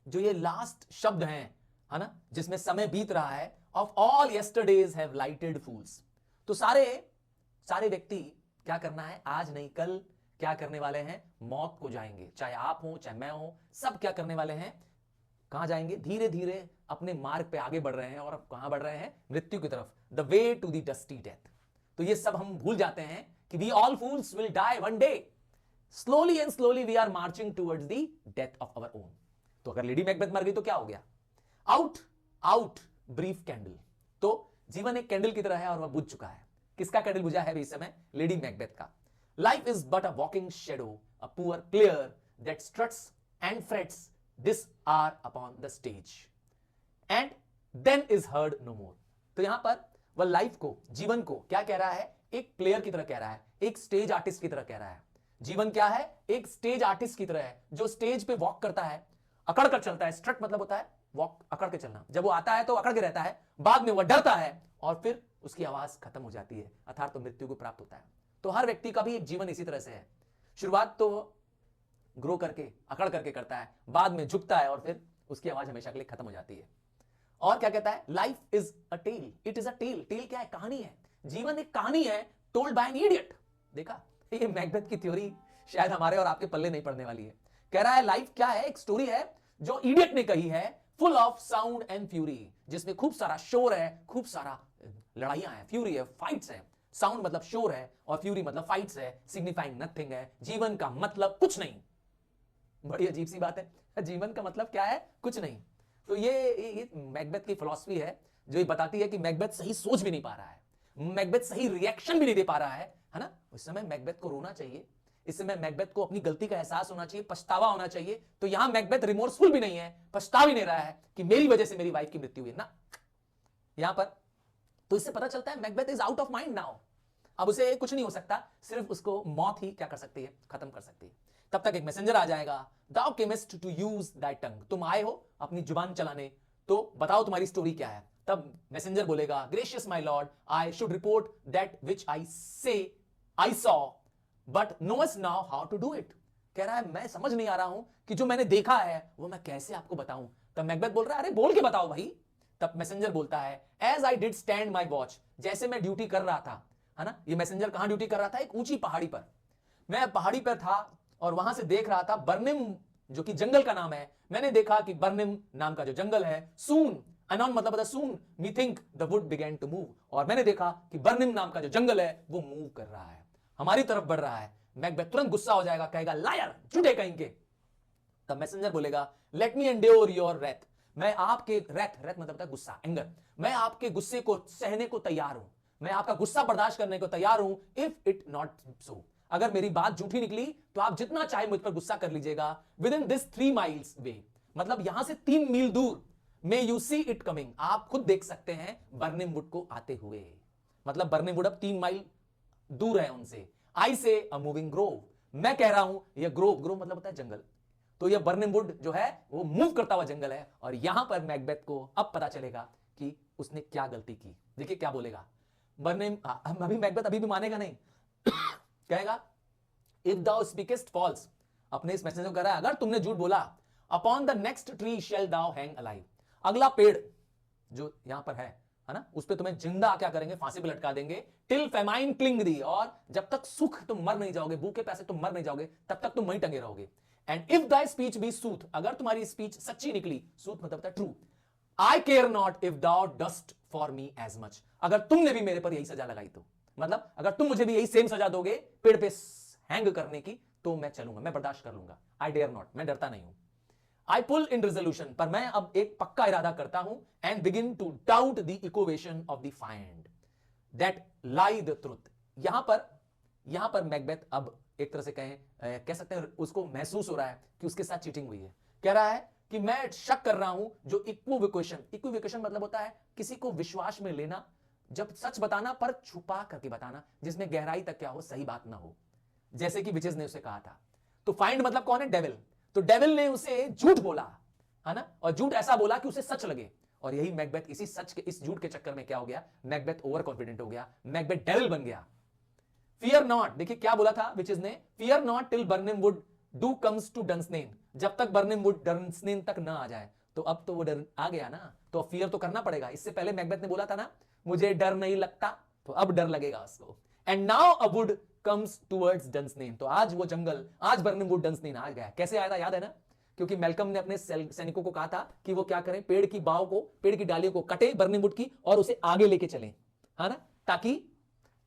जो ये लास्ट शब्द हैं, है ना, जिसमें समय बीत रहा है, of all yesterdays have lighted fools, तो सारे व्यक्ति क्या करना है, आज नहीं कल क्या करने वाले हैं, मौत को जाएंगे, चाहे आप हो चाहे मैं हो, सब क्या करने वाले हैं, कहां जाएंगे, धीरे धीरे अपने मार्ग पे आगे बढ़ रहे हैं, और अब कहां बढ़ रहे हैं, मृत्यु की तरफ, the way to the dusty death. तो ये सब हम भूल जाते हैं कि we all fools will die one day, slowly and slowly we are marching towards the death of our own. तो अगर लेडी मैकबेथ मर गई तो क्या हो गया, आउट आउट ब्रीफ कैंडल, तो जीवन एक कैंडल की तरह है और वह बुझ चुका है। किसका कैंडल बुझा है इस समय, लेडी मैकबेथ का। Life is but a walking shadow, a poor player that struts and frets this hour upon the stage and then is heard no more. तो यहां पर वह लाइफ को, जीवन को क्या कह रहा है, एक प्लेयर की तरह कह रहा है, एक स्टेज आर्टिस्ट की तरह कह रहा है। जीवन क्या है? एक स्टेज आर्टिस्ट की तरह है जो स्टेज पे वॉक करता है, अकड़ कर चलता है। स्ट्रट मतलब होता है वॉक, अकड़ के चलना। जब वो आता है तो अकड़ के रहता है, बाद में वो डरता है और फिर उसकी आवाज खत्म हो जाती है, अर्थात तो मृत्यु को प्राप्त होता है। तो हर व्यक्ति का भी एक जीवन इसी तरह से है। शुरुआत तो ग्रो करके, अकड़ करके करता है, बाद में झुकता है और फिर उसकी आवाज हमेशा के लिए खत्म हो जाती है। और क्या कहता है? Life is a tale, it is a tale. Tale क्या है? कहानी है। जीवन एक कहानी है, टोल्ड बाय एन इडियट। देखा, ये मैकबेथ की थ्योरी शायद हमारे और आपके पल्ले नहीं पड़ने वाली है। कह रहा है लाइफ क्या है? एक स्टोरी है जो इडियट ने कही है, full of sound and fury, जिसमें खूब सारा शोर है, खूब सारा लड़ाइयां हैं, फ्यूरी है, फाइट्स है। साउंड मतलब शोर है और फ्यूरी मतलब फाइट्स है, सिग्निफाइंग नथिंग है। जीवन का मतलब कुछ नहीं। बड़ी अजीब सी बात है, जीवन का मतलब क्या है? कुछ नहीं। तो ये मैकबेथ की फिलॉसफी है जो ये बताती है कि मैकबेथ सही सोच भी नहीं पा रहा है, मैकबेथ सही रिएक्शन भी नहीं दे पा रहा है ना। उस समय मैकबेथ को रोना चाहिए, इस समय मैकबेथ को अपनी गलती का एहसास होना चाहिए, पछतावा होना चाहिए। तो यहां मैकबेथ रिमोर्सफुल भी नहीं है, पछता भी नहीं रहा है कि मेरी वजह से मेरी वाइफ की मृत्यु हुई ना, यहां पर। तो इससे पता चलता है Macbeth is out of mind now. अब उसे कुछ नहीं हो सकता, सिर्फ उसको मौत ही क्या कर सकती है? खत्म कर सकती है। तब तक एक मैसेंजर आ जाएगा, thou comest to use that tongue. तुम आए हो अपनी जुबान चलाने, तो बताओ तुम्हारी स्टोरी क्या है। तब मैसेंजर बोलेगा, gracious my lord, I should report that which I say I saw, but knows now how to do it. कह रहा है मैं समझ नहीं आ रहा हूं कि जो मैंने देखा है वो मैं कैसे आपको बताऊं। तब मैकबेथ बोल रहा है, अरे बोल के बताओ भाई। तब मैसेंजर बोलता है, as I did stand my watch, जैसे मैं ड्यूटी कर रहा था, है ना। ये मैसेंजर कहां ड्यूटी कर रहा था? एक ऊंची पहाड़ी पर। मैं पहाड़ी पर था और वहां से देख रहा था बर्निम, जो कि जंगल का नाम है। मैंने देखा कि बर्निम नाम का जो जंगल है, सून, अनॉन मतलब होता soon, me think the wood began to move. और मैंने देखा कि बर्निम नाम का जो जंगल है वो मूव कर रहा है, हमारी तरफ बढ़ रहा है। मैकबेथ तुरंत गुस्सा हो जाएगा, कहेगा लायर, झूठे कहीं के। तब मैसेंजर बोलेगा, let me endure your Wraith, मैं आपके रेथ, रेथ मतलब होता है गुस्सा, एंगर, मैं आपके गुस्से को सहने को तैयार हूं, मैं आपका गुस्सा बर्दाश्त करने को तैयार हूं, इफ इट नॉट सो, अगर मेरी बात झूठी निकली तो आप जितना चाहे मुझ पर गुस्सा कर लीजिएगा। विद इन दिस 3 miles वे, मतलब यहां से 3 मील दूर, may you see it coming, आप खुद देख सकते हैं बर्निम वुड को आते हुए। मतलब बर्निम वुड अब 3 माइल दूर है उनसे। आई से अ मूविंग ग्रोव, मैं कह रहा हूं यह ग्रोव, ग्रोव मतलब होता है जंगल, तो यह बर्निम वुड जो है वो मूव करता हुआ जंगल है। और यहां पर मैकबेथ को अब पता चलेगा कि उसने क्या गलती की। देखिए क्या बोलेगा बर्निम, अभी मैकबेथ अभी भी मानेगा नहीं। कहेगा, इफ दाउ स्पीकेस्ट फॉल्स, अपने इस मैसेज को कह रहा है, अगर तुमने झूठ बोला, upon the next tree shall thou hang alive, अगला पेड़ जो यहां पर है ना, उस पे तुम्हें जिंदा क्या करेंगे? फांसी पे लटका देंगे। टिल फेमाइन क्लिंग दी, और जब तक सुख तुम मर नहीं जाओगे, भूखे प्यासे तुम मर नहीं जाओगे, तब तक तुम वहीं टंगे रहोगे। And if thy speech be sooth, अगर तुम्हारी स्पीच सच्ची निकली, सूथ मतलब true, I care not if thou dost for me as much, अगर तुमने भी मेरे पर यही सजा लगाई तो, मतलब अगर तुम मुझे भी यही सेम सजा दोगे पेड़ पे हैंग करने की, तो मैं चलूंगा, मैं बर्दाश्त कर लूंगा। आई डेयर नॉट, मैं डरता नहीं हूं। आई पुल इन रेजोल्यूशन, पर मैं अब एक पक्का इरादा करता हूं। And begin to doubt the equivocation of the fiend that lie the truth, यहां पर मैकबेथ अब एक तरह से कह सकते हैं उसको महसूस हो रहा है कि उसके साथ चीटिंग हुई है। कह रहा है कि मैं शक कर रहा हूं जो इक्विवेकेशन मतलब होता है किसी को विश्वास में लेना, जब सच बताना पर छुपा करके बताना, जिसमें गहराई तक क्या हो, सही बात ना हो, जैसे कि विचेस ने उसे कहा था। तो फाइंड मतलब कौन है? डेविल। तो डेविल ने उसे झूठ बोला, है ना, और झूठ ऐसा बोला कि उसे सच लगे। और यही मैकबेथ इसी सच के, इस झूठ के चक्कर में क्या हो गया? मैकबेथ ओवर कॉन्फिडेंट हो गया, मैकबेथ डेविल बन गया। फियर नॉट, देखिए क्या बोला था विचेस ने, fear not till Birnam wood do comes to Dunsinane, जब तक बर्निम वुड डंसनेन तक ना आ जाए। तो अब तो वो डर आ गया ना, तो फियर तो करना पड़ेगा। इससे पहले मैकबेथ ने बोला था ना, मुझे डर नहीं लगता, तो अब डर लगेगा उसको। And now a wood comes towards Dunsinane, तो आज वो जंगल, आज बर्निम वुड डंसनेन आ गया। कैसे आया था याद है ना? क्योंकि मेल्कम ने अपने सैनिकों को कहा था कि वो क्या करें, पेड़ की बाहों को, पेड़ की डालियों को कटे बर्निम वुड की, और उसे आगे लेके चले, है ना,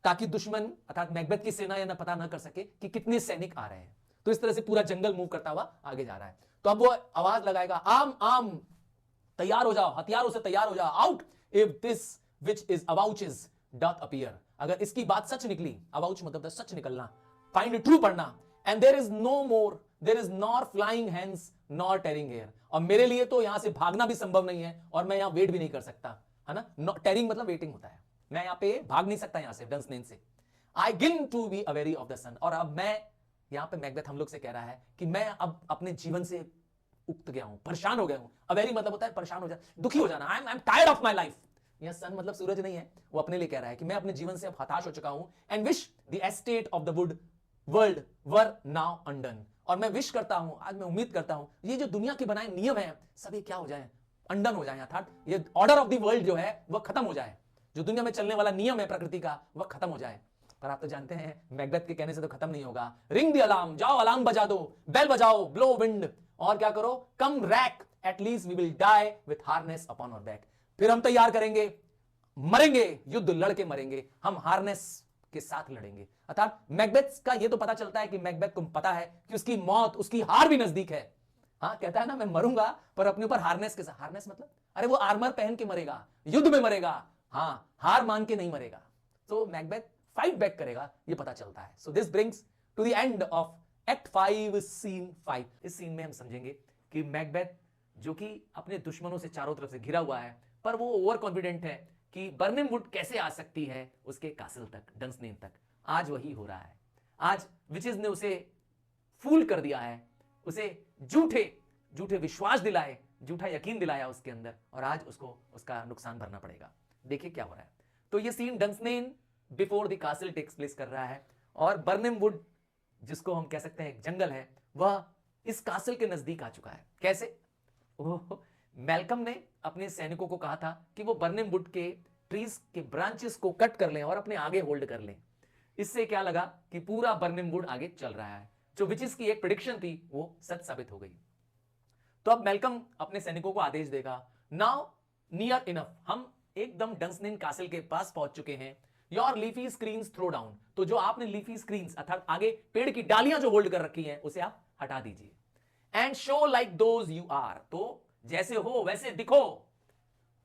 ताकि दुश्मन अर्थात मैकबेथ की सेना या ना पता ना कर सके कि कितने सैनिक आ रहे हैं। तो इस तरह से पूरा जंगल मूव करता हुआ आगे जा रहा है। तो अब वो आवाज लगाएगा, आम आम, तैयार हो जाओ, हथियारों से तैयार हो जाओ। Out if this which is avouches doth appear, अगर इसकी बात सच निकली, अबाउच मतलब सच निकलना, फाइंड ट्रू पढ़ना, and there is no more, there is nor flying hands nor tarrying here, और मेरे लिए तो यहां से भागना भी संभव नहीं है, और मैं यहां वेट भी नहीं कर सकता, है ना। टेरिंग मतलब वेटिंग होता है, मैं यहां पे भाग नहीं सकता यहां से डंसनेन से। आई गिन टू बी अवेरी ऑफ द सन। और अब मैं, यहां पे मैकबेथ हम लोग से कह रहा है कि मैं अब अपने जीवन से उक्त गया हूं, परेशान हो गया हूं। अवेरी मतलब होता है परेशान हो जाना, दुखी हो जाना। I am tired of my life. यह सन मतलब सूरज नहीं है, वो अपने लिए कह रहा है कि मैं अपने जीवन से अब हताश हो चुका हूं। And wish the estate of the wood world were now undone. और मैं विश करता हूं, आज मैं उम्मीद करता हूं, ये जो दुनिया के बनाए नियम है सब ये क्या हो जाए, अनडन हो जाए, अर्थात ये ऑर्डर ऑफ द वर्ल्ड जो है वह खत्म हो जाए। जो दुनिया में चलने वाला नियम है प्रकृति का वह खत्म हो जाए। पर आप तो जानते हैं मैकबेथ के कहने से तो खत्म नहीं होगा। रिंग द अलार्म, जाओ अलार्म बजा दो, बेल बजाओ, ब्लो विंड, और क्या करो, come wrack, at least we will die with harness upon our back. फिर हम तैयार करेंगे, मरेंगे, युद्ध लड़के मरेंगे, हम हार्नेस के साथ लड़ेंगे। अर्थात मैकबेथ का ये तो पता चलता है कि मैकबेथ को पता है कि उसकी मौत, उसकी हार भी नजदीक है। हाँ, कहता है ना मैं मरूंगा पर अपने ऊपर हार्नेस के साथ। हार्नेस मतलब अरे वो आर्मर पहन के मरेगा, युद्ध में मरेगा, हाँ, हार मान के नहीं मरेगा। तो मैकबेथ फाइट बैक करेगा, ये पता चलता है। So this brings to the end of act 5 scene 5। इस सीन में हम समझेंगे कि मैकबेथ जो कि अपने दुश्मनों से चारों तरफ से घिरा हुआ है, पर वो ओवर कॉन्फिडेंट है कि बर्निंग वुड कैसे आ सकती है उसके कासल तक, डंसनेन तक। आज वही हो रहा है। आज विचेस ने उसे फूल कर दिया है, उसे झूठे विश्वास दिलाए, झूठा यकीन दिलाया उसके अंदर, और आज उसको उसका नुकसान भरना पड़ेगा। देखिए क्या हो रहा है। तो ये scene Dunsinane before the castle takes place कर रहा है, और बर्निंग वुड जिसको हम कह सकते हैं एक जंगल है, वह इस कासल के नजदीक आ चुका है। कैसे? मैल्कम ने अपने सैनिकों को कहा था कि वो बर्निंग वुड के ट्रीज के ब्रांचेस को कट कर लें और अपने आगे होल्ड कर लें। इससे क्या लगा कि पूरा बर्निंग वुड आगे चल रहा है। जो विचेस की एक प्रेडिक्शन थी वो सच साबित हो गई। तो अब मैल्कम अपने सैनिकों को आदेश देगा, नाउ नियर इनफ, हम एकदम डंसनेन कासल के पास पहुंच चुके हैं। Your leafy screens throw down, तो जो आपने लीफी स्क्रीन्स अर्थात आगे पेड़ की डालियां जो होल्ड कर रखी हैं उसे आप हटा दीजिए। And show like those you are, तो जैसे हो वैसे दिखो।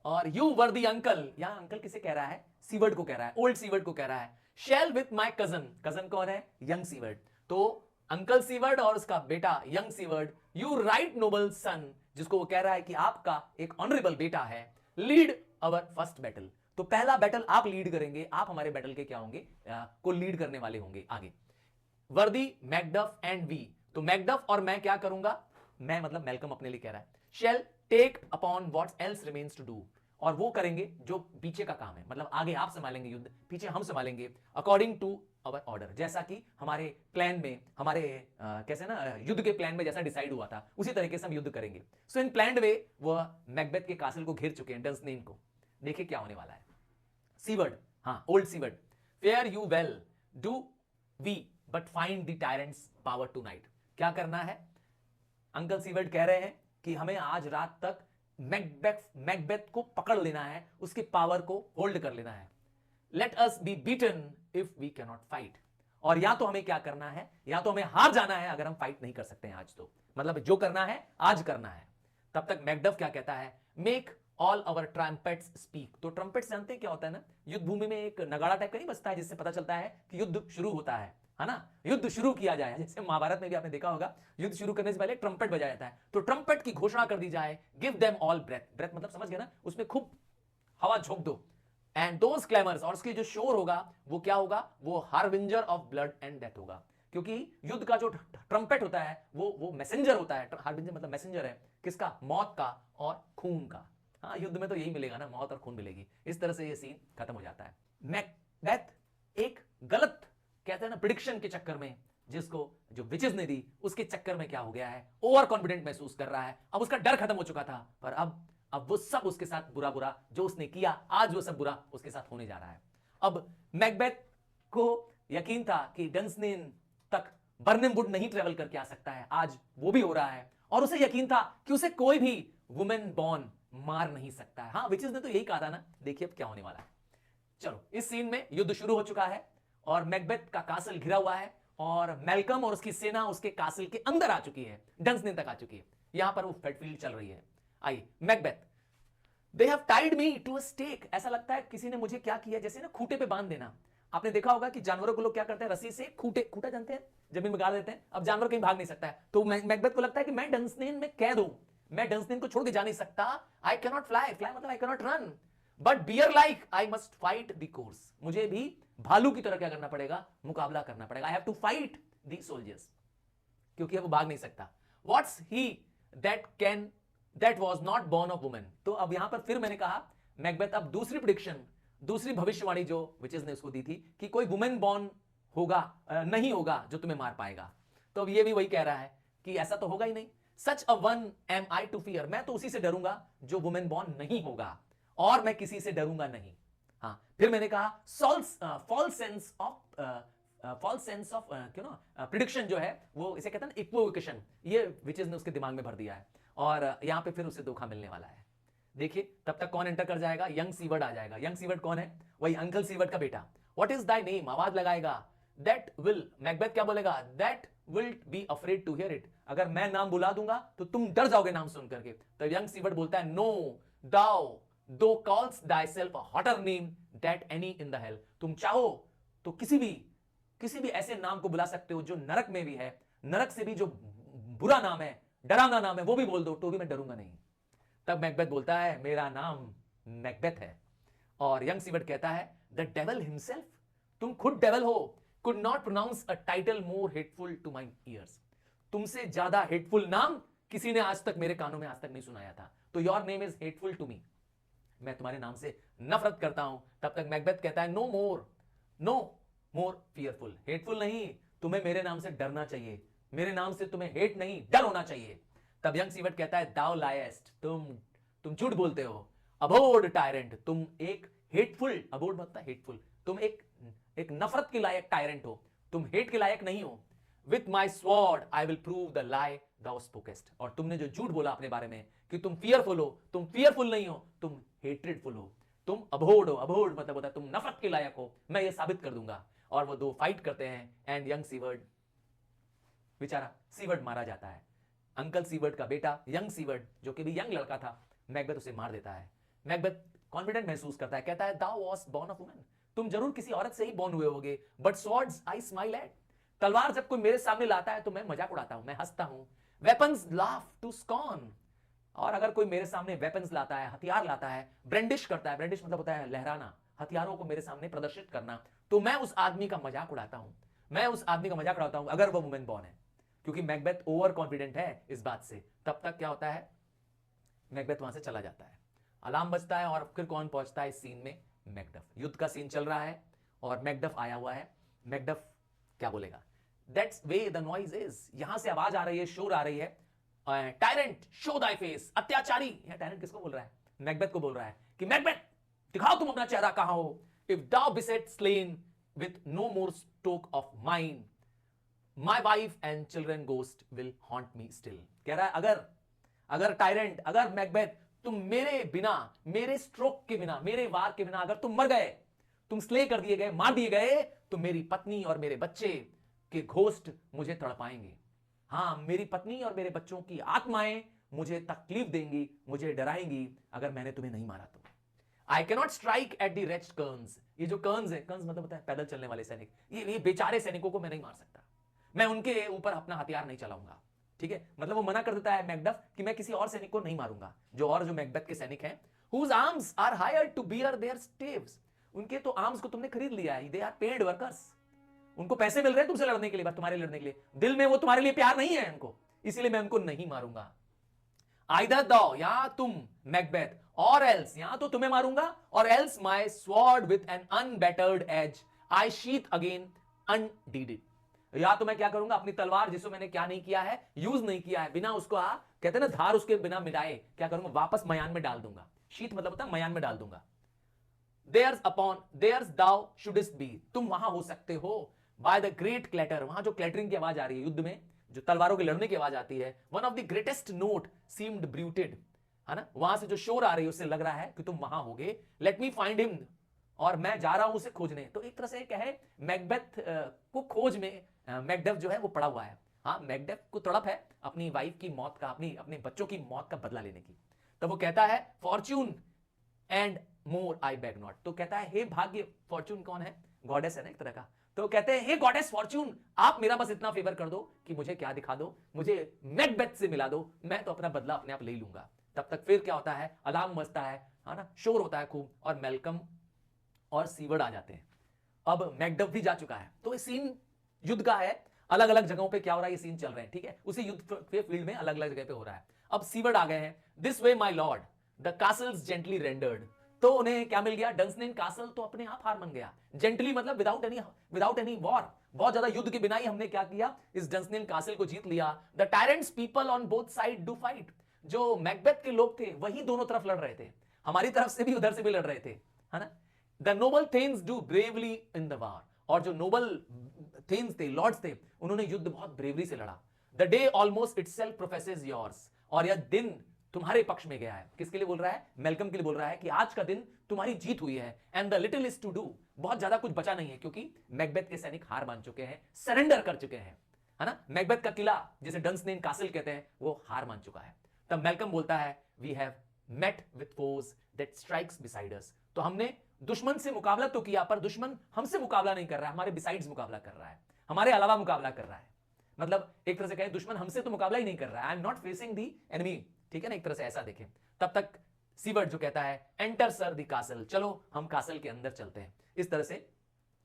और यू वर दी अंकल, यहां अंकल किसे कह रहा है? सीवर्ड को कह रहा है, ओल्ड सीवर्ड को कह रहा है। Shall with my cousin, cousin कौन है? Young Siward. तो अंकल सीवर्ड और उसका बेटा young Siward, you right noble son, जिसको वो कह रहा है कि आपका एक ऑनरेबल बेटा है, लीड अवर फर्स्ट बैटल, तो पहला बैटल आप लीड करेंगे, आप हमारे बैटल के क्या होंगे, को लीड करने वाले होंगे आगे। वर्दी मैकडफ एंड वी, तो मैकडफ और मैं क्या करूंगा, मैं मतलब मैल्कम अपने लिए कह रहा है, shall take upon what else remains to do, और वो करेंगे जो पीछे का काम है, मतलब आगे आप संभालेंगे युद्ध, पीछे हम संभालेंगे, अकॉर्डिंग टू अवर ऑर्डर, जैसा कि हमारे प्लान में, हमारे कैसे ना युद्ध के प्लान में जैसा डिसाइड हुआ था उसी तरीके से हम युद्ध करेंगे। सो इन प्लान्ड वे वह मैकबेथ के कासल को घेर चुके हैं, डंसनेन को। देखिए क्या होने वाला है। सीवर्ड, हाँ, old Siward, fare you well do we but find the tyrant's power tonight, क्या करना है? अंकल सीवर्ड कह रहे हैं कि हमें आज रात तक मैकबेथ को पकड़ लेना है, उसके पावर को होल्ड कर लेना है। Let us be beaten if we can not fight, और या तो हमें क्या करना है, या तो हमें हार जाना है अगर हम फाइट नहीं कर सकते हैं आज, तो मतलब जो करना है आज करना है। तब तक मैकडफ क्या कहता है, make all our trumpets speak, तो ट्रम्पेट्स जानते हैं क्या होता है ना, युद्ध भूमि में एक नगाड़ा टाइप का नहीं बजता है जिससे पता चलता है कि युद्ध शुरू होता है ना, युद्ध शुरू किया जाए। जैसे महाभारत में भी आपने देखा होगा, युद्ध शुरू करने से पहले ट्रम्पेट बजाया जाता है, तो ट्रम्पेट की घोषणा कर दी जाए, give them all breath, breath मतलब समझ गए ना, उसमें खूब हवा झोंक दो, एंड दोज क्लेमर्स, और उसके जो शोर होगा वो क्या होगा, वो harbinger of blood and death होगा, क्योंकि युद्ध का जो ट्रम्पेट होता है वो मैसेंजर होता है, हार्बिंजर मतलब मैसेंजर है किसका, मौत का और खून का। हाँ, युद्ध में तो यही मिलेगा ना, मौत और खून मिलेगी। इस तरह से ये सीन खत्म हो जाता है। मैकबेथ एक गलत कहते हैं ना प्रेडिक्शन के चक्कर में, जिसको जो विचेस ने दी उसके चक्कर में क्या हो गया है, ओवर कॉन्फिडेंट महसूस कर रहा है। अब उसका डर खत्म हो चुका था, पर अब वो सब उसके साथ बुरा बुरा जो उसने किया, आज वो सब बुरा उसके साथ होने जा रहा है। अब मैकबेथ को यकीन था कि डंसनेन तक बर्निंग वुड नहीं ट्रेवल करके आ सकता है, आज वो भी हो रहा है, और उसे यकीन था कि उसे कोई भी वुमेन बॉर्न मार नहीं सकता है। हाँ, विचेस ने तो यही कहा था ना। देखिए अब क्या होने वाला है। चलो, इस सीन में युद्ध शुरू हो चुका है और मैकबेथ का कासल घिरा हुआ है, और मैल्कम और उसकी सेना उसके कासल के अंदर आ चुकी है, डंसनेन तक आ चुकी है। यहां पर वो बैटलफील्ड चल रही है। आइए, Macbeth, they have tied me to a stake, ऐसा लगता है किसी ने मुझे क्या किया, जैसे ना खूंटे पे बांध देना। आपने देखा होगा कि जानवरों को लोग क्या करते हैं, रस्सी से खूंटा जानते हैं, जमीन में गाड़ देते हैं, अब जानवर कहीं भाग नहीं सकता है, तो मैकबेथ को लगता है कि मैं डंसनेन में कैद हूं, मैं डंसनेन को छोड़ के जा नहीं सकता। I can not fly, fly मतलब I can not run, but bear like I must fight the course, मुझे भी भालू की तरह क्या करना पड़ेगा, मुकाबला करना पड़ेगा। I have to fight the soldiers, क्योंकि वो भाग नहीं सकता। What's he that was not born of woman. तो अब यहां पर फिर मैंने कहा मैकबेथ अब दूसरी प्रिडिक्शन, दूसरी भविष्यवाणी जो विचेस ने उसको दी थी कि कोई वुमेन बॉर्न होगा, नहीं होगा जो तुम्हें मार पाएगा। तो अब ये भी वही कह रहा है कि ऐसा तो होगा ही नहीं। Such a one am I to fear, मैं तो उसी से डरूंगा जो वुमेन बॉर्न नहीं होगा, और मैं किसी से डरूंगा नहीं। हाँ, फिर मैंने कहा फॉल्स सेंस ऑफ प्रिडिक्शन जो है वो इसे कहते हैं ना इक्विवोकेशन, ये विचेस ने उसके दिमाग में भर दिया है, और यहां पे फिर उसे धोखा मिलने वाला है। देखिए तब तक कौन एंटर कर जाएगा, यंग सीवर्ड आ जाएगा। यंग सीवर्ड कौन है, वही अंकल सीवर्ड का बेटा। व्हाट इज दाई नेम, आवाज लगाएगा। दैट विल, मैकबेथ क्या बोलेगा, that will be afraid to hear it, अगर मैं नाम बुला दूंगा तो तुम डर जाओगे नाम सुन करके। तो यंग सीवर्ड बोलता है नो दाउ दो calls thyself a hotter name that any in the hell, तुम चाहो तो किसी भी ऐसे नाम को बुला सकते हो जो नरक में भी है, नरक से भी जो बुरा नाम है, डरावना नाम है, वो भी बोल दो तो भी मैं डरूंगा नहीं। तब मैकबेथ बोलता है मेरा नाम मैकबेथ है। और यंग सीवर्ड कहता है द डेविल हिमसेल्फ, तुम खुद डेविल हो, could not pronounce a title more hateful to my ears, तुमसे ज्यादा हेटफुल नाम किसी ने आज तक मेरे कानों में आज तक नहीं सुनाया था। तो your name is hateful to me, मैं तुम्हारे नाम से नफरत करता हूं। तब तक मैकबेथ कहता है नो मोर फियरफुल, हेटफुल नहीं, तुम्हें मेरे नाम से डरना चाहिए, मेरे नाम से तुम्हें हेट नहीं डर होना चाहिए। तब यंग सीवर्ड कहता है दाउ लायस्ट, तुम झूठ बोलते हो। अबोर्ड टायरेंट, तुम एक हेटफुल, अबोर्ड मतलब हेटफुल, तुम एक नफरत के लायक टायरेंट हो, तुम हेट के लायक नहीं हो। With my sword I will prove the lie thou speak'st, और तुमने जो झूठ बोला अपने बारे में कि तुम फियरफुल हो, तुम फियरफुल नहीं हो, तुम हेट्रेडफुल हो, तुम अबोर्ड हो। अबोर्ड मतलब होता है तुम नफरत के लायक हो, मैं ये साबित कर दूंगा। और वो दो फाइट करते हैं एंड यंग सीवर्ड, बेचारा सीवर्ड मारा जाता है। अंकल सीवर्ड का बेटा यंग सीवर्ड जो कि भी यंग लड़का था, मैकबेथ उसे मार देता है। मैकबेथ कॉन्फिडेंट महसूस करता है, कहता है दाउ वाज बॉर्न ऑफ वुमन, तुम जरूर किसी औरत से ही बॉर्न हुए होगे, but swords I smile at, तलवार जब कोई मेरे सामने लाता है तो मैं मजाक उड़ाता हूं, मैं हंसता हूं। वेपन्स लाफ टू स्कॉर्न, और अगर कोई मेरे सामने वेपन्स लाता है, हथियार लाता है, ब्रेंडिश करता है, ब्रेंडिश मतलब होता है लहराना, हथियारों को मेरे सामने प्रदर्शित करना, तो मैं उस आदमी का मजाक उड़ाता हूं, मैं उस आदमी का मजाक उड़ाता हूं अगर वो वुमेन बॉर्न है, क्योंकि मैकबेथ ओवर कॉन्फिडेंट है इस बात से। तब तक क्या होता है, मैकबेथ वहां से चला जाता है, अलार्म बजता है, और फिर कौन पहुंचता है इस सीन में, मैकडफ। युद्ध का सीन चल रहा है और मैकडफ आया हुआ है। मैकडफ क्या बोलेगा, that's way the noise is, यहां से आवाज आ रही है, शोर आ रही है। टायरेंट शो दाई फेस, अत्याचारी, यहां टायरेंट किसको बोल रहा है, मैकबेथ को बोल रहा है कि मैकबेथ दिखाओ तुम अपना चेहरा कहां हो। If thou beset slain with no more stroke of mine, my wife and children ghost will haunt me still. कह रहा है अगर टायरेंट, अगर मैकबेथ, तुम मेरे बिना, मेरे स्ट्रोक के बिना, मेरे वार के बिना अगर तुम मर गए, तुम स्ले कर दिए गए, मार दिए गए, तो मेरी पत्नी और मेरे बच्चे के घोस्ट मुझे तड़पाएंगे। हां, मेरी पत्नी और मेरे बच्चों की आत्माएं मुझे तकलीफ देंगी, मुझे डराएंगी अगर मैंने तुम्हें नहीं मारा तो। I cannot strike at the rest kerns, ये जो कर्न्स है, कर्न्स मतलब होता है पैदल चलने वाले सैनिक, ये बेचारे सैनिकों को मैं नहीं मार सकता, मैं उनके ऊपर अपना हथियार नहीं चलाऊंगा। ठीक है, मतलब वो मना कर देता है मैकडफ कि मैं किसी और सैनिक को नहीं मारूंगा, जो मैकबेथ के सैनिक हैं, whose arms are hired to bear their staves, उनके तो आर्म्स को तुमने खरीद लिया है, दे आर पेड वर्कर्स, उनको पैसे मिल रहे हैं तुमसे लड़ने के लिए, बस तुम्हारे लड़ने के लिए, दिल में वो तुम्हारे लिए प्यार नहीं है उनको, इसीलिए मैं उनको नहीं मारूंगा। आइदर दो, या तुम मैकबेथ, और एल्स, या तो तुम्हें मारूंगा, और else my sword with an unbattered edge I sheathe again undeeded, या तो मैं क्या करूंगा, अपनी तलवार जिसको मैंने क्या नहीं किया है, यूज नहीं किया है, बिना उसको कहते हैं ना धार उसके बिना मिटाए, क्या करूंगा, वापस मयान में डाल दूंगा। शीत मतलब होता है मयान में डाल दूंगा। देयर्स दाउ शुडिस्ट बी, तुम वहां हो सकते हो, बाय द ग्रेट क्लैटर, वहां जो क्लैटरिंग की आवाज आ रही है युद्ध में, जो तलवारों के लड़ने की आवाज आती है, one of the greatest note seemed bruited, है ना, वहां से जो शोर आ रही है उससे लग रहा है कि तुम वहां होगे। लेट मी फाइंड हिम, और मैं जा रहा हूं उसे खोजने। तो एक तरह से क्या है, मैकबेथ को खोज में मैकडफ जो है वो पड़ा हुआ है। हाँ, मैकडफ को तड़प है अपनी वाइफ की मौत का, अपने बच्चों की मौत का बदला लेने की। तो वो कहता है Fortune and more I bag not, तो कहता है हे भाग्य, फॉर्च्यून कौन है, गॉडेस है ना एक तरह का, तो कहते हैं हे गॉडेस फॉर्च्यून, आप मेरा बस इतना फेवर कर दो कि मुझे क्या दिखा दो, मुझे मैकबेथ से मिला दो, मैं तो अपना बदला अपने आप ले लूंगा। तब तक फिर क्या होता है, अलार्म बजता है, है ना, शोर होता है खूब, और मेलकम और सीवर्ड आ जाते हैं। अब मैकडफ भी जा चुका है, तो ये सीन युद्ध का है, अलग अलग जगहों पे क्या हो रहा है, ये सीन चल रहे हैं, ठीक है, उसी युद्ध के फील्ड में अलग अलग जगह पे हो रहा है। अब सीवर्ड आ गए हैं, this way my Lord the castles gently rendered, तो उन्हें क्या मिल गया, डंसनेन कासल तो अपने आप हार मान गया, जेंटली मतलब विदाउट एनी वॉर, बहुत ज्यादा युद्ध के बिना ही हमने क्या किया, इस डंसनेन कासल को जीत लिया। The tyrants people on both side do fight, जो मैकबेथ के लोग थे वही दोनों तरफ लड़ रहे थे, हमारी तरफ से भी उधर से भी लड़ रहे थे, है ना। The noble thanes do bravely in the war, और जो नोबल थेन्स थे, लॉर्ड्स थे, उन्होंने युद्ध बहुत ब्रेवरी से लड़ा। The day almost itself प्रोफेसेस yours, और यह दिन तुम्हारे पक्ष में गया है। किसके लिए बोल रहा है, मेलकम के लिए बोल रहा है कि आज का दिन तुम्हारी जीत हुई है। And the little is to do, बहुत ज्यादा कुछ बचा नहीं है, क्योंकि मैकबेथ के सैनिक हार मान चुके हैं, सरेंडर कर चुके हैं, है ना। मैकबेथ का किला जिसे डंसनेन कासल कहते हैं वो हार मान चुका है। तब मेलकम बोलता है, we have met with force that strikes beside us, तो हमने दुश्मन से मुकाबला तो किया, पर दुश्मन हमसे मुकाबला नहीं कर रहा है, हमारे बिसाइड्स मुकाबला कर रहा है, हमारे अलावा मुकाबला कर रहा है। मतलब एक तरह से कहें, दुश्मन हमसे तो मुकाबला ही नहीं कर रहा है, I am not facing the enemy, ठीक है ना, एक तरह से ऐसा देखें। तब तक सीवर्ड जो कहता है, एंटर सर दी कासल, चलो हम कासल के अंदर चलते हैं। इस तरह से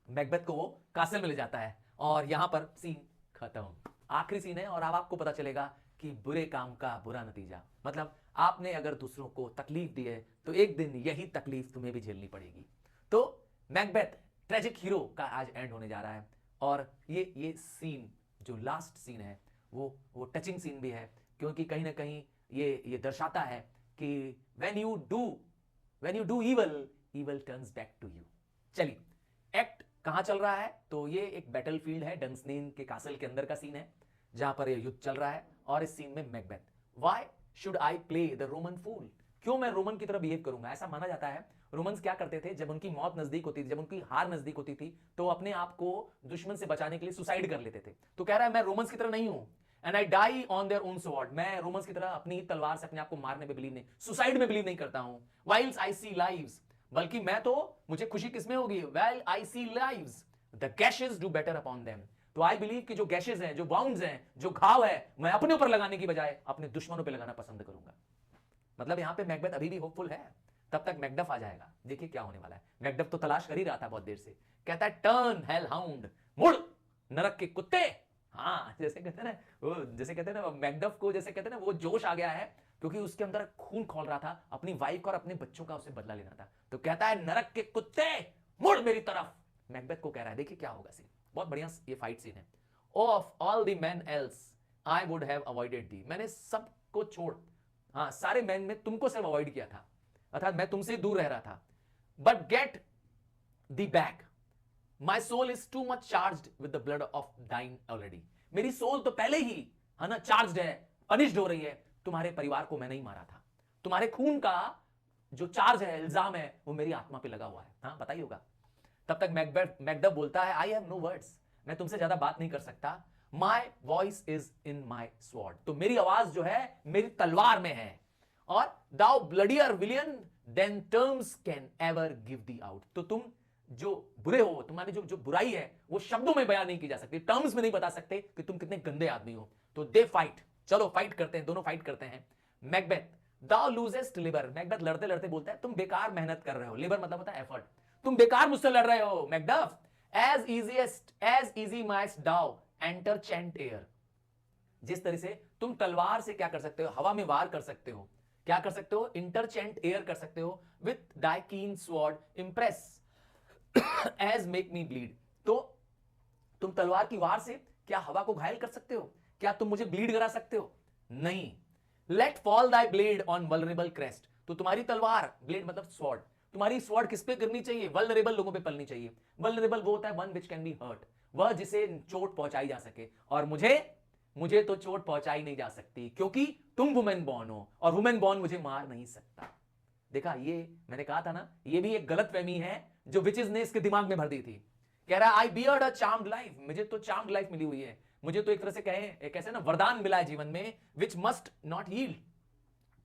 मैकबेथ को वो कासल में ले जाता है, और यहां पर सीन खत्म, आखिरी सीन है। और अब आपको पता चलेगा कि बुरे काम का बुरा नतीजा, मतलब आपने अगर दूसरों को तकलीफ दी है तो एक दिन यही तकलीफ तुम्हें भी झेलनी पड़ेगी। तो मैकबेथ ट्रेजिक हीरो का आज एंड होने जा रहा है, और ये सीन जो लास्ट सीन है वो टचिंग सीन भी है, क्योंकि कहीं ना कहीं ये दर्शाता है कि when you do evil turns back to you. चलिए, एक्ट कहां चल रहा है, तो ये एक बैटलफील्ड है, डंसनेन के कासल के अंदर का सीन है, जहां पर ये युद्ध चल रहा है। और इस सीन में Macbeth, why should I play the Roman fool, क्यों मैं रोमन की तरह बिहेव करूंगा। ऐसा माना जाता है रोमन्स क्या करते थे, जब उनकी मौत नजदीक होती थी, जब उनकी हार नजदीक होती थी, तो अपने आप को दुश्मन से बचाने के लिए सुसाइड कर लेते थे। तो कह रहा है मैं रोमन्स की तरह नहीं हूं, and I die on their own sword, मैं रोमन्स की तरह अपनी तलवार से अपने आप को मारने में बिलीव नहीं, सुसाइड में बिलीव नहीं करता हूं। वाइल्स आई सी लाइव्स, बल्कि मैं तो, मुझे खुशी किसमें होगी, well I see lives, the gashes do better upon them, तो आई बिलीव कि जो गैशेस हैं, जो बाउंड्स हैं, जो घाव है, मैं अपने ऊपर लगाने की बजाय अपने दुश्मनों पे लगाना पसंद करूंगा। मतलब यहां पे मैकबेथ अभी भी होपफुल है। तब तक मैकडफ आ जाएगा, देखिए क्या होने वाला है। मैकडफ तो तलाश कर ही रहा था बहुत देर से, कहता है टर्न हेल हाउंड, मुड़ नरक के कुत्ते। हाँ, जैसे कहते हैं ना, वो जैसे कहते हैं ना, मैकडफ को जैसे कहते हैं ना, वो जोश आ गया है, क्योंकि उसके अंदर खून खोल रहा था, अपनी वाइफ और अपने बच्चों का उसे बदला लेना था। तो कहता है नरक के कुत्ते मुड़ मेरी तरफ, मैकबेथ को कह रहा है। देखिए क्या होगा सीन, बहुत बढ़िया ये फाइट सीन है। Of all the man else I would have avoided thee, मैंने सबको छोड़, हाँ सारे मैन में तुमको सिर्फ अवॉइड किया था, अर्थात मैं तुमसे दूर रह रहा था। But get thee back, my soul is too much charged with the blood of thine already, मेरी सोल तो पहले ही है ना चार्ज्ड है, पनिश्ड हो रही है। तुम्हारे परिवार को मैं नहीं मारा था, तुम्हारे खून का जो चार्ज है, इल्जाम है, वो मेरी आत्मा पे लगा हुआ है। हाँ बताइए होगा। तब तक मैकडफ बोलता है, आई हैव नो वर्ड्स, मैं तुमसे ज्यादा बात नहीं कर सकता। My voice is in my sword, तो मेरी आवाज जो है मेरी तलवार में है। और thou bloodier villain than terms can ever give thee out, तो तुम जो बुरे हो, तुम्हारी जो बुराई है वो शब्दों में बयान नहीं की जा सकती, टर्म्स में नहीं बता सकते कि तुम कितने गंदे आदमी हो। तो दे फाइट, चलो फाइट करते हैं, दोनों फाइट करते हैं। मैकबेथ, दाउ लूजेस्ट लिबर, मैकबेथ लड़ते लड़ते बोलता है तुम बेकार मेहनत कर रहे हो, लिबर मतलब होता है एफर्ट, तुम बेकार मुझसे लड़ रहे हो मैकडफ। एज इजी माइस दाउ एंटर चैंट एयर, जिस तरह से तुम तलवार से क्या कर सकते हो, हवा में वार कर सकते हो, क्या कर सकते हो, इंटरचेंट एयर कर सकते हो with thy keen sword impress as make me bleed, तो तुम तलवार की वार से क्या हवा को घायल कर सकते हो, क्या तुम मुझे ब्लीड करा सकते हो, नहीं। Let fall thy blade on vulnerable crest, तो तुम्हारी तलवार, ब्लेड मतलब स्वॉर्ड, तुम्हारी स्वॉर्ड किस पे गिरनी चाहिए, वल्नरेबल लोगों पे पलनी चाहिए। वल्नरेबल वो होता है one which can be hurt, वह जिसे चोट पहुंचाई जा सके, और मुझे तो चोट पहुंचाई नहीं जा सकती, क्योंकि तुम वुमेन बॉर्न हो, और वुमेन बॉर्न मुझे मार नहीं सकता। देखा, ये मैंने कहा था ना, ये भी एक गलतफहमी है जो विचेस ने इसके दिमाग में भर दी थी। कह रहा है आई बियर्ड अ चार्म्ड लाइफ, मुझे तो चार्म्ड लाइफ मिली हुई है, मुझे तो एक तरह से कहें कैसे ना वरदान मिला है जीवन में, which must not yield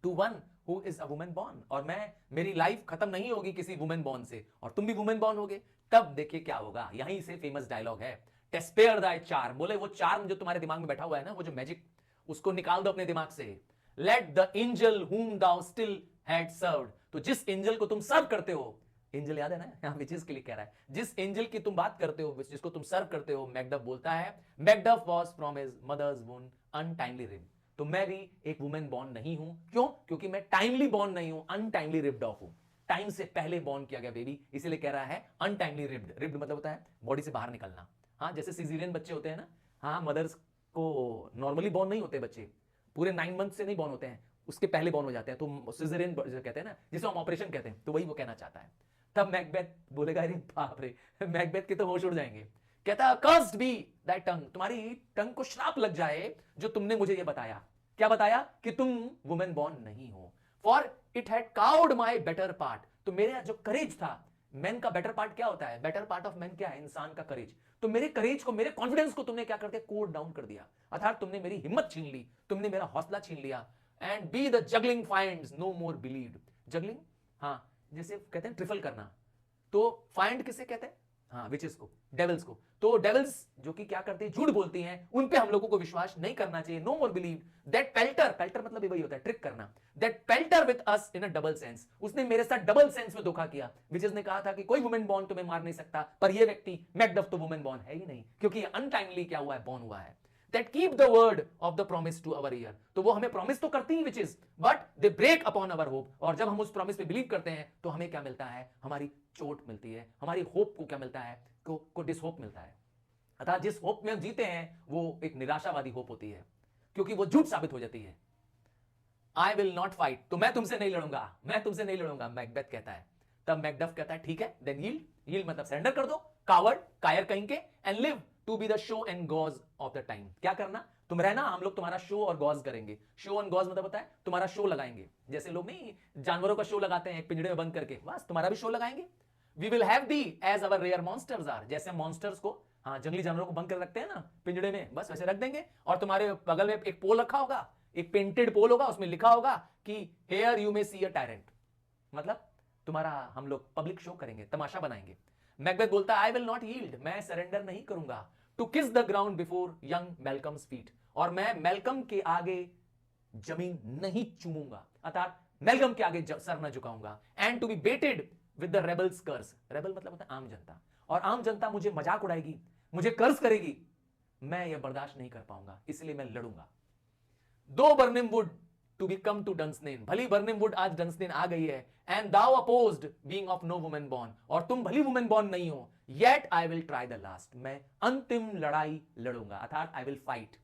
to one who is a woman born, और मेरी लाइफ खत्म नहीं होगी किसी वुमेन बॉर्न से, और तुम भी वुमेन बॉर्न होगे। तब देखिए क्या होगा, यहीं से फेमस डायलॉग है, टेस्पेयर दाई चार्म, बोले वो चार्म जो तुम्हारे दिमाग में बैठा हुआ है ना, वो जो मैजिक, उसको निकाल दो अपने दिमाग से। Let the angel whom thou still had served, तो जिस एंजल को तुम सर्व करते हो, एंजल याद है ना, यहां विचेस के लिए कह रहा है, जिस एंजल की तुम बात करते हो, जिसको तुम सर्व करते हो, मैकडफ बोलता है, Macduff was from his mother's womb untimely ripped. तो मैं भी एक वुमेन बॉर्न नहीं हूं। क्यों? क्योंकि मैं टाइमली बॉर्न नहीं हूं, अनटाइमली रिब्ड ऑफ हूं। टाइम से पहले बॉर्न किया गया बेबी, इसीलिए कह रहा है अनटाइमली रिब्ड। रिब्ड मतलब होता है बॉडी से बाहर निकलना। हाँ, जैसे सिजेरियन बच्चे होते हैं ना, हाँ, मदर्स को नॉर्मली बॉर्न नहीं होते बच्चे, पूरे 9 मंथ से नहीं बॉर्न होते हैं, उसके पहले बॉर्न हो जाते हैं, तो सिजेरियन कहते हैं ना, जिसे हम ऑपरेशन कहते हैं, तो वही वो कहना चाहता है। तब मैकबेथ बोलेगा, अरे बाप रे, मैकबेथ के तो होश उड़ जाएंगे। कहता है, कर्स्ड बी दैट टंग, तुम्हारी टंग को श्राप लग जाए जो तुमने मुझे ये बताया। क्या बताया? कि तुम वुमेन बॉर्न नहीं हो। For it had cowed my better part, तो मेरा जो करेज था, मैन का बेटर पार्ट क्या होता है? बेटर पार्ट ऑफ मैन क्या है? इंसान का करेज। तो मेरे करेज को, मेरे कॉन्फिडेंस को तुमने क्या कर दिया? कोड डाउन कर दिया। अर्थात तुमने मेरी हिम्मत छीन ली, तुमने मेरा हौसला छीन लिया। And be the juggling finds no more believed. Juggling, हाँ, जैसे कहते हैं ट्रिफल करना, तो फाइंड किसे कहते हैं? हाँ, विचेस को, डेविल्स को। तो डेविल्स जो कि क्या करते हैं? झूठ बोलती हैं, उन पे हम लोगों को विश्वास नहीं करना चाहिए। No more believe that palter, palter मतलब वही होता है ट्रिक करना, that palter with us in a double sense, उसने मेरे साथ डबल सेंस में धोखा किया। विचेस ने कहा था कि कोई वुमेन बॉर्न तुम्हें मार नहीं सकता, पर ये व्यक्ति मैकडफ तो वुमेन बॉर्न है ही नहीं, क्योंकि अनटाइमली क्या हुआ है? बॉर्न हुआ है। That keep the word of the promise to our ear, तो वो हमें प्रॉमिस तो करती ही witches, but they break upon our hope. और जब हम उस प्रॉमिस पे बिलीव करते हैं तो हमें क्या मिलता है? हमारी चोट मिलती है, हमारी होप को क्या मिलता है? को डिसहोप मिलता है। अर्थात जिस होप में हम जीते हैं वो एक निराशावादी होप होती है, क्योंकि वो झूठ साबित हो जाती है। आई विल नॉट फाइट, तो मैं तुमसे नहीं लड़ूंगा, मैं तुमसे नहीं लड़ूंगा, मैकबेथ कहता है। तब मैकडफ कहता है, ठीक है, देन यील्ड, यील्ड मतलब सरेंडर कर दो, कावर्ड, कायर कहीं के, and live to be the show and gaze of the time. क्या करना? तुम रहना, हम लोग तुम्हारा शो और गॉज करेंगे। शो एंड गॉज मतलब होता है तुम्हारा शो लगाएंगे, जैसे लोग नहीं जानवरों का शो लगाते हैं एक पिंजड़े में बंद करके, बस तुम्हारा भी शो लगाएंगे। We will have thee as our rare monsters are, जैसे मॉन्स्टर्स को, हाँ, जंगली जानवरों को बंद कर रखते हैं ना पिंजड़े में, बस वैसे रख देंगे। और तुम्हारे बगल में एक पोल रखा होगा, एक पेंटेड पोल होगा, उसमें लिखा होगा कि here you may see a tyrant, मतलब तुम्हारा हम लोग पब्लिक शो करेंगे, तमाशा बनाएंगे। मैकबेथ बोलता है, आई विल नॉट यील्ड, मैं सरेंडर नहीं करूंगा, टू किस the ground before young मेलकम्स feet, और मैं मेलकम के आगे जमीन नहीं चूमूंगा, अर्थात मेलकम के आगे सर न झुकाऊंगा। And to be baited with the rabble's curse, rabble मतलब होता है आम जनता, और आम जनता मुझे मजाक उड़ाएगी, मुझे कर्ज करेगी, मैं यह बर्दाश्त नहीं कर पाऊंगा, इसलिए मैं लड़ूंगा। Though Birnam wood to be come to Dunsinane, भली बर्निम वुड आज डंसनेन आ गई है, and thou opposed being of no women born, और तुम भली वुमेन बॉर्न नहीं हो, yet I will try the last, मैं अंतिम लड़ाई लड़ूंगा, अर्थात I will fight.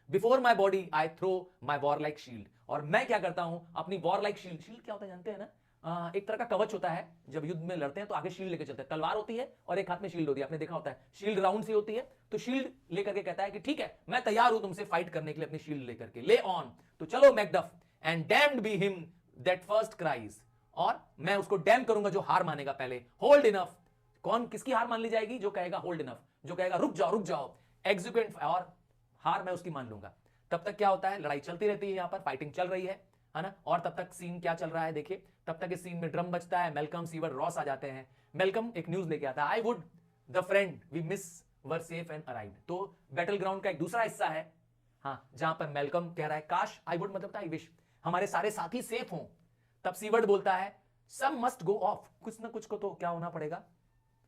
Before my body I throw my warlike shield, और मैं क्या करता हूं? अपनी वॉर लाइक शील्ड, शील्ड क्या होता है जानते हैं ना? एक तरह का कवच होता है, जब युद्ध में लड़ते हैं तो आगे शील्ड लेकर चलते हैं, तलवार होती है और एक हाथ में शील्ड होती है, आपने देखा होता है, शील्ड राउंड सी होती है, तो शील्ड लेकर के कहता है कि ठीक है, मैं तैयार हूं तुमसे फाइट करने के लिए, अपनी शील्ड लेकर के, ले ऑन, तो चलो Macduff, and damned be him that first cries, और मैं उसको डैम करूंगा जो हार मानेगा पहले। होल्ड इनफ, कौन किसकी हार मान ली जाएगी? जो कहेगा होल्ड इनफ, जो कहेगा रुक जाओ रुक जाओ, एग्जीक्यूट, और हार मैं उसकी मान लूंगा। तब तक क्या होता है? लड़ाई चलती रहती है, यहां पर फाइटिंग चल रही है ना। और तब तक सीन क्या चल रहा है देखिए, तब तक इस सीन में ड्रम बजता है, मेलकम, सीवर्ड, रॉस आ जाते हैं। मेलकम एक न्यूज लेके आता है, I would the friend we miss were safe and arrived, तो बैटल ग्राउंड का एक दूसरा हिस्सा है, हाँ, जहां पर मेलकम कह रहा है काश, आई वुड मतलब आई विश, हमारे सारे साथी सेफ हों। तब सीवर्ड बोलता है, सम मस्ट गो ऑफ, कुछ ना कुछ को तो क्या होना पड़ेगा,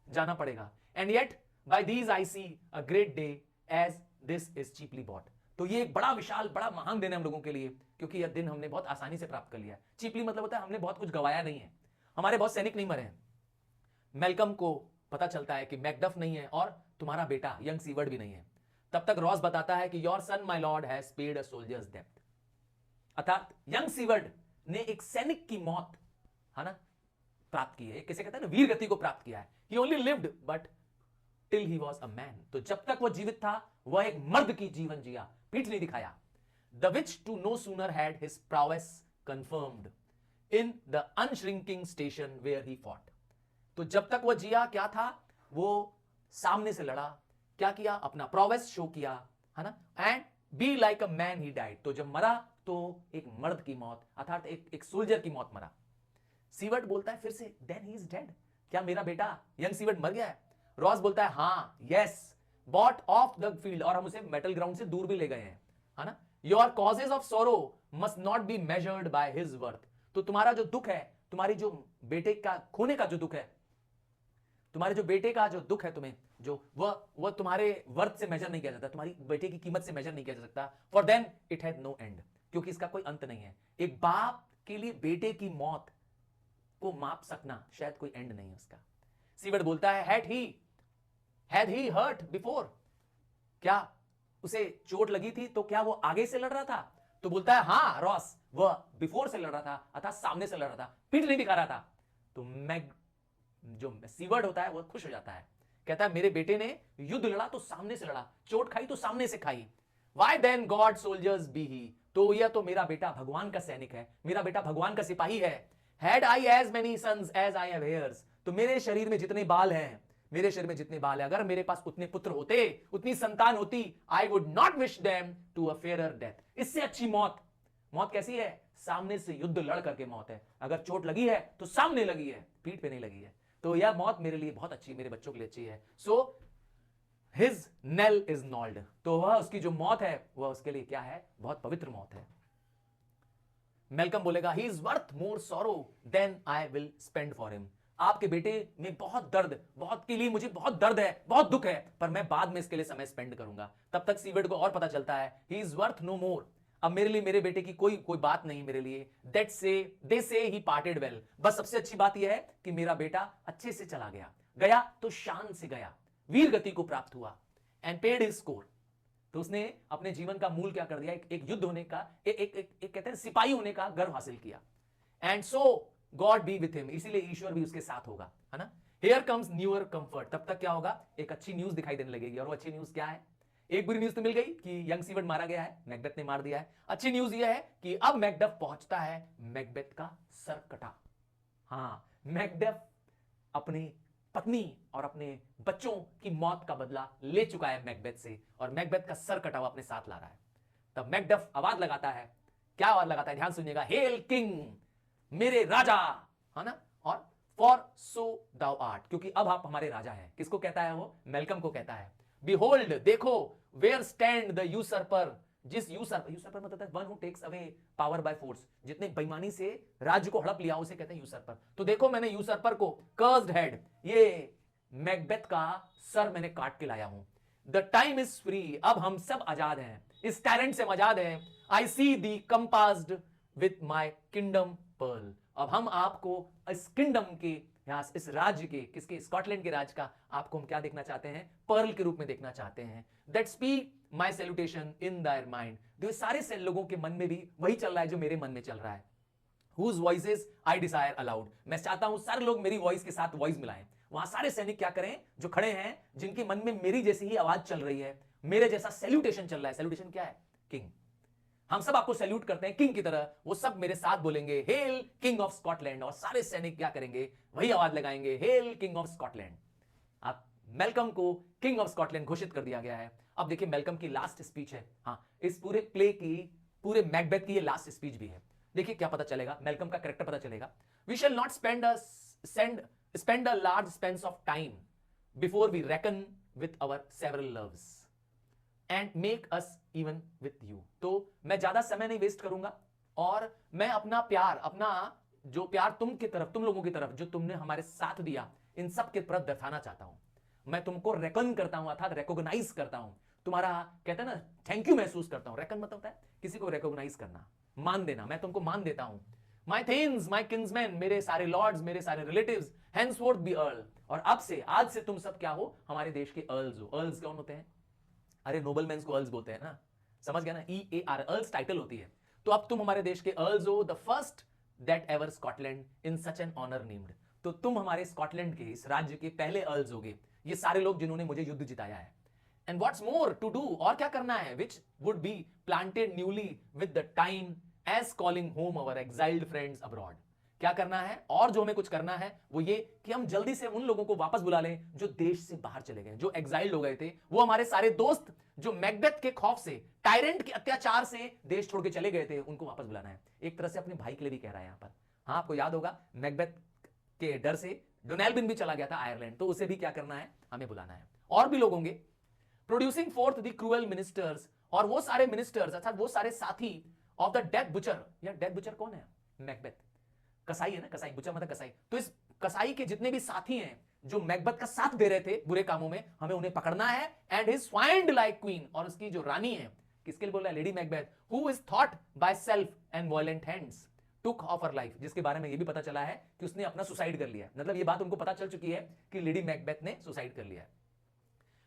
जाना पड़ेगा। And yet by these I see a great day as this is cheaply bought, तो ये एक बड़ा विशाल, बड़ा महान दिन है हम लोगों के लिए, क्योंकि यह दिन हमने बहुत आसानी से प्राप्त कर लिया। चीपली मतलब होता है हमने बहुत कुछ गवाया नहीं है, हमारे बहुत सैनिक नहीं मरे हैं। मेलकम को पता चलता है कि मैकडफ नहीं है और तुम्हारा बेटा यंग सीवर्ड भी नहीं है। तब तक रॉस बताता है कि your son my Lord has paid a soldiers डेब्ट, अर्थात यंग सीवर्ड ने एक सैनिक की मौत, है ना, प्राप्त की है, किसे कहते हैं ना, वीर गति को प्राप्त किया है। He only lived but till he was a man, तो जब तक वह जीवित था वह एक मर्द की जीवन जिया, पीठ नहीं दिखाया। The which to no sooner had his prowess confirmed in the unshrinking station where he fought, तो जब तक वह जिया क्या था? वो सामने से लड़ा, क्या किया? अपना प्रोवेस शो किया, है ना, and be like a man he died, तो जब मरा तो एक मर्द की मौत, अर्थात एक सोल्जर की मौत मरा। सीवर्ड बोलता है फिर से, देन ही इज डेड, क्या मेरा बेटा यंग सीवर्ड मर गया है? रॉस बोलता है हाँ, yes, bought off the field, और हम उसे मेटल ग्राउंड से दूर भी ले गए हैं, है ना। योर कॉजेज ऑफ सोरो must not be measured by his worth, तो तुम्हारा जो दुख है तुम्हारी जो बेटे का खोने का जो दुख है, तुम्हारे जो बेटे का जो दुख है तुम्हें, जो वह तुम्हारे वर्थ से मेजर नहीं किया जाता, तुम्हारी बेटे की कीमत से मेजर नहीं किया जा सकता। For then it has no end, क्योंकि इसका कोई अंत नहीं है। एक बाप के लिए बेटे की मौत को माप सकना शायद कोई एंड नहीं है उसका। सीवर्ड बोलता है हैड ही हर्ट बिफोर, क्या उसे चोट लगी थी तो क्या वो आगे से लड़ रहा था? तो बोलता है हां रॉस, वह बिफोर से लड़ रहा था, अर्थात सामने से लड़ रहा था, पीठ नहीं दिखा रहा था। तो मैग जो सीवर्ड होता है वो खुश हो जाता है, कहता है मेरे बेटे ने युद्ध लड़ा तो सामने से लड़ा, चोट खाई तो सामने से खाई। Why then God soldiers be he, तो यह तो मेरा बेटा भगवान का सैनिक है, मेरा बेटा भगवान का सिपाही है। Had I as many sons as I have hairs, तो मेरे शरीर में जितने बाल हैं, मेरे शरीर में जितने बाल हैं, अगर मेरे पास उतने पुत्र होते, उतनी संतान होती, I would not wish them to a fairer death. इससे अच्छी मौत, मौत कैसी है? सामने से युद्ध लड़ करके मौत है। अगर चोट लगी है तो सामने लगी है, पीठ पे नहीं लगी है। तो यह मौत मेरे लिए बहुत अच्छी, मेरे बच्चों के लिए अच्छी है। सो हिज नेल इज नॉल्ड, तो वह उसकी जो मौत है वह उसके लिए क्या है? बहुत पवित्र मौत है। मेलकम बोलेगा he is worth more sorrow than I will spend for him. आपके बेटे में बहुत दर्द, बहुत के लिए मुझे बहुत दर्द है, बहुत दुख है, पर मैं बाद में इसके लिए समय स्पेंड करूंगा। तब तक सीवर्ड को और पता चलता है ही इज वर्थ नो मोर, अब मेरे लिए मेरे बेटे की कोई बात नहीं मेरे लिए। दैट से दे से ही पार्टेड वेल, बस सबसे अच्छी बात यह है कि मेरा बेटा अच्छे से चला गया, गया तो शान से गया, वीर गति को प्राप्त हुआ। एंड पेड हिज स्कोर, तो उसने अपने जीवन का मूल क्या कर दिया? एक युद्ध होने का, एक कहते हैं सिपाही होने का गर्व हासिल किया। And so God B with him, इसीलिए ईश्वर भी उसके साथ होगा, है ना। हियर कम्स न्यूअर कंफर्ट, तब तक क्या होगा? एक अच्छी न्यूज दिखाई देने लगेगी। और वो अच्छी न्यूज क्या है? एक बुरी न्यूज तो मिल गई कि यंग सीवर्ड मारा गया है, मैकबेथ ने मार दिया है। अच्छी न्यूज यह है कि अब मैकडफ पहुंचता है मैकबेथ का सर कटा। हाँ, मैकडफ अपनी पत्नी और अपने बच्चों की मौत का बदला ले चुका है मैकबेथ से, और मैकबेथ का सर कटा हुआ अपने साथ ला रहा है। तब मैकडफ आवाज लगाता है, क्या आवाज लगाता है? ध्यान सुनिएगा, हेल किंग, मेरे राजा, है ना। और फॉर सो दाउ आर्ट, क्योंकि अब आप हमारे राजा हैं। किसको कहता है वो? मेलकम को कहता है। Behold, देखो, where stand the usurper, जिस यूसर्पर मतलब है one who takes away power by force, जितने बेईमानी से राज्य को हड़प लिया उसे कहते हैं यूसर्पर। तो देखो मैंने यूसर्पर को, कर्स्ड हेड, ये मैकबेथ का सर मैंने काट के लाया हूं। द टाइम इज फ्री, अब हम सब आजाद हैं, इस टैलेंट से हम आजाद हैं। आई सी दी कंपास्ड विथ माई किंगडम पर्ल, अब हम आपको इस किंगडम के, इस राज्य के, किसके? स्कॉटलैंड के राज्य का आपको हम क्या देखना चाहते हैं? पर्ल के रूप में देखना चाहते हैं। That speak my salutation in their mind, जो सारे लोगों के मन में भी वही चल रहा है जो मेरे मन में चल रहा है। Whose voices I desire aloud, मैं चाहता हूं सारे लोग मेरी वॉइस के साथ वॉइस मिलाएं। वहां सारे सैनिक क्या करें? जो खड़े हैं, जिनके मन में मेरी जैसी ही आवाज चल रही है, मेरे जैसा सैल्यूटेशन चल रहा है। सैल्यूटेशन क्या है? किंग। हम सब आपको सैल्यूट करते हैं किंग की तरह, वो सब मेरे साथ बोलेंगे हेल किंग ऑफ स्कॉटलैंड, और सारे सैनिक क्या करेंगे? वही आवाज लगाएंगे, हेल किंग ऑफ स्कॉटलैंड। आप मेलकम को किंग ऑफ स्कॉटलैंड घोषित कर दिया गया है। अब देखिए मेलकम की लास्ट स्पीच है, हाँ, इस पूरे प्ले की, पूरे मैकबेथ की ये लास्ट स्पीच भी है। देखिए क्या पता चलेगा, मेलकम का कैरेक्टर पता चलेगा। We shall not spend a large expense of time before we reckon with our several loves and make us even with you, तो मैं ज्यादा समय नहीं वेस्ट करूंगा, और मैं अपना प्यार, अपना जो प्यार तुम लोगों की तरफ जो तुमने हमारे साथ दिया, इन सब के प्रति दर्शाना चाहता हूं। मैं तुमको रेकन करता हूं, अर्थात रिकॉग्नाइज करता हूं, तुम्हारा कहते हैं ना थैंक यू महसूस करता हूं। रेकन मतलब होता है किसी को रिकॉग्नाइज करना, मान देना, मैं तुमको मान देता हूं। माय थेन्स, माय किंग्समैन, मेरे सारे लॉर्ड्स, मेरे सारे रिलेटिव्स, हेंसफोर्थ बी अर्ल, और अब से, आज से तुम सब क्या हो? हमारे देश के अर्ल्स हो। अर्ल्स कौन होते हैं? अरे नोबलमैन्स को अर्ल्स बोलते हैं ना, समझ गया ना, EAR, अर्ल्स टाइटल होती है। तो अब तुम हमारे देश के अर्ल्स हो, the first that ever Scotland in such an honour named, तो तुम हमारे स्कॉटलैंड के, इस राज्य के पहले अर्ल्स होगे, ये सारे लोग जिन्होंने मुझे युद्ध जिताया है। And what's more to do, और क्या करना है? Which would be planted newly with the time as calling home our exiled friends abroad, क्या करना है? और जो हमें कुछ करना है वो ये कि हम जल्दी से उन लोगों को वापस बुला लें जो देश से बाहर चले गए, जो एक्साइल्ड हो गए थे, वो हमारे सारे दोस्त जो मैकबेथ के खौफ से, टायरेंट के अत्याचार से देश छोड़ के चले गए थे, उनको वापस बुलाना है। एक तरह से अपने भाई के लिए भी कह रहा है यहां पर। हाँ, आपको याद होगा मैकबेथ के डर से डोनेल्बिन भी चला गया था आयरलैंड, तो उसे भी क्या करना है? हमें बुलाना है। और भी लोग होंगे, producing fourth the cruel ministers, और वो सारे मिनिस्टर्स अर्थात वो सारे साथी ऑफ द डेथ बुचर। या डेथ बुचर कौन है? मैकबेथ। कसाई है ना, कसाई, बुचर मतलब कसाई। तो इस कसाई के जितने भी साथी हैं जो मैकबेथ का साथ दे रहे थे बुरे कामों में, हमें उन्हें पकड़ना है। And his find like queen, और उसकी जो रानी है, किसके लिए बोल रहा है, lady Macbeth, who is thought by self and violent hands took of her life, जिसके बारे में ये भी पता चला है कि उसने अपना सुसाइड कर लिया। मतलब ये बात उनको पता चल चुकी है कि लेडी मैकबेथ ने सुसाइड कर लिया है।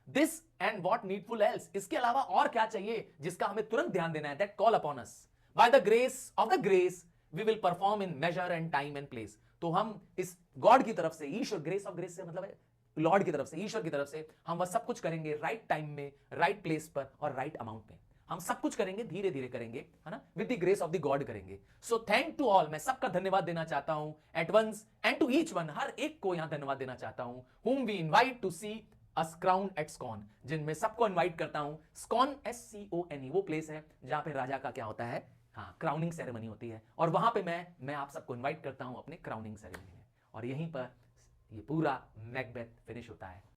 This and what needful else, इसके अलावा और क्या चाहिए जिसका हमें तुरंत ध्यान देना है, that call upon us by the grace of the grace we will perform in measure and time and place. तो हम इस गॉड की तरफ से, ईश्वर, ग्रेस ऑफ ग्रेस से मतलब है लॉर्ड की तरफ से, ईश्वर की तरफ से, हम वह सब कुछ करेंगे राइट टाइम में, राइट प्लेस पर और राइट अमाउंट में। हम सब कुछ करेंगे, धीरे धीरे करेंगे, है ना, with the grace of the God करेंगे। सो थैंक टू ऑल, मैं सबका धन्यवाद देना चाहता हूं, at once and to each one, हर एक को यहां धन्यवाद देना चाहता हूं, whom we invite to see us crowned at SCON, जिनमें सबको इनवाइट करता हूं। SCON, SCONE, वो प्लेस है जहां पे राजा का क्या होता है, हाँ, क्राउनिंग सेरेमनी होती है, और वहां पे मैं आप सबको इनवाइट करता हूं अपने क्राउनिंग सेरेमनी में, और यहीं पर ये पूरा मैकबेथ फिनिश होता है।